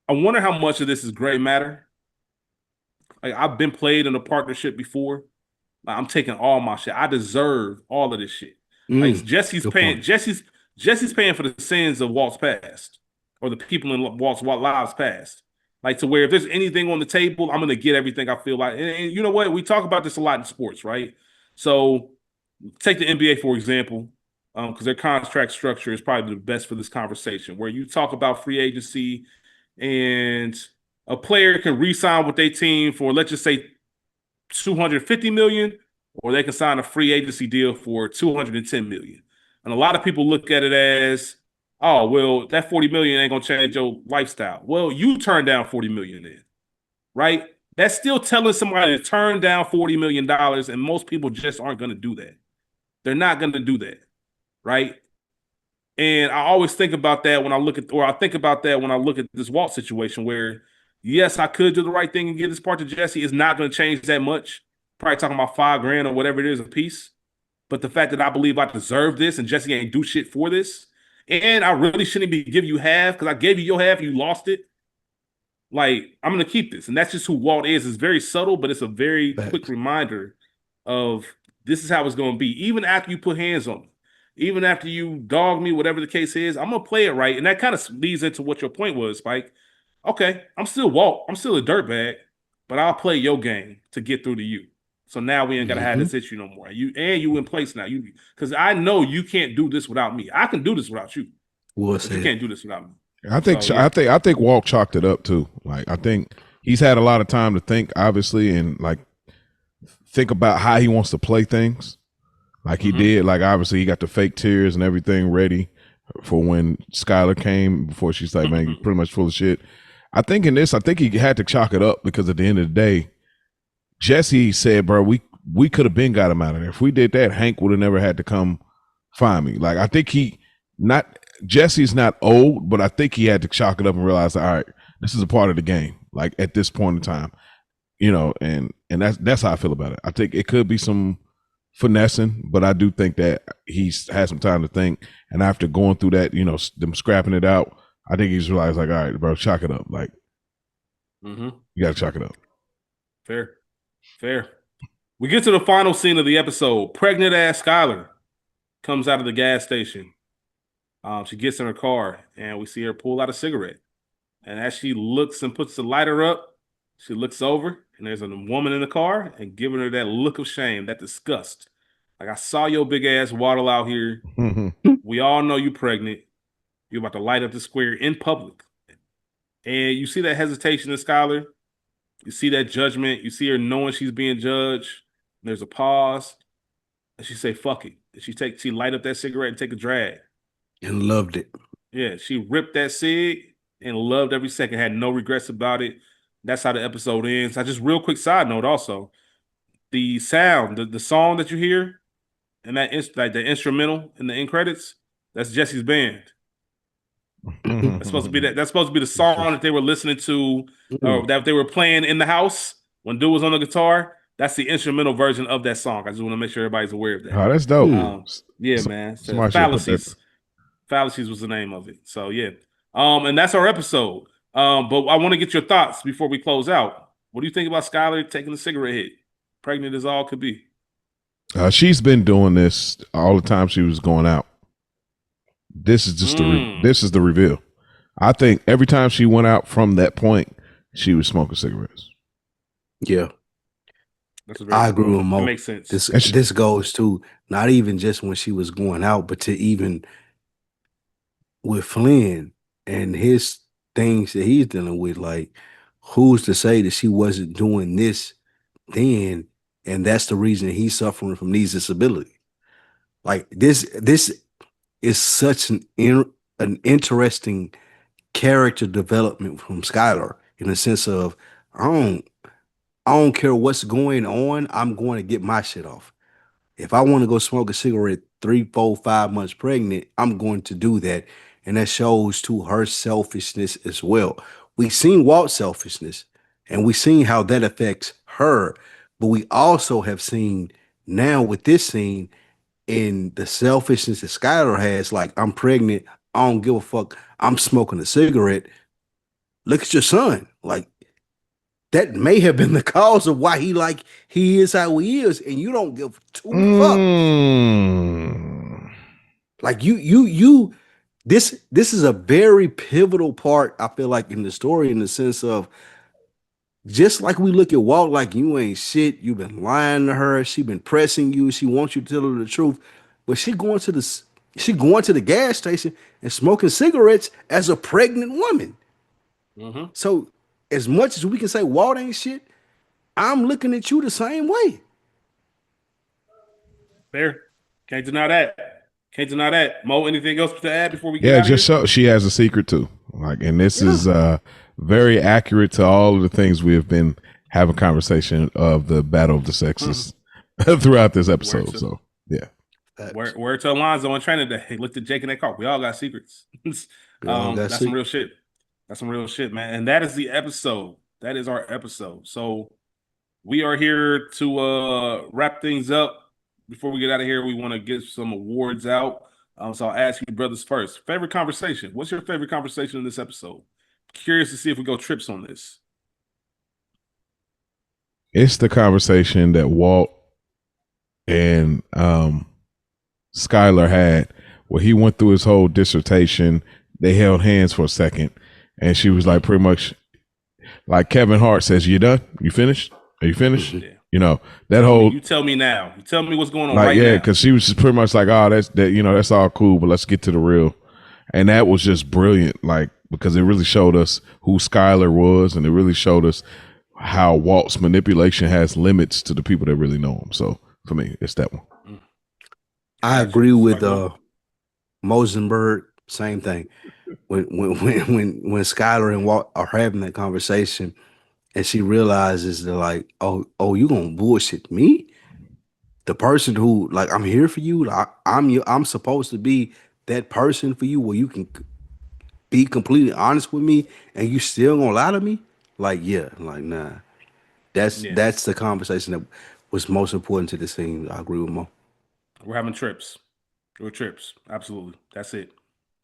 I wonder how much of this is gray matter. Like, I've been played in a partnership before. Like, I'm taking all my shit. I deserve all of this shit. Like, Jesse's paying for the sins of Walt's past, or the people in Walt's lives past. Like, to where if there's anything on the table, I'm gonna get everything I feel like. And you know what? We talk about this a lot in sports, right? So take the NBA for example, because their contract structure is probably the best for this conversation, where you talk about free agency and a player can re-sign with their team for, let's just say, $250 million, or they can sign a free agency deal for $210 million. And a lot of people look at it as, oh, well, that 40 million ain't gonna change your lifestyle. Well, you turned down 40 million then, right? That's still telling somebody to turn down $40 million, and most people just aren't gonna do that. They're not gonna do that, right? And I always think about that when I look at, or I think about that when I look at this Walt situation where, yes, I could do the right thing and give this part to Jesse. It's not going to change that much. Probably talking about $5,000 or whatever it is a piece. But the fact that I believe I deserve this and Jesse ain't do shit for this, and I really shouldn't be giving you half because I gave you your half and you lost it. Like, I'm going to keep this. And that's just who Walt is. It's very subtle, but it's a very quick reminder of this is how it's going to be. Even after you put hands on me, even after you dog me, whatever the case is, I'm going to play it right. And that kind of leads into what your point was, Spike. Okay, I'm still Walt. I'm still a dirtbag, but I'll play your game to get through to you. So now we ain't got to have this issue no more. You in place now. Because I know you can't do this without me. I can do this without you. But you can't do this without me. I think Walt chalked it up too. Like, I think he's had a lot of time to think, obviously, and like think about how he wants to play things. Like he did. Like, obviously, he got the fake tears and everything ready for when Skylar came before she's like, man, you're pretty much full of shit. I think in this, I think he had to chalk it up because at the end of the day, Jesse said, bro, we could have been got him out of there. If we did that, Hank would have never had to come find me. Like, I think Jesse's not old, but I think he had to chalk it up and realize, all right, this is a part of the game. Like, at this point in time, you know, and that's how I feel about it. I think it could be some finessing, but I do think that he's had some time to think. And after going through that, you know, them scrapping it out, I think he's realized, like, all right, bro, chalk it up. Like, you got to chalk it up. Fair. We get to the final scene of the episode. Pregnant ass Skylar comes out of the gas station. She gets in her car, and we see her pull out a cigarette. And as she looks and puts the lighter up, she looks over, and there's a woman in the car and giving her that look of shame, that disgust. Like, I saw your big ass waddle out here. We all know you pregnant. You're about to light up the square in public. And you see that hesitation in Skylar. You see that judgment. You see her knowing she's being judged. There's a pause. And she say, fuck it. And she light up that cigarette and take a drag. And loved it. Yeah, she ripped that cig and loved every second, had no regrets about it. That's how the episode ends. I just real quick side note also. The sound, the song that you hear, and that like the instrumental in the end credits, that's Jesse's band. That's supposed to be that's supposed to be the song that they were listening to, or that they were playing in the house when dude was on the guitar. That's the instrumental version of that song. I just want to make sure everybody's aware of that. Oh, that's dope. Yeah, man. So Fallacies. Fallacies was the name of it. So yeah. And that's our episode. But I want to get your thoughts before we close out. What do you think about Skylar taking the cigarette hit? Pregnant as all could be. She's been doing this all the time she was going out. This is just this is the reveal. I think every time she went out from that point, she was smoking cigarettes. Yeah. I agree with Mo. That makes sense. This goes to not even just when she was going out, but to even with Flynn and his things that he's dealing with. Like, who's to say that she wasn't doing this then, and that's the reason he's suffering from these disabilities? Like, this is such an interesting character development from Skylar, in the sense of, I don't care what's going on, I'm going to get my shit off. If I want to go smoke a cigarette 3, 4, 5 months pregnant, I'm going to do that. And that shows to her selfishness as well. We've seen Walt's selfishness, and we've seen how that affects her. But we also have seen now with this scene, in the selfishness that Skylar has, like, I'm pregnant, I don't give a fuck, I'm smoking a cigarette. Look at your son. Like, that may have been the cause of why he is how he is, and you don't give two fucks. Like, this is a very pivotal part, I feel like, in the story, in the sense of, just like we look at Walt like you ain't shit, you've been lying to her, she been pressing you, she wants you to tell her the truth, but she going to the gas station and smoking cigarettes as a pregnant woman. So as much as we can say Walt ain't shit, I'm looking at you the same way. Fair. Can't deny that. Can't deny that. Mo, anything else to add before we get Yeah, out of just here? so she has a secret too. Like, and this is very accurate to all of the things we have been having conversation of the battle of the sexes throughout this episode. So yeah. Word to Alonzo on training day. Hey, looked at Jake in that car. We all got secrets. That's some real shit. That's some real shit, man. And that is the episode. That is our episode. So we are here to wrap things up. Before we get out of here, we want to get some awards out. So I'll ask you brothers first. Favorite conversation. What's your favorite conversation in this episode? Curious to see if we go trips on this. It's the conversation that Walt and Skylar had where he went through his whole dissertation. They held hands for a second, and she was like, pretty much like Kevin Hart says, "You done? You finished? Are you finished?" Yeah. You know, that whole, you tell me now. You tell me what's going on like, right yeah, now. because she was just pretty much like, "Oh, that's that, you know, that's all cool, but let's get to the real." And that was just brilliant, like, because it really showed us who Skylar was, and it really showed us how Walt's manipulation has limits to the people that really know him. So for me, it's that one. I agree with Mosenberg. Same thing. When Skylar and Walt are having that conversation, and she realizes that, like, oh, you gonna bullshit me? The person who, like, I'm here for you. Like, I'm supposed to be that person for you where you can be completely honest with me, and you still gonna lie to me? Like, yeah, like, nah. That's the conversation that was most important to the scene. I agree with Mo. We're having trips. We're trips. Absolutely. That's it.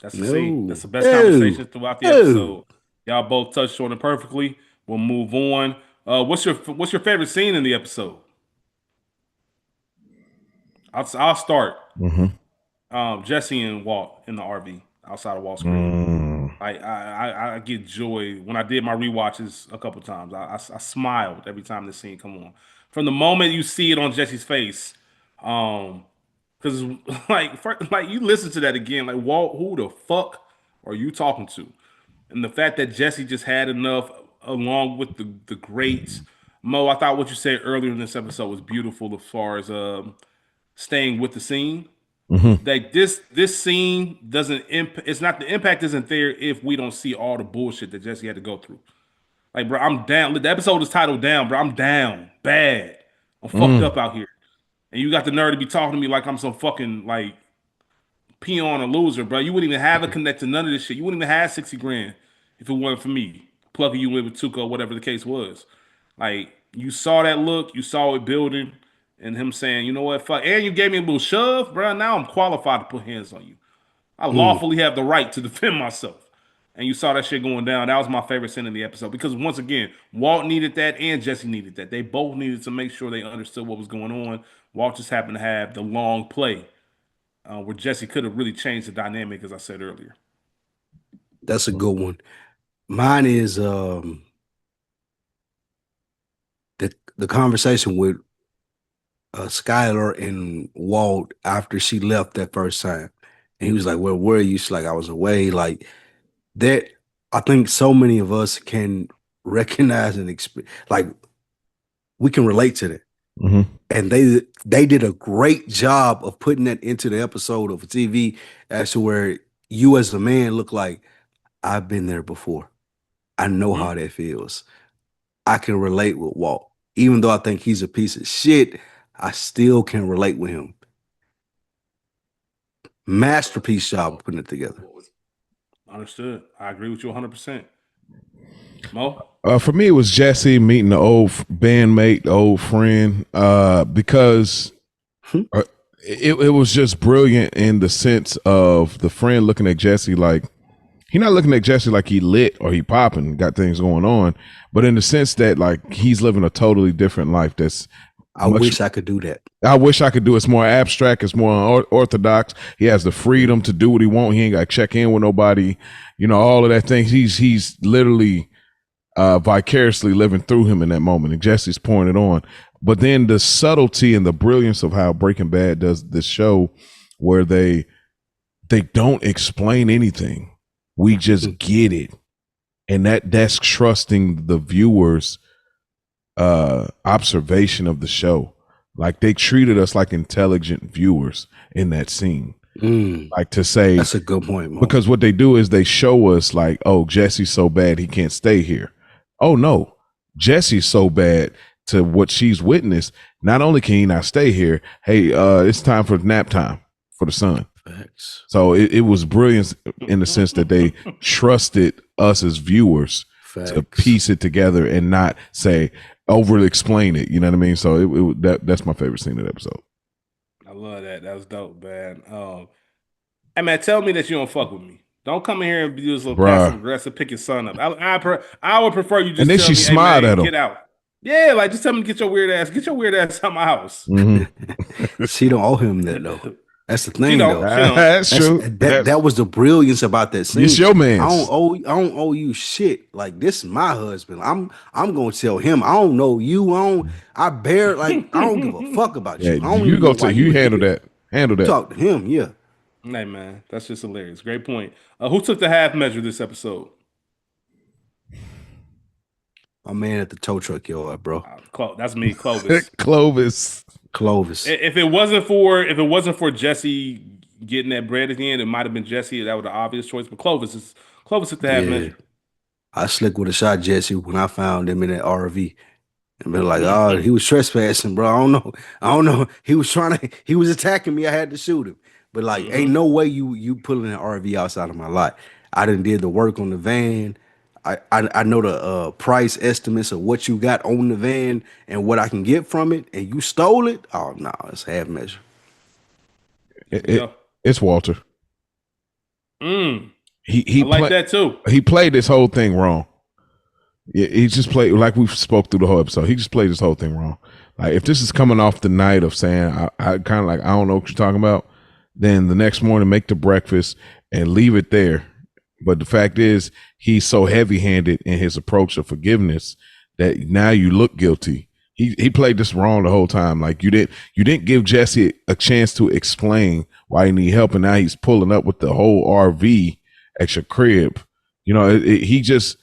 That's the scene. That's the best conversation throughout the episode. Y'all both touched on it perfectly. We'll move on. What's your favorite scene in the episode? I'll start. Jesse and Walt in the RV outside of Walt Screen. I get joy when I did my rewatches a couple times. I smiled every time this scene come on. From the moment you see it on Jesse's face, because like you listen to that again, like, Walt, who the fuck are you talking to? And the fact that Jesse just had enough, along with the greats. Mo, I thought what you said earlier in this episode was beautiful as far as staying with the scene. Like this scene doesn't it's not, the impact isn't there if we don't see all the bullshit that Jesse had to go through. Like, bro, I'm down. The episode is titled "Down," bro. I'm down bad. I'm fucked up out here, and you got the nerve to be talking to me like I'm some fucking, like, peon or loser, bro. You wouldn't even have a connect to none of this shit. You wouldn't even have 60 grand if it wasn't for me plugging you in with Tuco, whatever the case was. Like, you saw that look, you saw it building, and him saying, you know what, fuck, and you gave me a little shove, bro. Now I'm qualified to put hands on you. I lawfully have the right to defend myself. And you saw that shit going down. That was my favorite scene in the episode because, once again, Walt needed that and Jesse needed that. They both needed to make sure they understood what was going on. Walt just happened to have the long play where Jesse could have really changed the dynamic, as I said earlier. That's a good one. Mine is the conversation with Skylar and Walt after she left that first time. And he was like, "Where were you?" She's like, "I was away." Like that, I think so many of us can recognize and like, we can relate to that. And they did a great job of putting that into the episode of TV as to where you as a man look like, I've been there before. I know how that feels. I can relate with Walt. Even though I think he's a piece of shit, I still can relate with him. Masterpiece job putting it together. Understood. I agree with you 100%. Mo? For me, it was Jesse meeting the old bandmate, the old friend, because it was just brilliant in the sense of the friend looking at Jesse like, he's not looking at Jesse like he lit or he popping, got things going on, but in the sense that, like, he's living a totally different life. I wish I could do that. I wish I could do it. It's more abstract. It's more orthodox. He has the freedom to do what he wants. He ain't got to check in with nobody. You know, all of that thing. He's literally vicariously living through him in that moment. And Jesse's pouring it on. But then the subtlety and the brilliance of how Breaking Bad does this show, where they don't explain anything. We just get it. And that's trusting the viewers' observation of the show. Like, they treated us like intelligent viewers in that scene. like to say That's a good point, Mo. because what they do is they show us like, oh, Jesse's so bad he can't stay here. Oh no, Jesse's so bad to what she's witnessed. Not only can he not stay here, hey, it's time for nap time for the son. Facts. So it was brilliant in the sense that they trusted us as viewers to piece it together and not say overly explain it. You know what I mean? So that's my favorite scene of the episode. I love that. That was dope, man. Hey man, tell me that you don't fuck with me. Don't come in here and be this little passive aggressive, pick your son up. I would prefer you just. And then tell she me, smiled hey, man, at him. Get out. Yeah, like just tell me to get your weird ass out of my house. Mm-hmm. She don't owe him that though. That's the thing, though. That's true. That was the brilliance about that scene. It's your man. I don't owe you shit. Like, this is my husband. I'm gonna tell him. I don't know you. I don't give a fuck about you. Yeah, you go to you handle that. Handle that. Talk to him. Yeah. Hey man, that's just hilarious. Great point. Who took the half measure this episode? My man at the tow truck yard, bro. That's me, Clovis. Clovis. If it wasn't for Jesse getting that bread at the end, it might have been Jesse. That was the obvious choice. But Clovis at the half measure. I slick with a shot Jesse when I found him in that RV. And been like, oh, he was trespassing, bro. I don't know. He was attacking me. I had to shoot him. But like, ain't no way you pulling an RV outside of my lot. I done did the work on the van. I know the price estimates of what you got on the van and what I can get from it, and you stole it. Oh no, it's half measure. It's Walter. He like that too. He played this whole thing wrong. He just played like we spoke through the whole episode. He just played this whole thing wrong. Like if this is coming off the night of saying I kind of like I don't know what you're talking about, then the next morning make the breakfast and leave it there. But the fact is, he's so heavy-handed in his approach of forgiveness that now you look guilty. He played this wrong the whole time. Like you didn't give Jesse a chance to explain why he need help, and now he's pulling up with the whole RV at your crib. You know, he's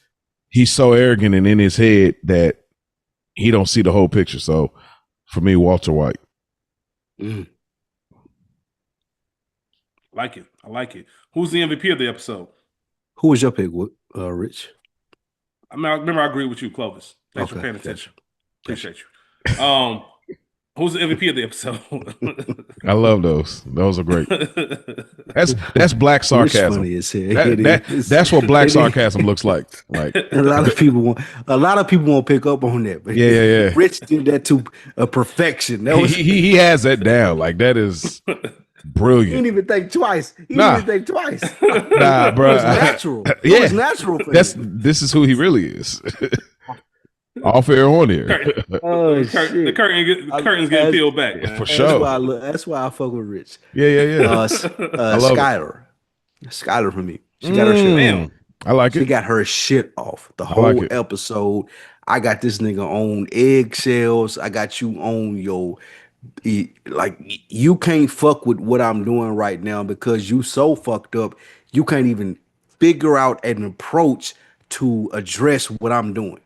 so arrogant and in his head that he don't see the whole picture. So for me, Walter White. I like it. Who's the MVP of the episode? Who was your pick, Rich? I agree with you, Clovis. Thanks for paying attention. Appreciate you. Who's the MVP of the episode? I love those. Those are great. That's black sarcasm. Funny as hell. That's what black sarcasm looks like. Like a lot of people won't pick up on that. But yeah. Rich did that to perfection. He has that down. Like that is brilliant. He didn't even think twice. Nah, bro. It was natural. It was natural for him. This is who he really is. Off air, on air. The curtain's getting peeled back, man. For sure. That's why I fuck with Rich. Yeah. Skylar for me. She got her shit. Damn. I like it. She got her shit off the whole episode. I got this nigga on eggshells. I got you on your like you can't fuck with what I'm doing right now because you so fucked up. You can't even figure out an approach to address what I'm doing.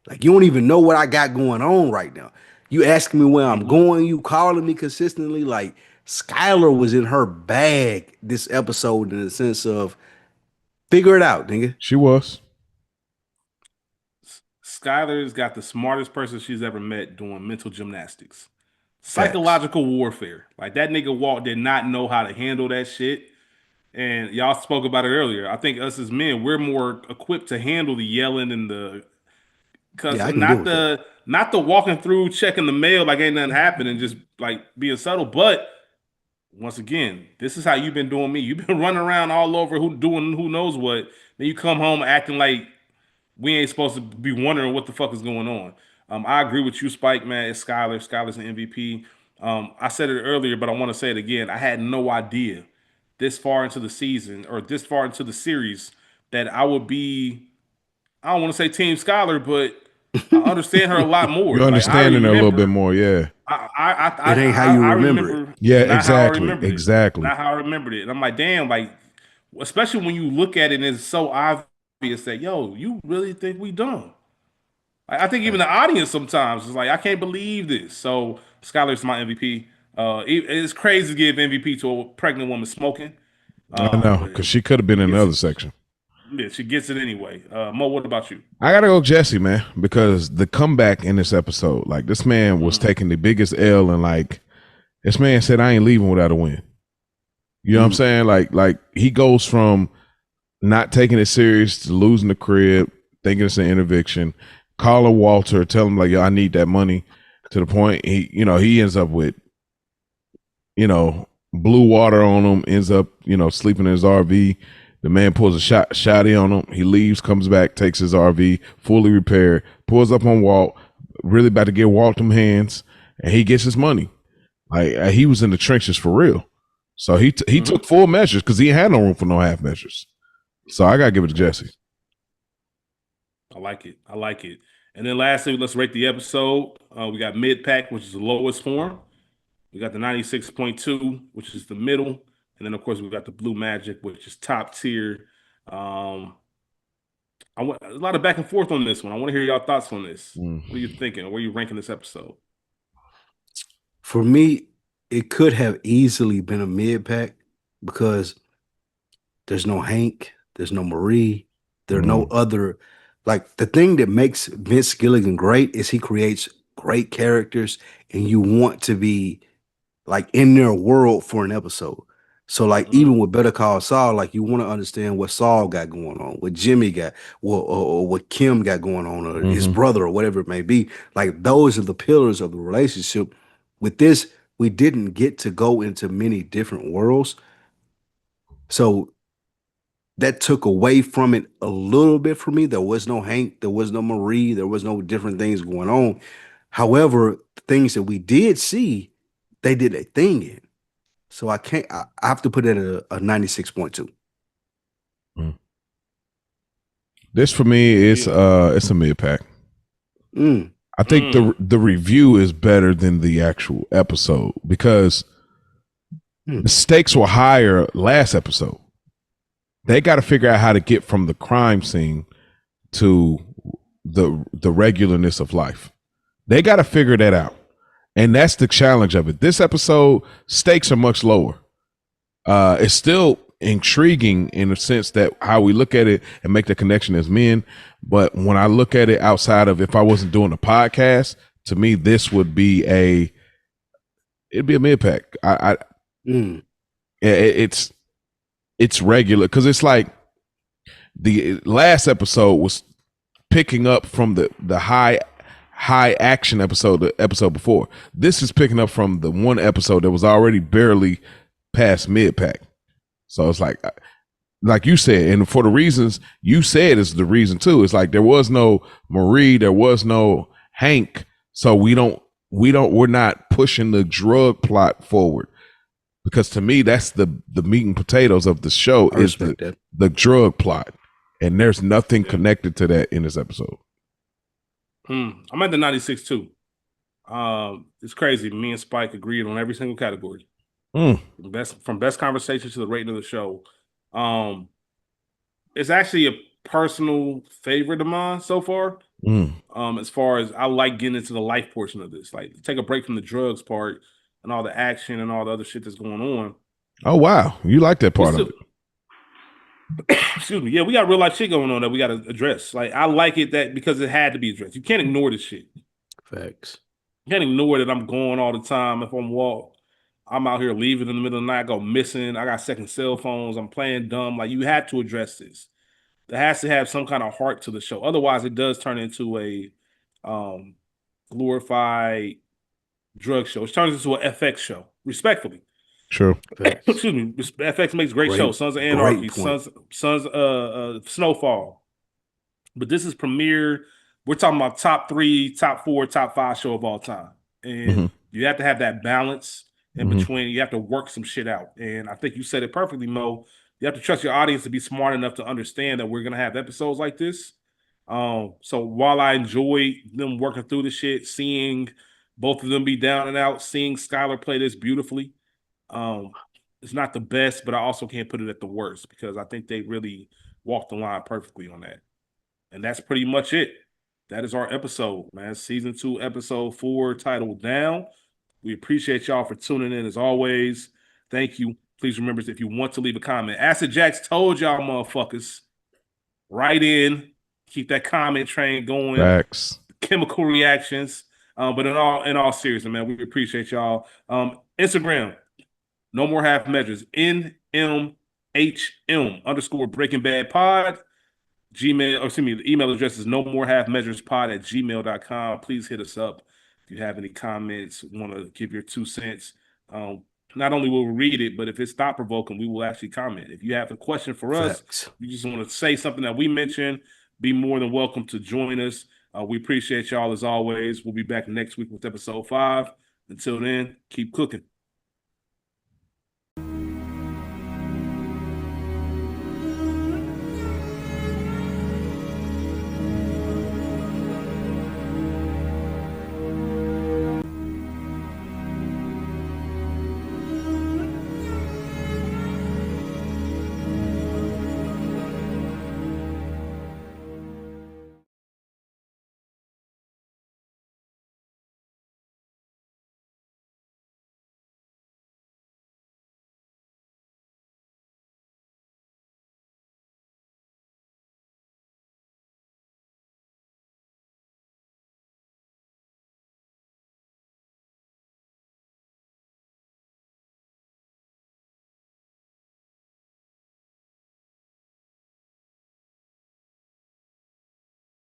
Like you don't even know what I got going on right now. You asking me where I'm going, you calling me consistently. Like Skylar was in her bag this episode in the sense of figure it out, nigga. She was. Skylar's got the smartest person she's ever met doing mental gymnastics. Psychological warfare. Like that nigga did not know how to handle that shit. And y'all spoke about it earlier. I think us as men, we're more equipped to handle the yelling and the not the walking through checking the mail like ain't nothing happening, just like being subtle. But once again, this is how you've been doing me. You've been running around all over doing who knows what. Then you come home acting like we ain't supposed to be wondering what the fuck is going on. I agree with you, Spike, man. It's Skylar. Skylar's an MVP. I said it earlier, but I want to say it again. I had no idea this far into the season or this far into the series that I would be, I don't want to say Team Skylar, but I understand her a lot more. You're understanding her a little bit more, yeah. It ain't how you remember it. Yeah, exactly. Not how I remembered it. And I'm like, damn, like, especially when you look at it and it's so obvious that, yo, you really think we dumb. I think even the audience sometimes is like, I can't believe this. So Skylar's my MVP. It's crazy to give MVP to a pregnant woman smoking. I know, But because she could have been in the gets other it. section. Yeah, she gets it anyway. Mo, what about you? I gotta go Jesse, man, because the comeback in this episode, like this man was taking the biggest L, and like this man said, "I ain't leaving without a win." You know what I'm saying? Like he goes from not taking it serious to losing the crib, thinking it's an interdiction, calling Walter, telling him like, "Yo, I need that money," to the point he ends up with, blue water on him, ends up, sleeping in his RV. The man pulls a shotty on him. He leaves, comes back, takes his RV, fully repaired, pulls up on Walt, really about to get Walt them hands, and he gets his money. Like he was in the trenches for real. So he took full measures because he had no room for no half measures. So I gotta give it to Jesse. I like it. I like it. And then lastly, let's rate the episode. We got mid pack, which is the lowest form. We got the 96.2, which is the middle. And then, of course, we got the Blue Magic, which is top tier. A lot of back and forth on this one. I want to hear y'all thoughts on this. What are you thinking? Where are you ranking this episode? For me, it could have easily been a mid pack because there's no Hank, there's no Marie, there are no other. Like the thing that makes Vince Gilligan great is he creates great characters, and you want to be like in their world for an episode. So like even with Better Call Saul, like you want to understand what Saul got going on, what Jimmy got, or what Kim got going on, or his brother, or whatever it may be. Like those are the pillars of the relationship. With this, we didn't get to go into many different worlds. So that took away from it a little bit for me. There was no Hank, there was no Marie, there was no different things going on. However, things that we did see, they did a thing in. So I have to put it at a 96.2. This for me it's a mid pack. I think the review is better than the actual episode because the stakes were higher last episode. They got to figure out how to get from the crime scene to the regularness of life. They got to figure that out. And that's the challenge of it. This episode, stakes are much lower. It's still intriguing in the sense that how we look at it and make the connection as men. But when I look at it outside of if I wasn't doing a podcast, to me, this would be it'd be a mid pack. It's regular because it's like the last episode was picking up from the high action episode, the episode before. This is picking up from the one episode that was already barely past mid pack. So it's like you said, and for the reasons you said is the reason too. It's like there was no Marie, there was no Hank, so we're not pushing the drug plot forward. Because to me, that's the meat and potatoes of the show is the drug plot, and there's nothing connected to that in this episode. I'm at the 96 too. It's crazy. Me and Spike agreed on every single category. From best conversation to the rating of the show. It's actually a personal favorite of mine so far. As far as I like getting into the life portion of this, like take a break from the drugs part and all the action and all the other shit that's going on. Oh wow, you like that part of it? Excuse me. Yeah, we got real life shit going on that we got to address. Like I like it that because it had to be addressed. You can't ignore this shit. Facts. You can't ignore that I'm going all the time. If I'm out here leaving in the middle of the night, I go missing. I got second cell phones. I'm playing dumb. Like you had to address this. There has to have some kind of heart to the show. Otherwise, it does turn into a glorified drug show. It turns into an FX show, respectfully. True. Excuse me. FX makes great shows. Sons of Anarchy, Sons Snowfall. But this is premiere. We're talking about top 3, top 4, top 5 show of all time. And you have to have that balance in between. You have to work some shit out. And I think you said it perfectly, Mo. You have to trust your audience to be smart enough to understand that we're going to have episodes like this. So while I enjoy them working through the shit, seeing both of them be down and out, seeing Skylar play this beautifully, it's not the best, but I also can't put it at the worst because I think they really walked the line perfectly on that. And that's pretty much it. That is our episode, man. Season 2, episode 4, titled Down. We appreciate y'all for tuning in as always. Thank you. Please remember, if you want to leave a comment, Acid Jacks told y'all motherfuckers, write in, keep that comment train going. Facts. Chemical reactions. But in all seriousness, man, we appreciate y'all. Instagram, no more half measures. NMHM _ Breaking Bad Pod. Gmail, or excuse me, the email address is no more half measures pod at gmail.com. Please hit us up if you have any comments, want to give your 2 cents. Not only will we read it, but if it's thought provoking, we will actually comment. If you have a question for us, you just want to say something that we mentioned, be more than welcome to join us. We appreciate y'all as always. We'll be back next week with episode 5. Until then, keep cooking.